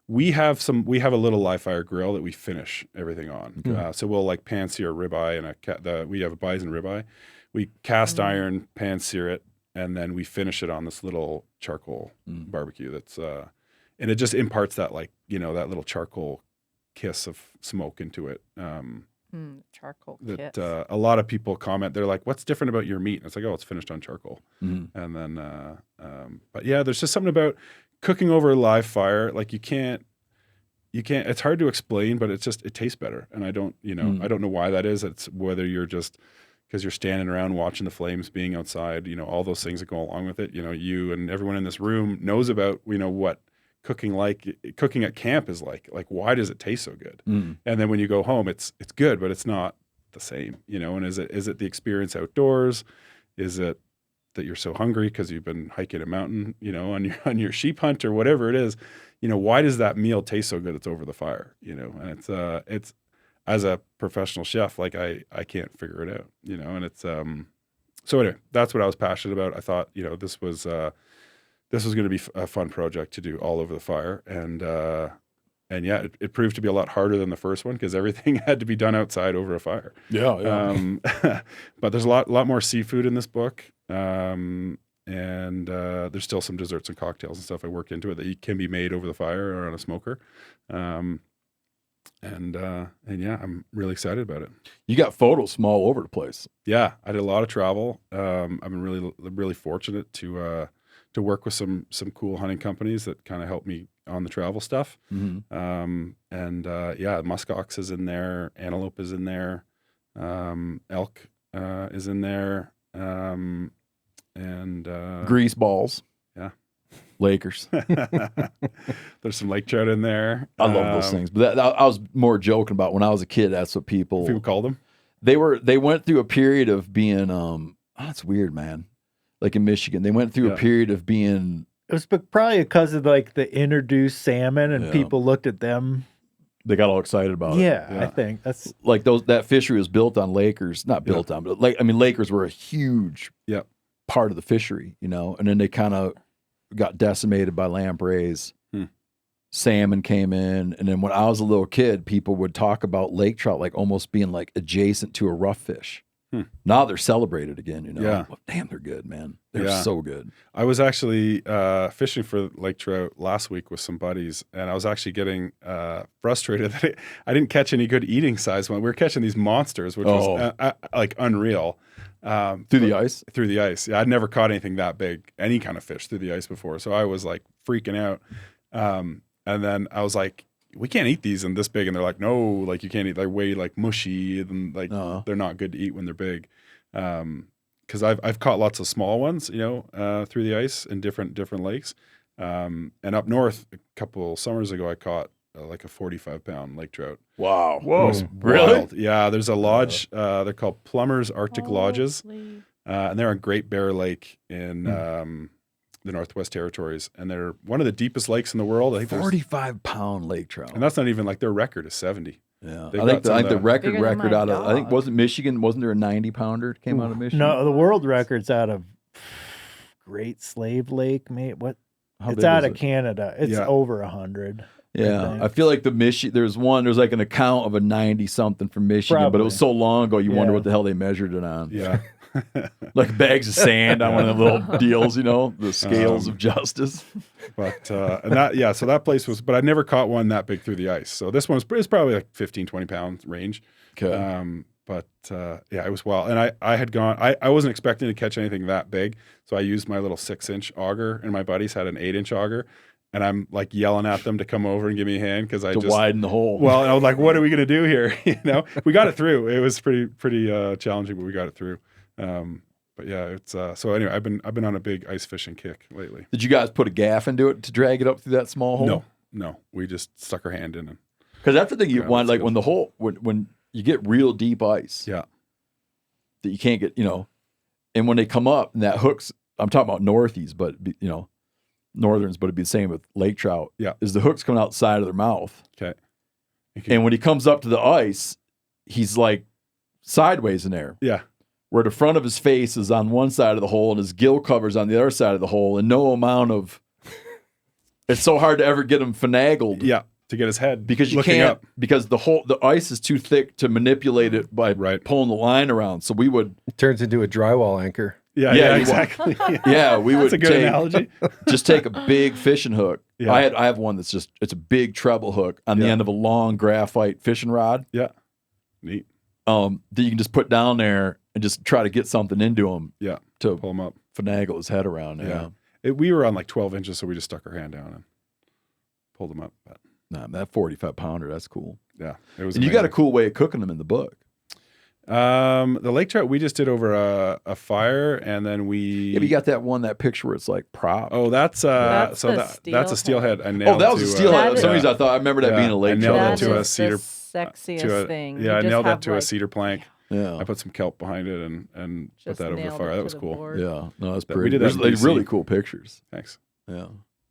We have a little live fire grill that we finish everything on. So we'll like pan sear a ribeye, and we have a bison ribeye. We cast iron pan sear it, and then we finish it on this little charcoal barbecue that's and it just imparts that, like, you know, that little charcoal kiss of smoke into it. Charcoal That kiss. a lot of people comment, they're like, what's different about your meat? And it's like, it's finished on charcoal. Mm-hmm. And then but yeah, there's just something about cooking over a live fire. Like you can't, it's hard to explain, but it tastes better. And I don't know why that is. It's whether you're just because you're standing around watching the flames being outside, you know, all those things that go along with it. You know, you and everyone in this room knows about, you know, what cooking at camp is like why does it taste so good? And then when you go home, it's good, but it's not the same, you know. And is it the experience outdoors? Is it that you're so hungry because you've been hiking a mountain, you know, on your sheep hunt or whatever it is? You know, why does that meal taste so good? It's over the fire, you know. And it's as a professional chef, like I can't figure it out, you know. And it's so anyway, that's what I was passionate about. I thought, you know, this was going to be a fun project to do all over the fire, and yeah, it proved to be a lot harder than the first one because everything had to be done outside over a fire. Yeah. But there's a lot more seafood in this book, and there's still some desserts and cocktails and stuff I worked into it that can be made over the fire or on a smoker. And yeah, I'm really excited about it. You got photos from all over the place. Yeah, I did a lot of travel. I've been really fortunate to work with some cool hunting companies that kind of help me on the travel stuff. Mm-hmm. Yeah, Muskox is in there, antelope is in there, elk is in there, and Grease balls. Yeah. Lakers. There's some lake trout in there. I love those things. But I was more joking about when I was a kid. That's what people called them. They went through a period of being. That's weird, man. Like in Michigan, they went through a period of being. It was probably because of like the introduced salmon, and people looked at them. They got all excited about it. Yeah, I think that's like that fishery was built on Lakers, not built on, but Lakers were a huge part of the fishery, you know, and then they kind of got decimated by lampreys. Salmon came in, and then when I was a little kid, people would talk about lake trout like almost being like adjacent to a rough fish. Now they're celebrated again, you know. Yeah. Well, damn, they're good, man. They're so good. I was actually fishing for lake trout last week with some buddies, and I was actually getting frustrated that I didn't catch any good eating size one. We were catching these monsters, which was like unreal. Through the ice? Through the ice. Yeah, I'd never caught anything that big, any kind of fish through the ice before. So I was like freaking out. And then I was like, we can't eat these and this big. And they're like, no, like you can't eat. They're way like mushy and like they're not good to eat when they're big. Because I've caught lots of small ones, through the ice in different lakes. And up north, a couple summers ago, I caught like a 45-pound lake trout. Wow. Whoa. Really? Wild. Yeah, there's a lodge. They're called Plumbers Arctic Lodges. And they're on Great Bear Lake in the Northwest Territories. And they're one of the deepest lakes in the world. I think 45-pound lake trout. And that's not even like their record is 70. Yeah. They've I think got the record Bigger than my out of, I think, dog. wasn't Michigan, wasn't there a 90-pounder came out of Michigan? No, the world record's out of Great Slave Lake, mate. What? How It's big out was of it? Canada. It's Yeah. over 100. Yeah, think. I feel like there's like an account of a 90-something from Michigan, but it was so long ago, you wonder Yeah. what the hell they measured it on. Yeah. Like bags of sand on one of the little deals, the scales of justice. But, and that, yeah, so that place was, but I never caught one that big through the ice. So this one was probably like 15, 20 pound range. Okay. But yeah, it was wild. And I had gone, I wasn't expecting to catch anything that big. So I used my little 6-inch auger, and my buddies had an 8-inch auger. And I'm like yelling at them to come over and give me a hand because I To widen the hole. Well, and I was like, what are we going to do here? We got it through. It was pretty challenging, but we got it through. But yeah, it's so anyway, I've been on a big ice fishing kick lately. Did you guys put a gaff into it to drag it up through that small hole? No, we just stuck our hand in it. Because that's the thing you Yeah, want, that's like when the hole, when you get real deep ice, Yeah. that you can't get, and when they come up and that hooks, I'm talking about northies, but northerns, but it'd be the same with lake trout. Yeah. Is the hooks coming outside of their mouth. Okay. And when he comes up to the ice, he's like sideways in there. Yeah. Where the front of his face is on one side of the hole and his gill cover's on the other side of the hole, and no amount of it's so hard to ever get him finagled. Yeah. To get his head Because you looking can't up. because the ice is too thick to manipulate it by pulling the line around. So we would It turns into a drywall anchor. Yeah, Yeah, you exactly. yeah, we would That's a good analogy. just take a big fishing hook. Yeah. I have one that's it's a big treble hook on the Yeah. end of a long graphite fishing rod. Yeah. Neat. That you can just put down there and just try to get something into him. Yeah. To pull him up. Finagle his head around. Yeah. We were on like 12 inches, so we just stuck our hand down and pulled him up. But Nah, that 45-pounder, that's cool. yeah, it was. And you got a amazing. cool way of cooking them in the book. The lake trout we just did over a fire, and then we. Yeah, but you got that picture where it's like prop. Oh, that's That's so the that's a steelhead. steelhead. I nailed that was a to, steelhead. That For some is- reason, I thought I remember that Yeah, being a I lake nailed trout. it to a is cedar. the sexiest to a, thing. Yeah, I You just nailed have, it to a like, cedar plank. Yeah. I put some kelp behind it and put just that over the nailed fire. it That to was the cool. board. Yeah, no, that's But we pretty. did that There's in like BC. really cool pictures. Thanks. Yeah.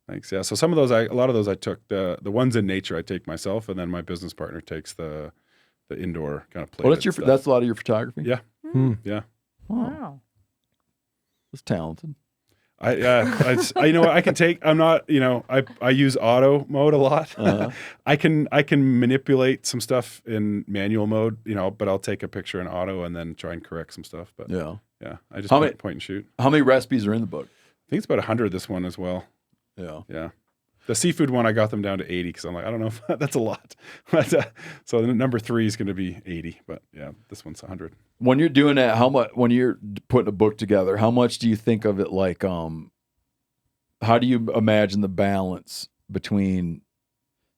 Thanks. Yeah. So some of those, a lot of those I took. The ones in nature I take myself, and then my business partner takes the indoor kind of play. Well, that's a lot of your photography. Yeah. Yeah. Wow. That's talented. I you know what I can take. I'm not, I use auto mode a lot. Uh-huh. I can manipulate some stuff in manual mode, but I'll take a picture in auto and then try and correct some stuff. But Yeah. I just How point, many- point and shoot. How many recipes are in the book? I think it's about 100 this one as well. Yeah. Yeah. The seafood one, I got them down to 80 because I'm like, I don't know if that's a lot. But, so the number 3 is going to be 80. But yeah, this one's 100. When you're doing that, when you're putting a book together, how much do you think of it like, how do you imagine the balance between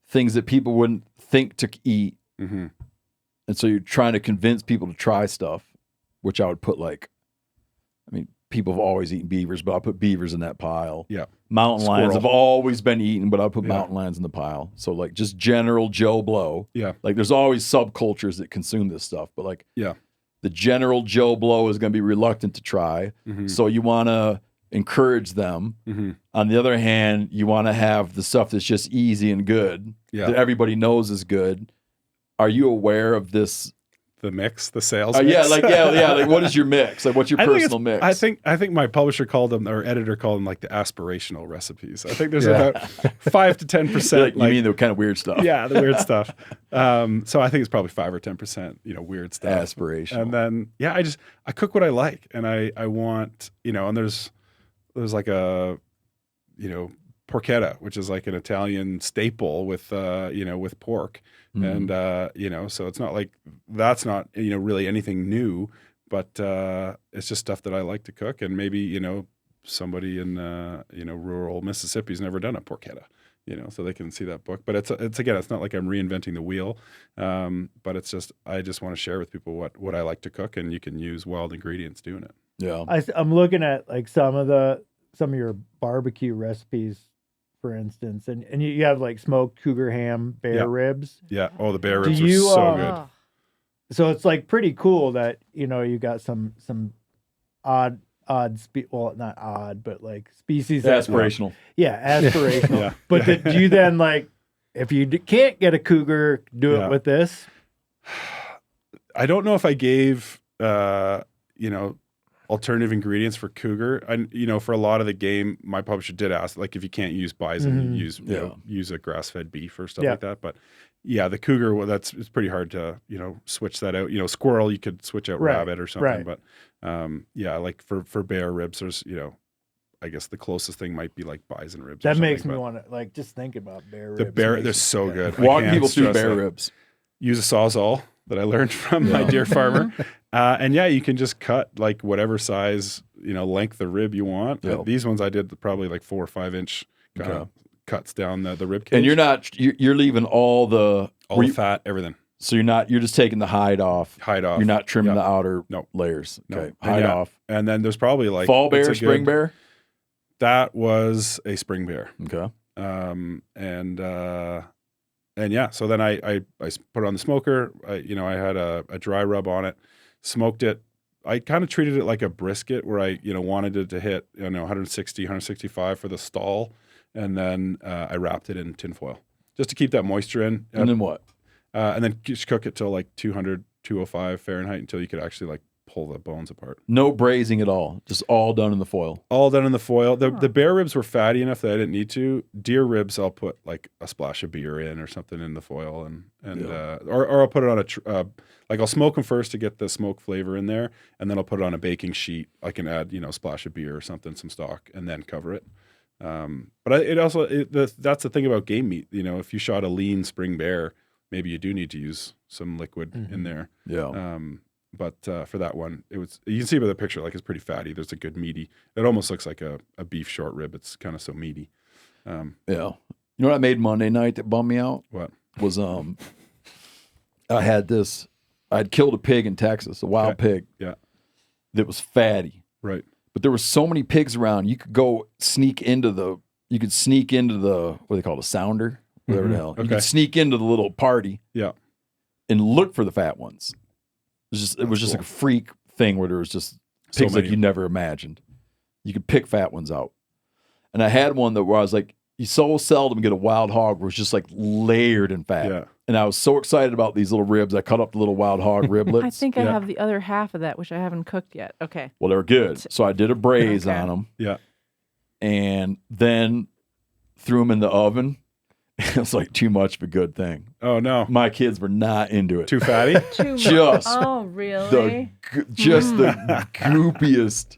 things that people wouldn't think to eat? Mm-hmm. And so you're trying to convince people to try stuff, which I would put people have always eaten beavers, but I'll put beavers in that pile. Yeah. Mountain lions Squirrel. have always been eaten, but I'll put Yeah. mountain lions in the pile. So like just general Joe Blow. Yeah. Like there's always subcultures that consume this stuff, but like Yeah. the general Joe Blow is going to be reluctant to try. Mhm. So you want to encourage them. Mm-hmm. On the other hand, you want to have the stuff that's just easy and good Yeah. that everybody knows is good. Are you aware of this? The mix, the sales Yeah, mix. like what is your mix? Like what's your I think personal mix? I think my publisher called them, or editor called them, like the aspirational recipes. I think there's Yeah. about 5 to 10%. you mean the kind of weird stuff? Yeah, the weird stuff. So I think it's probably 5 or 10%, weird stuff. Aspirational. And then, I cook what I like, and I want, and there's like a, porchetta, which is like an Italian staple with, with pork. Mm. And, so it's not like, that's not, really anything new, but it's just stuff that I like to cook. And maybe, you know, somebody in, you know, rural Mississippi's never done a porchetta, you know, so they can see that book. But it's again, it's not like I'm reinventing the wheel, but it's just, I just want to share with people what I like to cook, and you can use wild ingredients doing it. Yeah. I'm looking at like some of your barbecue recipes, for instance, and you have like smoked cougar ham, bear ribs. Yeah. Oh, the bear Do ribs you, are so good. So it's like pretty cool that, you know, you got some odd well, not odd, but like species Aspirational. Aspirational. Yeah. But do you then, like, if you can't get a cougar, do it with this? I don't know if I gave you know, alternative ingredients for cougar. And you know, for a lot of the game, my publisher did ask, like, if you can't use bison, you use use a grass-fed beef or stuff like that. But yeah, the cougar, well, it's pretty hard to, you know, switch that out. You know, squirrel, you could switch out rabbit or something. But yeah, like for bear ribs, there's, you know, I guess the closest thing might be like bison ribs. That makes me want to, like, just think about bear ribs. The bear, they're so good. Walk people through bear ribs. Use a Sawzall that I learned from my deer farmer. And yeah, you can just cut like whatever size, you know, length of rib you want. These ones I did probably like 4 or 5 inch kind of cuts down the rib cage. And you're leaving all the fat, everything. So you're just taking the hide off. You're not trimming the outer layers. Okay. Hide off. And then there's probably like fall bear, spring bear. That was a spring bear. Okay. And yeah, so then I put it on the smoker. You know, I had a dry rub on it, smoked it. I kind of treated it like a brisket, where I, you know, wanted it to hit, you know, 160, 165 for the stall, and then I wrapped it in tinfoil just to keep that moisture in. And then what? And then just cook it till like 200, 205 Fahrenheit until you could actually like pull the bones apart. No braising at all. Just all done in the foil. All done in the foil. The bear ribs were fatty enough that I didn't need to. Deer ribs, I'll put like a splash of beer in or something in the foil, or I'll put it on like I'll smoke them first to get the smoke flavor in there, and then I'll put it on a baking sheet. I can add, you know, a splash of beer or something, some stock, and then cover it. But that's the thing about game meat. You know, if you shot a lean spring bear, maybe you do need to use some liquid in there. Yeah. But for that one, you can see by the picture, like, it's pretty fatty. There's a good meaty. It almost looks like a beef short rib. It's kind of so meaty. Yeah. You know what I made Monday night that bummed me out? What? Was I'd killed a pig in Texas, a wild pig. Yeah. That was fatty. Right. But there were so many pigs around, you could sneak into the, what they call it, a sounder? Whatever the hell. You could sneak into the little party. Yeah. And look for the fat ones. It was just like a freak thing where there was just pigs like you never imagined. You could pick fat ones out. And I had one where I was like, you so seldom get a wild hog where it's just like layered in fat. Yeah. And I was so excited about these little ribs. I cut up the little wild hog riblets. I think I have the other half of that, which I haven't cooked yet. Okay. Well, they were good. So I did a braise on them. Yeah. And then threw them in the oven. It was like too much of a good thing. Oh no, my kids were not into it. Too fatty. Oh really? Just the goopiest.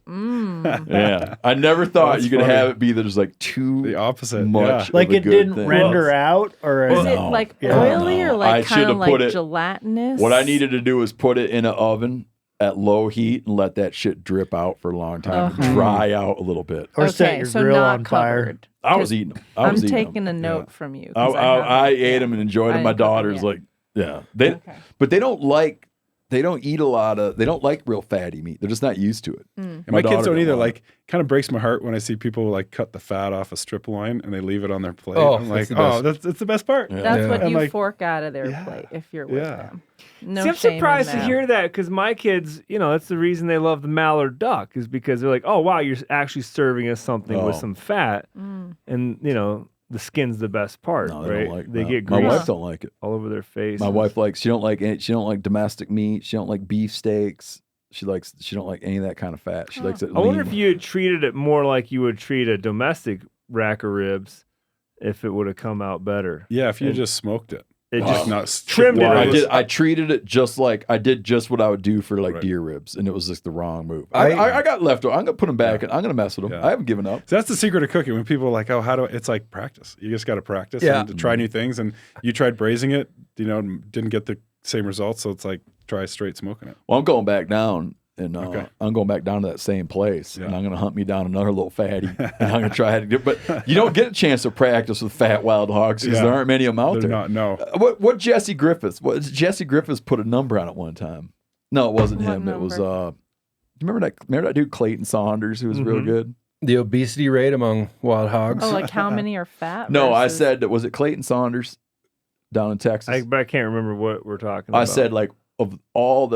Yeah, I never thought you could have it be that there's like the opposite much. Like it didn't render out, or is it like oily or like kind of like gelatinous? What I needed to do was put it in an oven at low heat and let that shit drip out for a long time and dry out a little bit. Or set your grill on fire. I was eating them. I'm taking a note from you. I ate them and enjoyed them. My daughter's like, but they don't eat a lot of, they don't like real fatty meat. They're just not used to it. And my kids don't either. Like, kind of breaks my heart when I see people like cut the fat off a strip loin and they leave it on their plate. I'm like, that's the best part. Yeah. That's what you fork out of their plate if you're with them. No, see, I'm surprised to hear that because my kids, you know, that's the reason they love the mallard duck is because they're like, oh wow, you're actually serving us something with some fat, and you know the skin's the best part, right? They get grease. My wife don't like it all over their face. My wife she don't like domestic meat. She don't like beef steaks. She don't like any of that kind of fat. She likes it. I wonder if you had treated it more like you would treat a domestic rack of ribs, if it would have come out better. Yeah, if you just smoked it. It just not trimmed it. I treated it just like I did just what I would do for like deer ribs, and it was just the wrong move. I got leftover. I'm gonna put them back, and I'm gonna mess with them. I haven't given up. So that's the secret of cooking. When people are like, "Oh, how do?" It's like practice. You just got to practice and to try new things. And you tried braising it, you know, didn't get the same results. So it's like try straight smoking it. Well, I'm going back down and Okay. I'm going back down to that same place, and I'm going to hunt me down another little fatty, and I'm going to try to do. But you don't get a chance to practice with fat wild hogs because there aren't many of them out They're there. not, no. What Jesse Griffiths? Jesse Griffiths put a number on it one time. No, it wasn't What him. It was number? remember that dude Clayton Saunders who was real good. The obesity rate among wild hogs. Oh, like how many are fat? No, I versus- said was it Clayton Saunders down in Texas? But I can't remember what we're talking about. I said like of all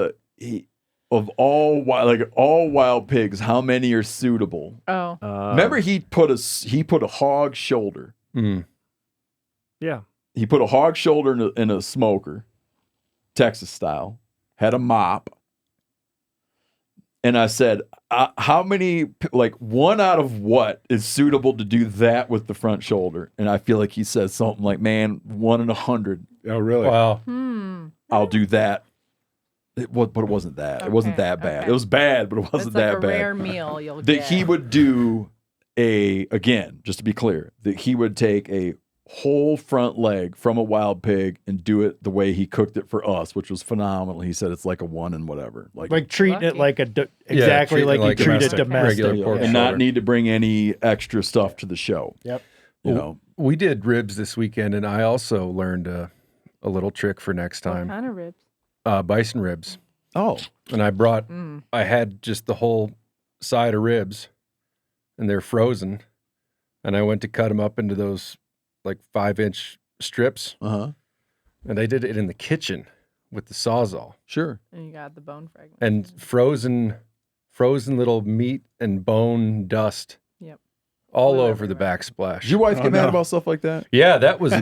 wild pigs, how many are suitable? Oh, Remember he put a hog shoulder. Mm. Yeah. He put a hog shoulder in a smoker, Texas style, had a mop. And I said, how many, like one out of what is suitable to do that with the front shoulder? And I feel like he said something like, man, 1 in 100. Oh, really? Wow. I'll do that. But it wasn't that. It wasn't Okay, that bad. okay. It was bad, but it it's wasn't like that a bad. rare meal you'll That get. he would do again, just to be clear, that he would take a whole front leg from a wild pig and do it the way he cooked it for us, which was phenomenal. He said it's like a 1 and whatever. Like treating it Lucky. like exactly treat it like you like treat a domestic. domestic. Regular pork and not shoulder. need to bring any extra stuff to the show. Yep. You know, We did ribs this weekend, and I also learned a little trick for next What time. kind of ribs? Bison ribs. oh, And I had just the whole side of ribs, and they're frozen. And I went to cut them up into those like 5-inch strips, and I did it in the kitchen with the Sawzall. sure. And you got the bone fragment. And frozen little meat and bone dust Yep. all Flew over the everywhere. backsplash. Did your wife Oh, get mad no. about stuff like that? Yeah, that was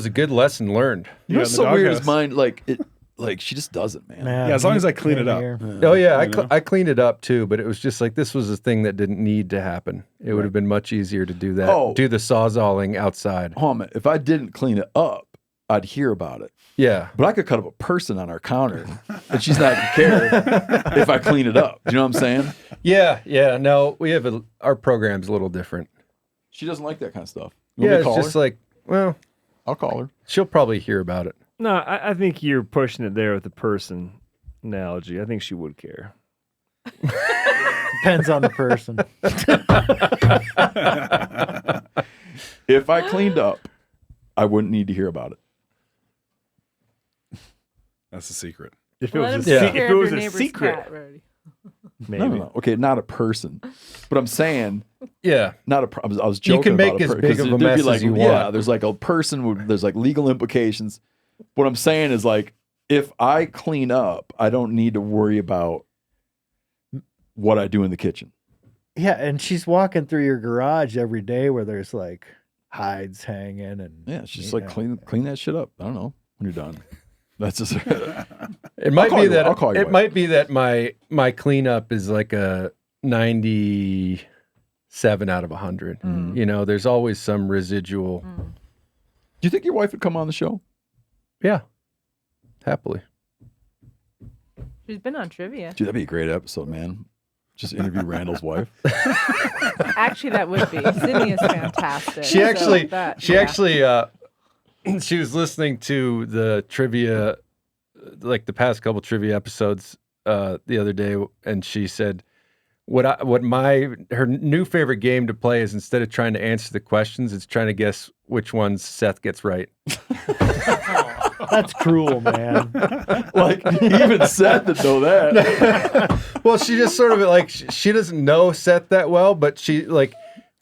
a good lesson learned. You know Yeah, what's the so weird is doghouse. mine, like she just does it, man. Man, Yeah, as long he- as I clean it up. here. Oh yeah, You know? I cleaned it up too, but it was just like this was a thing that didn't need to happen. It would have been much easier to do that. Oh. Do the sawzalling outside. Hold on, if I didn't clean it up, I'd hear about it. Yeah. But I could cut up a person on our counter, and she's not gonna care if I clean it up. Do you know what I'm saying? Yeah. No, we have our program's a little different. She doesn't like that kind of stuff. You want me Yeah, to it's call just her? like, well, I'll call her. she'll probably hear about it. No, I think you're pushing it there with the person analogy. I think she would care. Depends on the person. If I cleaned up, I wouldn't need to hear about it. That's the secret. If it Let him was take if care it of was your a neighbor's secret, cat, Brody. maybe. No. Okay, not a person. But I'm saying Yeah. not a. I was joking. You can make about as per- big 'cause of a there'd be mess like, as you Yeah, want. there's like a person. There's like legal implications. What I'm saying is like, if I clean up, I don't need to worry about what I do in the kitchen. Yeah, and she's walking through your garage every day where there's like hides hanging and Yeah, it's just you like know. clean that shit up. I don't know when you're done. That's just. It might call be you- that I'll call you it later. might be that my cleanup is like a 97 out of 100. You know, there's always some residual. Do you think your wife would come on the show? Yeah. Happily. She's been on trivia. Dude, that'd be a great episode, man. Just interview Randall's wife. Actually, that would be. Sydney is fantastic. She actually yeah. she was listening to the trivia, like the past couple trivia episodes the other day, and she said her new favorite game to play is instead of trying to answer the questions, it's trying to guess which ones Seth gets right. That's cruel, man. Like, even Seth would know that. Well, she just sort of like she doesn't know Seth that well, but she like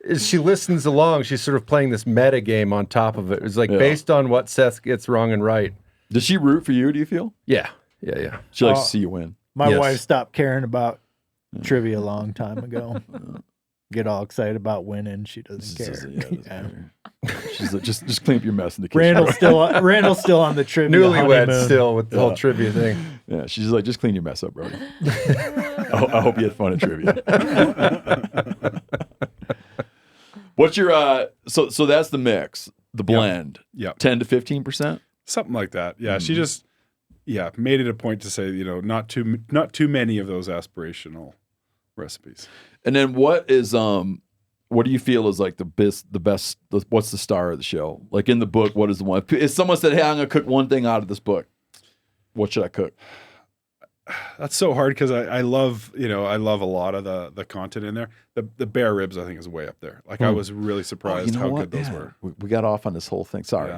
as she listens along, she's sort of playing this meta game on top of it. It's like based on what Seth gets wrong and right. Does she root for you, do you feel? Yeah. She likes to see you win. My Yes. wife stopped caring about trivia a long time ago. Get all excited about winning. She doesn't care. Yeah. She's like, just clean up your mess in the kitchen. Randall's still on the trivia. Newlywed honeymoon. still with the whole trivia thing. Yeah, she's like, just clean your mess up, Brody. I hope you had fun at trivia. What's your so that's the mix, the blend. Yep. 10 to 15%? Something like that. Yeah. She just made it a point to say, not too many of those aspirational recipes. And then what do you feel is like the best what's the star of the show? Like in the book, what is the one? If someone said, "Hey, I'm going to cook one thing out of this book," what should I cook? That's so hard because I love a lot of the content in there. The bear ribs I think is way up there. Like I was really surprised how good those were. We got off on this whole thing. Sorry.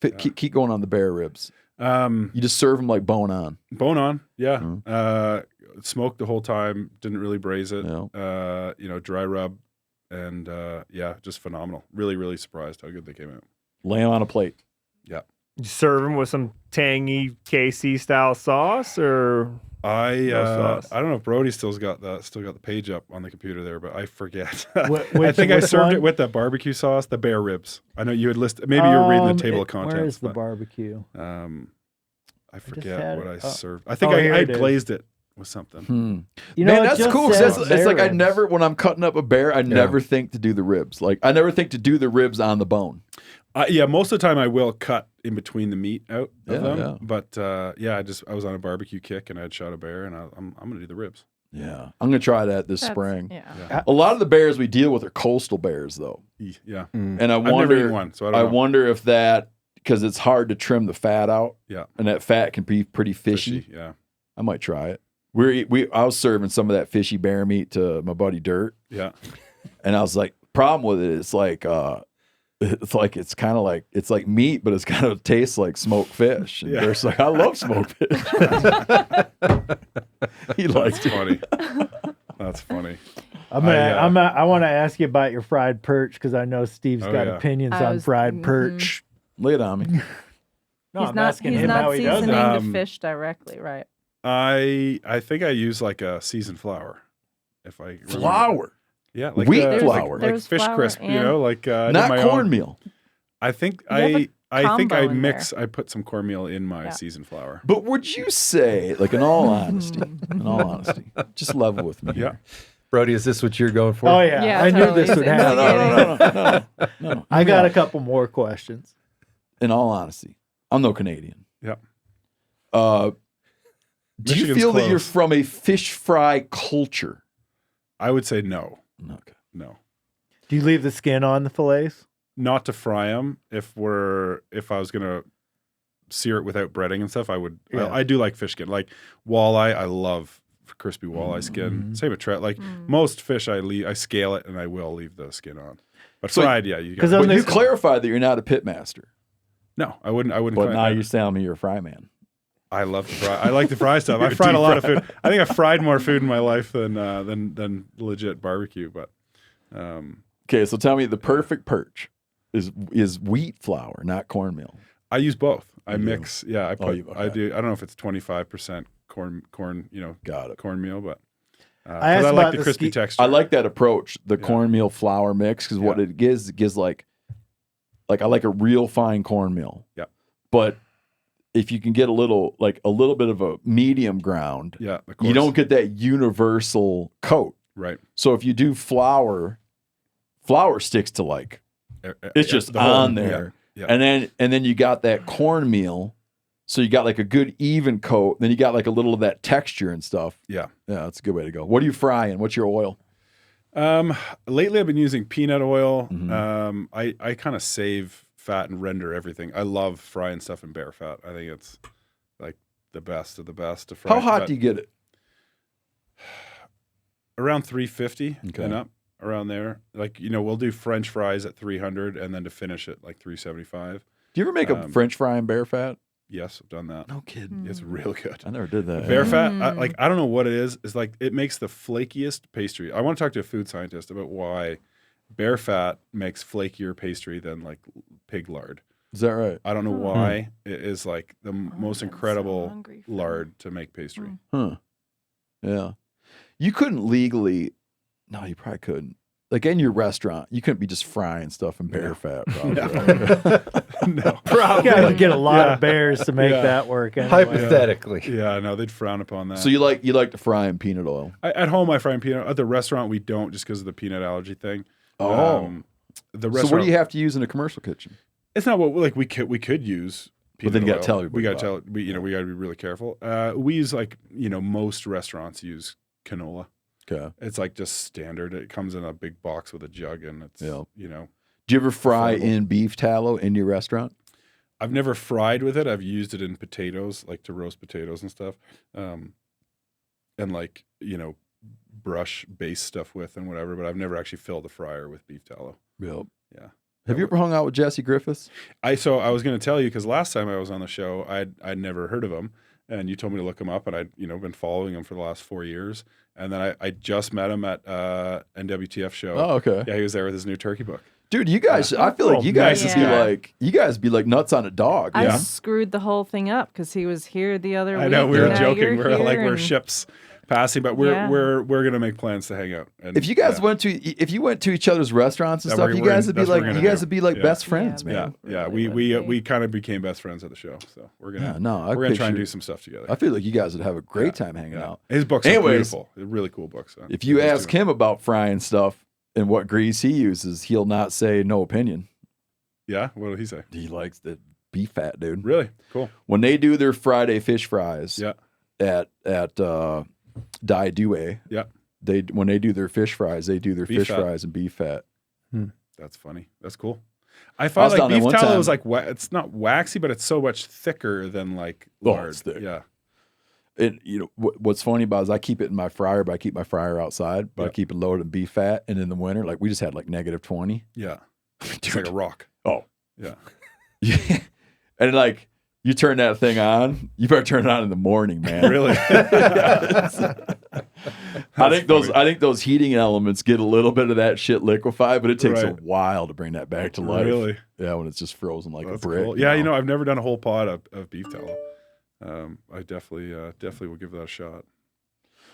Yeah. Keep going on the bear ribs. You just serve them like bone on. Bone on, yeah. Mm-hmm. Smoked the whole time. Didn't really braise it. Yeah. Dry rub, and just phenomenal. Really, really surprised how good they came out. Lay them on a plate. Yeah. You serve them with some tangy KC style sauce, or I sauce. I don't know if Brody still got the page up on the computer there, but I forget. Which I think I served one? it with the barbecue sauce, the bear ribs. I know you had listed. Maybe you were reading the table of contents. Where is the but, barbecue? I forget what I served. I oh, think I here it is. glazed it with something. You know, Man, it that's just cool. 'Cause says it's like bear I never, when I'm cutting up a bear, I never think to do the ribs. Like I never think to do the ribs on the bone. Most of the time I will cut in between the meat out of them. Yeah. But I was on a barbecue kick and I had shot a bear and I'm gonna do the ribs. Yeah, I'm gonna try that this spring. Yeah. A lot of the bears we deal with are coastal bears, though. Yeah, and I I've never wonder, eaten one, so I don't know. wonder if that because it's hard to trim the fat out. Yeah, and that fat can be pretty fishy. Yeah, I might try it. I was serving some of that fishy bear meat to my buddy Dirt. Yeah, and I was like, problem with it is it's kind of like it's like meat, but it's kind of tastes like smoked fish. And Dirt's like, I love smoked fish. He likes it. Funny. That's funny. I want to ask you about your fried perch because I know Steve's got opinions on fried perch. Lay it on me. No, he's I'm not, asking he's him not how he does seasoning it. the fish directly, right? I think I use like a seasoned flour. If I remember. Flour. Yeah, like wheat flour, like fish flour crisp. Like not cornmeal. I think You have a I think I combo in mix. there. I put some cornmeal in my seasoned flour. But would you say, like, in all honesty, just level with me. Yeah. Brody, is this what you're going for? Oh yeah, Yeah, I knew totally. this would happen. No. I got a couple more questions. In all honesty, I'm no Canadian. Yeah. Do you Michigan's feel that you're close. from a fish fry culture? I would say no. Okay. No. Do you leave the skin on the fillets? Not to fry them. If I was gonna sear it without breading and stuff, I would. Yeah. I do like fish skin, like walleye. I love crispy walleye skin. Same with trout. Like most fish, I scale it and I will leave the skin on. But So- fried, yeah, you. 'Cause Got I'm But you the- clarified that you're not a pit master. No, I wouldn't. But claim now that. you're telling me you're a fry man. I love to fry. I like to fry stuff. I fried a lot of food. I think I fried more food in my life than legit barbecue. But Okay, so tell me the perfect perch is wheat flour, not cornmeal. I use both. I You do? mix. Yeah, I put. you- I okay. do. I don't know if it's 25% corn. Got it. Cornmeal, but I 'cause asked I about like the the crispy ski- texture. I like that approach, the cornmeal flour mix, because what it gives like I like a real fine cornmeal. Yeah. But if you can get a little bit of a medium ground, Yeah, of you course. don't get that universal coat. Right. So if you do flour sticks to like it's just the whole- on there. Yeah. And then you got that cornmeal. So you got like a good even coat. Then you got like a little of that texture and stuff. Yeah. Yeah, that's a good way to go. What are you frying? What's your oil? Lately I've been using peanut oil. Mhm. I kind of save fat and render everything. I love frying stuff in bear fat. I think it's like the best of the best to fry. How hot fat. do you get it? Around 350 Okay. and up, around there. Like, we'll do French fries at 300 and then to finish it like 375. Do you ever make a French fry in bear fat? Yes, I've done that. No kidding. It's real good. I never did that. Bear fat, I don't know what it is. It's like it makes the flakiest pastry. I want to talk to a food scientist about why bear fat makes flakier pastry than like pig lard. Is that right? I don't know why. It is like the most I'm so incredible hungry for lard to make pastry. Huh. Yeah. You couldn't legally, no, you probably couldn't. Like in your restaurant, you couldn't be just frying stuff in bear fat. Probably. No. You got to get a lot of bears to make that work. Anyway. Hypothetically. Yeah, no, they'd frown upon that. So you like to fry in peanut oil? At home, I fry in peanut. At the restaurant, we don't just because of the peanut allergy thing. Oh. The So restaurant. what do you have to use in a commercial kitchen? It's not what like we could use. But then you peanut gotta tell oil. everybody We gotta about tell we got to be really careful. We use like most restaurants use canola. Okay. It's like just standard. It comes in a big box with a jug, and it's Yeah. you Do you ever fry Affordable. in beef tallow in your restaurant? I've never fried with it. I've used it in potatoes, like to roast potatoes and stuff. like, brush base stuff with and whatever, but I've never actually filled a fryer with beef tallow. Yep. Yeah. Have you ever hung out with Jesse Griffiths? So I was going to tell you, because last time I was on the show, I'd never heard of him, and you told me to look him up, and I'd been following him for the last 4 years, and then I just met him at NWTF show. Oh, okay. Yeah, he was there with his new turkey book. Dude, you guys, I feel like you guys nice would be guy. like, you guys be like nuts on a dog. I screwed the whole thing up because he was here the other week. I know, we were and now joking. you're We're like, here we're and- ships passing, but we're Yeah. we're gonna make plans to hang out. And, If you guys yeah. if you went to each other's restaurants and Yeah, stuff, we're- you we're guys in- would be that's what like, we're you gonna guys do. would be like Yeah. best friends, Yeah, man. yeah, Really we would be. kind of became best friends at the show, so we're gonna Yeah, no, I we're gonna try and picture- do some stuff together. I feel like you guys would have a great time hanging out. His books are Anyways, beautiful. They're really cool books. So If you let's ask do it. him about frying stuff and what grease he uses, he'll not say no opinion. Yeah, what did he say? He likes the beef fat, dude. Really cool. When they do their Friday fish fries Yeah, at Die Due, yeah, when they do their fish fries, they do their Beef fish fat. fries and beef fat. that's funny. That's cool. I find was like down there beef one tallow time. is like it's not waxy, but it's so much thicker than like Oh, lard. it's thick. Yeah, It what's funny about it is I keep it in my fryer, but I keep my fryer outside, but I Yeah. keep it loaded in beef fat. And in the winter, like we just had like -20. yeah. It's Dude. like a rock. Oh, Yeah, yeah. And like you turn that thing on, you better turn it on in the morning, man. really. I think those heating elements get a little bit of that shit liquefied, but it takes a Right. while to bring that back to life. Really? Yeah, when it's just frozen like That's a brick. cool. Yeah, I've never done a whole pot of beef tallow. I definitely will give that a shot.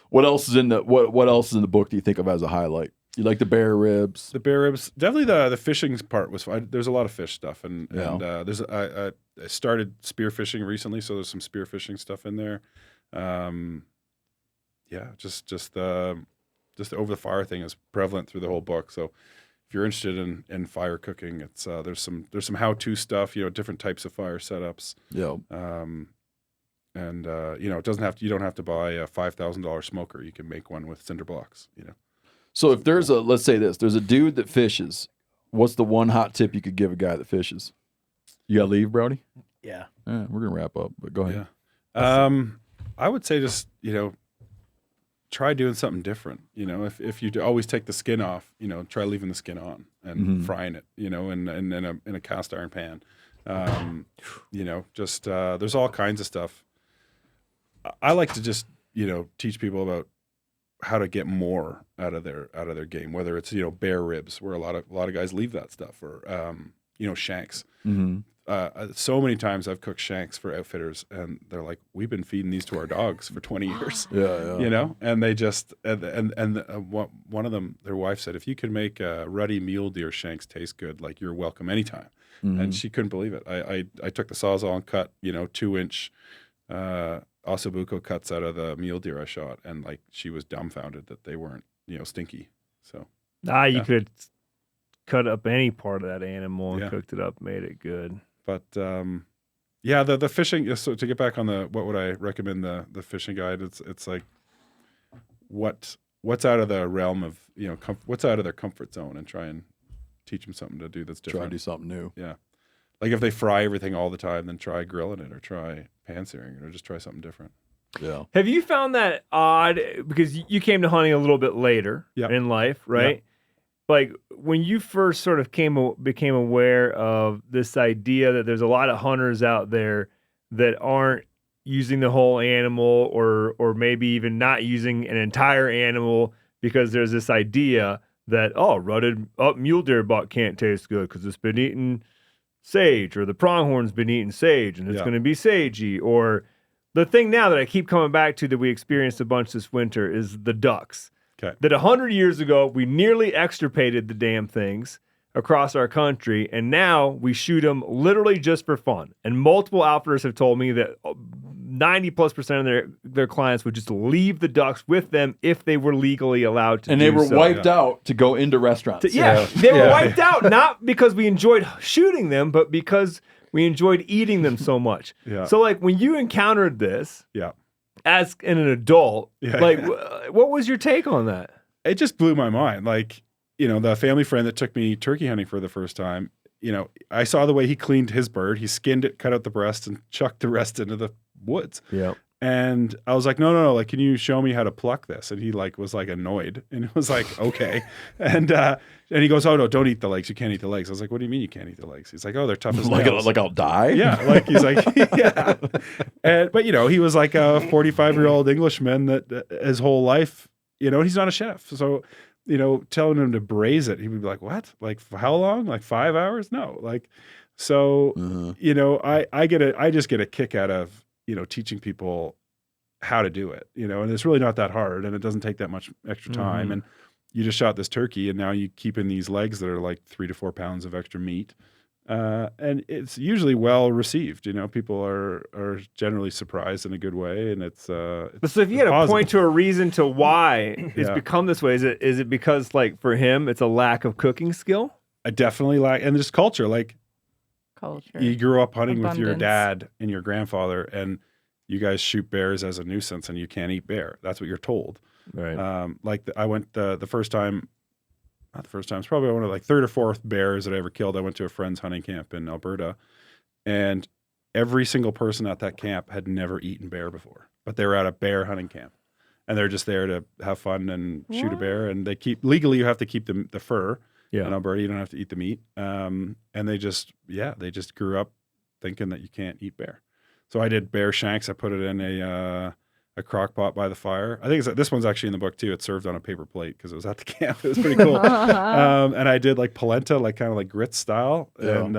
What else is in the what else is in the book do you think of as a highlight? You like the bear ribs? The bear ribs, definitely the fishing part was fine. There's a lot of fish stuff, and Yeah. there's I started spear fishing recently, so there's some spear fishing stuff in there. Yeah, just the over the fire thing is prevalent through the whole book. So if you're interested in fire cooking, it's there's some how to stuff, different types of fire setups. Yeah. And it doesn't have to. You don't have to buy a $5,000 smoker. You can make one with cinder blocks. So if there's let's say there's a dude that fishes, what's the one hot tip you could give a guy that fishes? You gotta leave, Brody? Yeah. We're gonna wrap up, but go ahead. Yeah. I would say just try doing something different. If you always take the skin off, try leaving the skin on and frying it. In a cast iron pan. There's all kinds of stuff. I like to just teach people about how to get more out of their game, whether it's bear ribs, where a lot of guys leave that stuff, or shanks. Mm-hmm. So many times I've cooked shanks for outfitters, and they're like, "We've been feeding these to our dogs for 20 years." Yeah. And they just one of them, their wife said, "If you could make ruddy mule deer shanks taste good, like you're welcome anytime." Mm-hmm. And she couldn't believe it. I took the Sawzall and cut 2-inch ossobuco cuts out of the mule deer I shot, and like she was dumbfounded that they weren't stinky. So You could cut up any part of that animal and Yeah. cooked it up, made it good. But the fishing. So to get back on what would I recommend the fishing guide? It's like what's out of the realm of what's out of their comfort zone, and try and teach them something to do that's Try different. to do something new. Yeah, like if they fry everything all the time, then try grilling it, or try pan searing it, or just try something different. Yeah. Have you found that odd? Because you came to hunting a little bit later Yeah. in life, right? Like when you first sort of became aware of this idea that there's a lot of hunters out there that aren't using the whole animal, or maybe even not using an entire animal, because there's this idea that rutted up mule deer butt can't taste good because it's been eating sage, or the pronghorn's been eating sage and it's Yeah. going to be sagey, or the thing now that I keep coming back to that we experienced a bunch this winter is the ducks. Okay. That 100 years ago, we nearly extirpated the damn things across our country, and now we shoot them literally just for fun. And multiple outfitters have told me that 90+% of their clients would just leave the ducks with them if they were legally allowed to And do they were so. wiped out to go into restaurants. They were wiped out, not because we enjoyed shooting them, but because we enjoyed eating them so much. Yeah. So, like, when you encountered this Yeah. as an adult, Yeah. what was your take on that? It just blew my mind. Like, the family friend that took me turkey hunting for the first time, I saw the way he cleaned his bird. He skinned it, cut out the breast, and chucked the rest into the woods. Yeah. And I was like, no, like, can you show me how to pluck this? And he like was like annoyed, and it was like, okay. And he goes, oh no, don't eat the legs. You can't eat the legs. I was like, what do you mean you can't eat the legs? He's like, oh, they're tough as nails. Like I'll die? Yeah, like he's like, yeah. But he was like a 45-year-old Englishman that his whole life, he's not a chef. So, telling him to braise it, he would be like, what? Like for how long? Like 5 hours? No. Like, so, I just get a kick out of, teaching people how to do it, and it's really not that hard, and it doesn't take that much extra time. And you just shot this turkey, and now you keep in these legs that are like 3 to 4 pounds of extra meat. And it's usually well received. People are generally surprised in a good way, and it's so if you had to point to a reason to why it's become this way, is it because like for him it's a lack of cooking skill? I definitely lack, and just culture. Like Culture. you grew up hunting with your Abundance. dad and your grandfather, and you guys shoot bears as a nuisance, and you can't eat bear. That's what you're told. Right. I went the first time. Not the first time. It's probably one of like third or fourth bears that I ever killed. I went to a friend's hunting camp in Alberta, and every single person at that camp had never eaten bear before, but they were at a bear hunting camp, and they're just there to have fun and shoot a bear. And they legally you have to keep the fur. Yeah. In Alberta, you don't have to eat the meat. And they just grew up thinking that you can't eat bear. So I did bear shanks. I put it in a crock pot by the fire. I think this one's actually in the book too. It's served on a paper plate because it was at the camp. It was pretty cool. And I did like polenta, like kind of like grits style. Yeah. And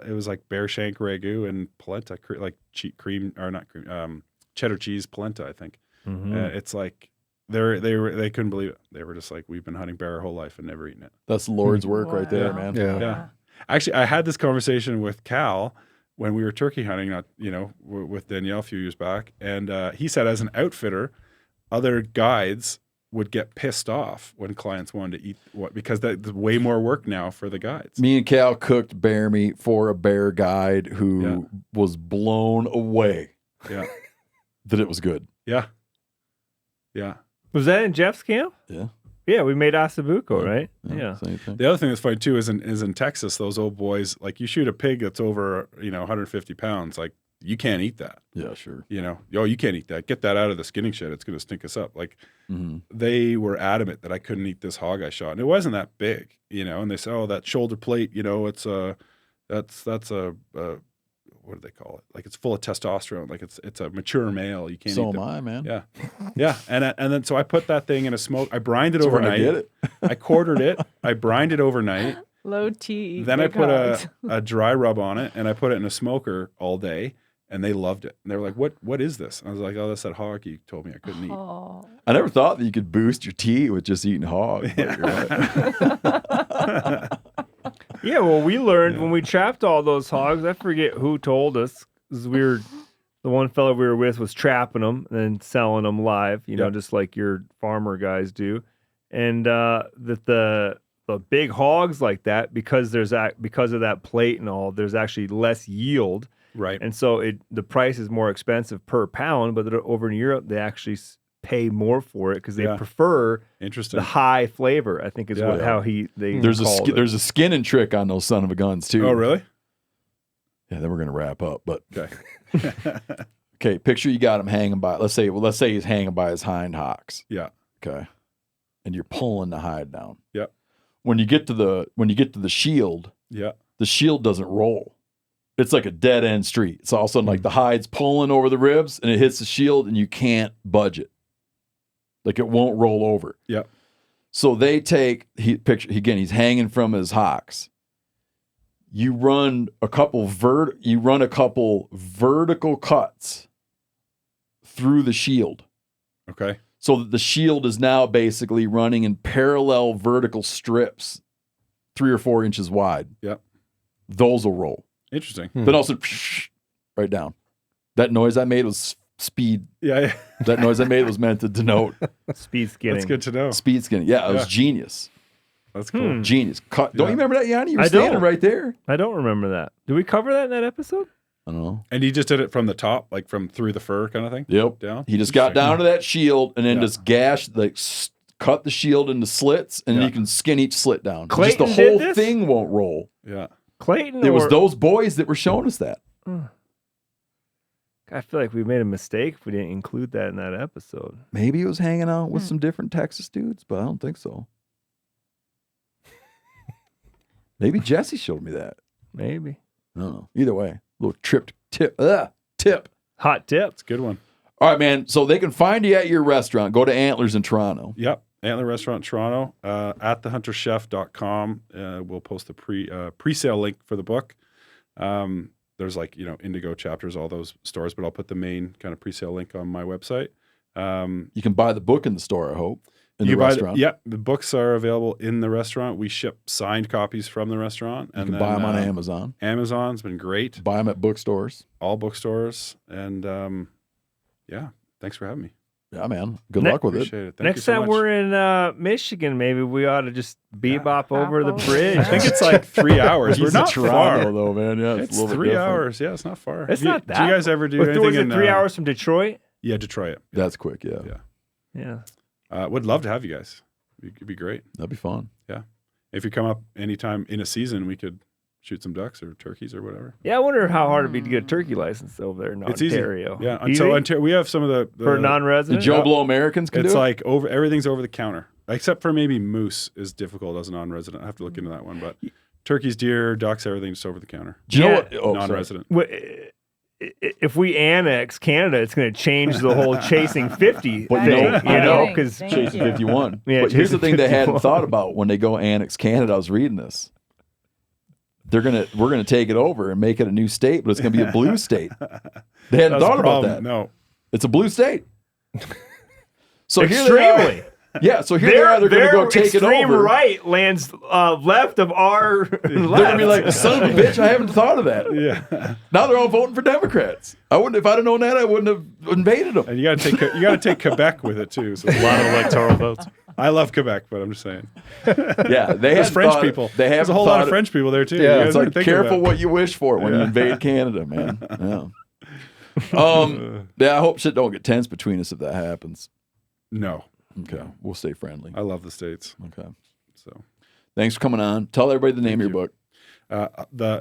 it was like bear shank ragu and polenta, like cheddar cheese polenta, I think. It's like they couldn't believe it. They were just like, we've been hunting bear our whole life and never eaten it. That's Lord's work right there, Wow. man. Yeah. Actually, I had this conversation with Cal when we were turkey hunting, with Danielle a few years back. And he said as an outfitter, other guides would get pissed off when clients wanted to eat because that's way more work now for the guides. Me and Cal cooked bear meat for a bear guide who was blown away that it was good. Yeah. Yeah. Was that in Jeff's camp? Yeah. Yeah, we made asabuco, right? Yeah. Same thing. The other thing that's funny too is in Texas, those old boys, like you shoot a pig that's over, 150 pounds, like you can't eat that. Yeah, sure. You can't eat that. Get that out of the skinning shed. It's going to stink us up. Like they were adamant that I couldn't eat this hog I shot. And it wasn't that big, and they said, oh, that shoulder plate, that's a what do they call it? Like it's full of testosterone. Like it's a mature male. You can't So eat am I, man. Yeah. Yeah. And then so I put that thing in a smoke. I brined it overnight. I get it. I quartered it. I brined it overnight. Low T. Then I big put hogs. a dry rub on it, and I put it in a smoker all day, and they loved it. And they were like, what is this? And I was like, oh, that's that hog you told me I couldn't eat. Oh. I never thought that you could boost your tea with just eating hog. But you're right. Yeah, well, we learned when we trapped all those hogs. I forget who told us. 'Cause the one fellow we were with was trapping them and then selling them live, just like your farmer guys do. And that the big hogs like that, because of that plate and all, there's actually less yield. Right. And so the price is more expensive per pound, but over in Europe, they actually pay more for it because they prefer Interesting. the high flavor, I think is how There's a skinning trick on those son of a guns too. Oh, really? Yeah, then we're gonna wrap up. But Okay. okay, picture you got him hanging by. Let's say he's hanging by his hind hocks. Yeah. Okay, and you're pulling the hide down. Yep. When you get to the shield, Yeah. the shield doesn't roll. It's like a dead end street. It's all of a sudden like the hide's pulling over the ribs, and it hits the shield, and you can't budge it. Like it won't roll over. Yep. So they take he's hanging from his hocks. You run a couple vertical cuts through the shield. Okay. So that the shield is now basically running in parallel vertical strips, 3 or 4 inches wide. Yep. Those will roll. Interesting. Then also right down. That noise I made was speed. Yeah. That noise I made was meant to denote speed skinning. That's good to know. speed skinning. Yeah, it was genius. That's cool. Genius. Don't you remember that, Yanni? You were I standing don't. right there. I don't remember that. Did we cover that in that episode? I don't know. And he just did it from the top, like from through the fur kind of thing? Yep. Down? He just got down to that shield and then just cut the shield into slits, and you can skin each slit down. Just the Clayton did whole this? thing won't roll. Yeah. Clayton? It was those boys that were showing us that. I feel like we made a mistake if we didn't include that in that episode. Maybe he was hanging out with some different Texas dudes, but I don't think so. Maybe Jesse showed me that. Maybe. I don't know. Either way, little tip. Hot tip. It's a good one. All right, man. So they can find you at your restaurant. Go to Antlers in Toronto. Yep. Antler Restaurant Toronto, at thehunterchef.com. We'll post the pre-sale link for the book. There's Indigo chapters, all those stores, but I'll put the main kind of pre-sale link on my website. You can buy the book in the store, I hope, in the restaurant. The books are available in the restaurant. We ship signed copies from the restaurant. You can buy them on Amazon. Amazon's been great. Buy them at bookstores. All bookstores. And thanks for having me. Yeah, man. Good luck with it. Appreciate it. Thank you Next so time much. we're in Michigan, maybe we ought to just bebop over the bridge. I think it's like 3 hours. We're He's not in Toronto, far. though, man. Yeah, It's a little bit 3 different. hours. Yeah, it's not far. It's not that. Do you guys ever do Was anything it in 3 hours from Detroit? Yeah, Detroit. That's quick, yeah. Yeah. Would love to have you guys. It'd be great. That'd be fun. Yeah. If you come up anytime in a season, we could shoot some ducks or turkeys or whatever. Yeah, I wonder how hard it'd be to get a turkey license over there in It's Ontario. easy. Yeah. Easy? So Ontario, we have some of the For a non-resident? The Joe Blow Americans can It's do it? like everything's over the counter, except for maybe moose is difficult as a non-resident. I have to look into that one, but turkeys, deer, ducks, everything's over the counter. Do you know Yeah. what? Oh, sorry. Non-resident. If we annex Canada, it's going to change the whole chasing 50 But thing, I know, because Chasing 51. Yeah, but here's the Chasing thing they hadn't 51. thought about when they go annex Canada. I was reading this. We're gonna take it over and make it a new state, but it's gonna be a blue state. They hadn't That's thought the about problem. that. No. It's a blue state. So here they are. extremely. Yeah, so here they are. They're gonna go take it extreme over. right lands left of our left. They're gonna be like, son of a bitch, I haven't thought of that. Yeah. Now they're all voting for Democrats. I wouldn't, if I'd have known that, I wouldn't have invaded them. And you got to take Quebec with it too. So A lot of electoral votes. I love Quebec, but I'm just saying. Yeah, they There's had French people. They There's a whole lot of French people there too. Yeah, You guys it's didn't like think of careful that. what you wish for when you invade Canada, man. Yeah. I hope shit don't get tense between us if that happens. No. Okay, we'll stay friendly. I love the States. Okay, so thanks for coming on. Tell everybody the name of your book.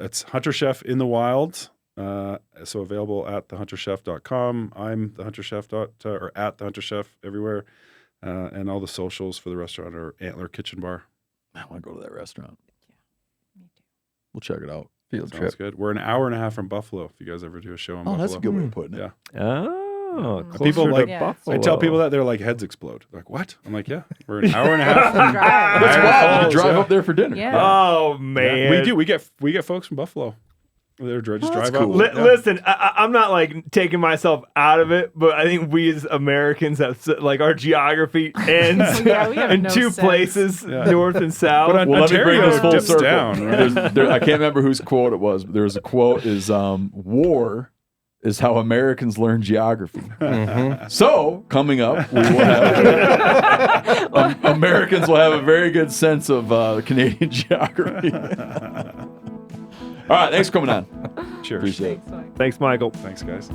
It's Hunter Chef in the Wild. So available at thehunterchef.com. I'm the Hunter Chef or at the Hunter Chef everywhere. And all the socials for the restaurant are Antler Kitchen Bar. I want to go to that restaurant. Yeah, me too. We'll check it out. Field Sounds trip. good. We're an hour and a half from Buffalo. If you guys ever do a show in Buffalo. That's a good way of putting it. Yeah. Oh, People like Buffalo. I tell people that they're like heads explode. They're like, what? I'm like, yeah, we're an hour and a half. From That's Niagara wild. You Falls, drive yeah. up there for dinner. Yeah. Oh man, Yeah, we do. We get folks from Buffalo. They're just drive that's up. cool. Yeah. Listen, I'm not like taking myself out of it, but I think we as Americans have like our geography ends Yeah, we have in no two sense. places, north and south. But Well, let me bring Ontario this full dips circle. down, right? I can't remember whose quote it was, but there was a quote is war is how Americans learn geography. So, coming up, we will have Americans will have a very good sense of Canadian geography. All right, thanks for coming on. Cheers. Appreciate it. Thanks, Michael. Thanks, guys.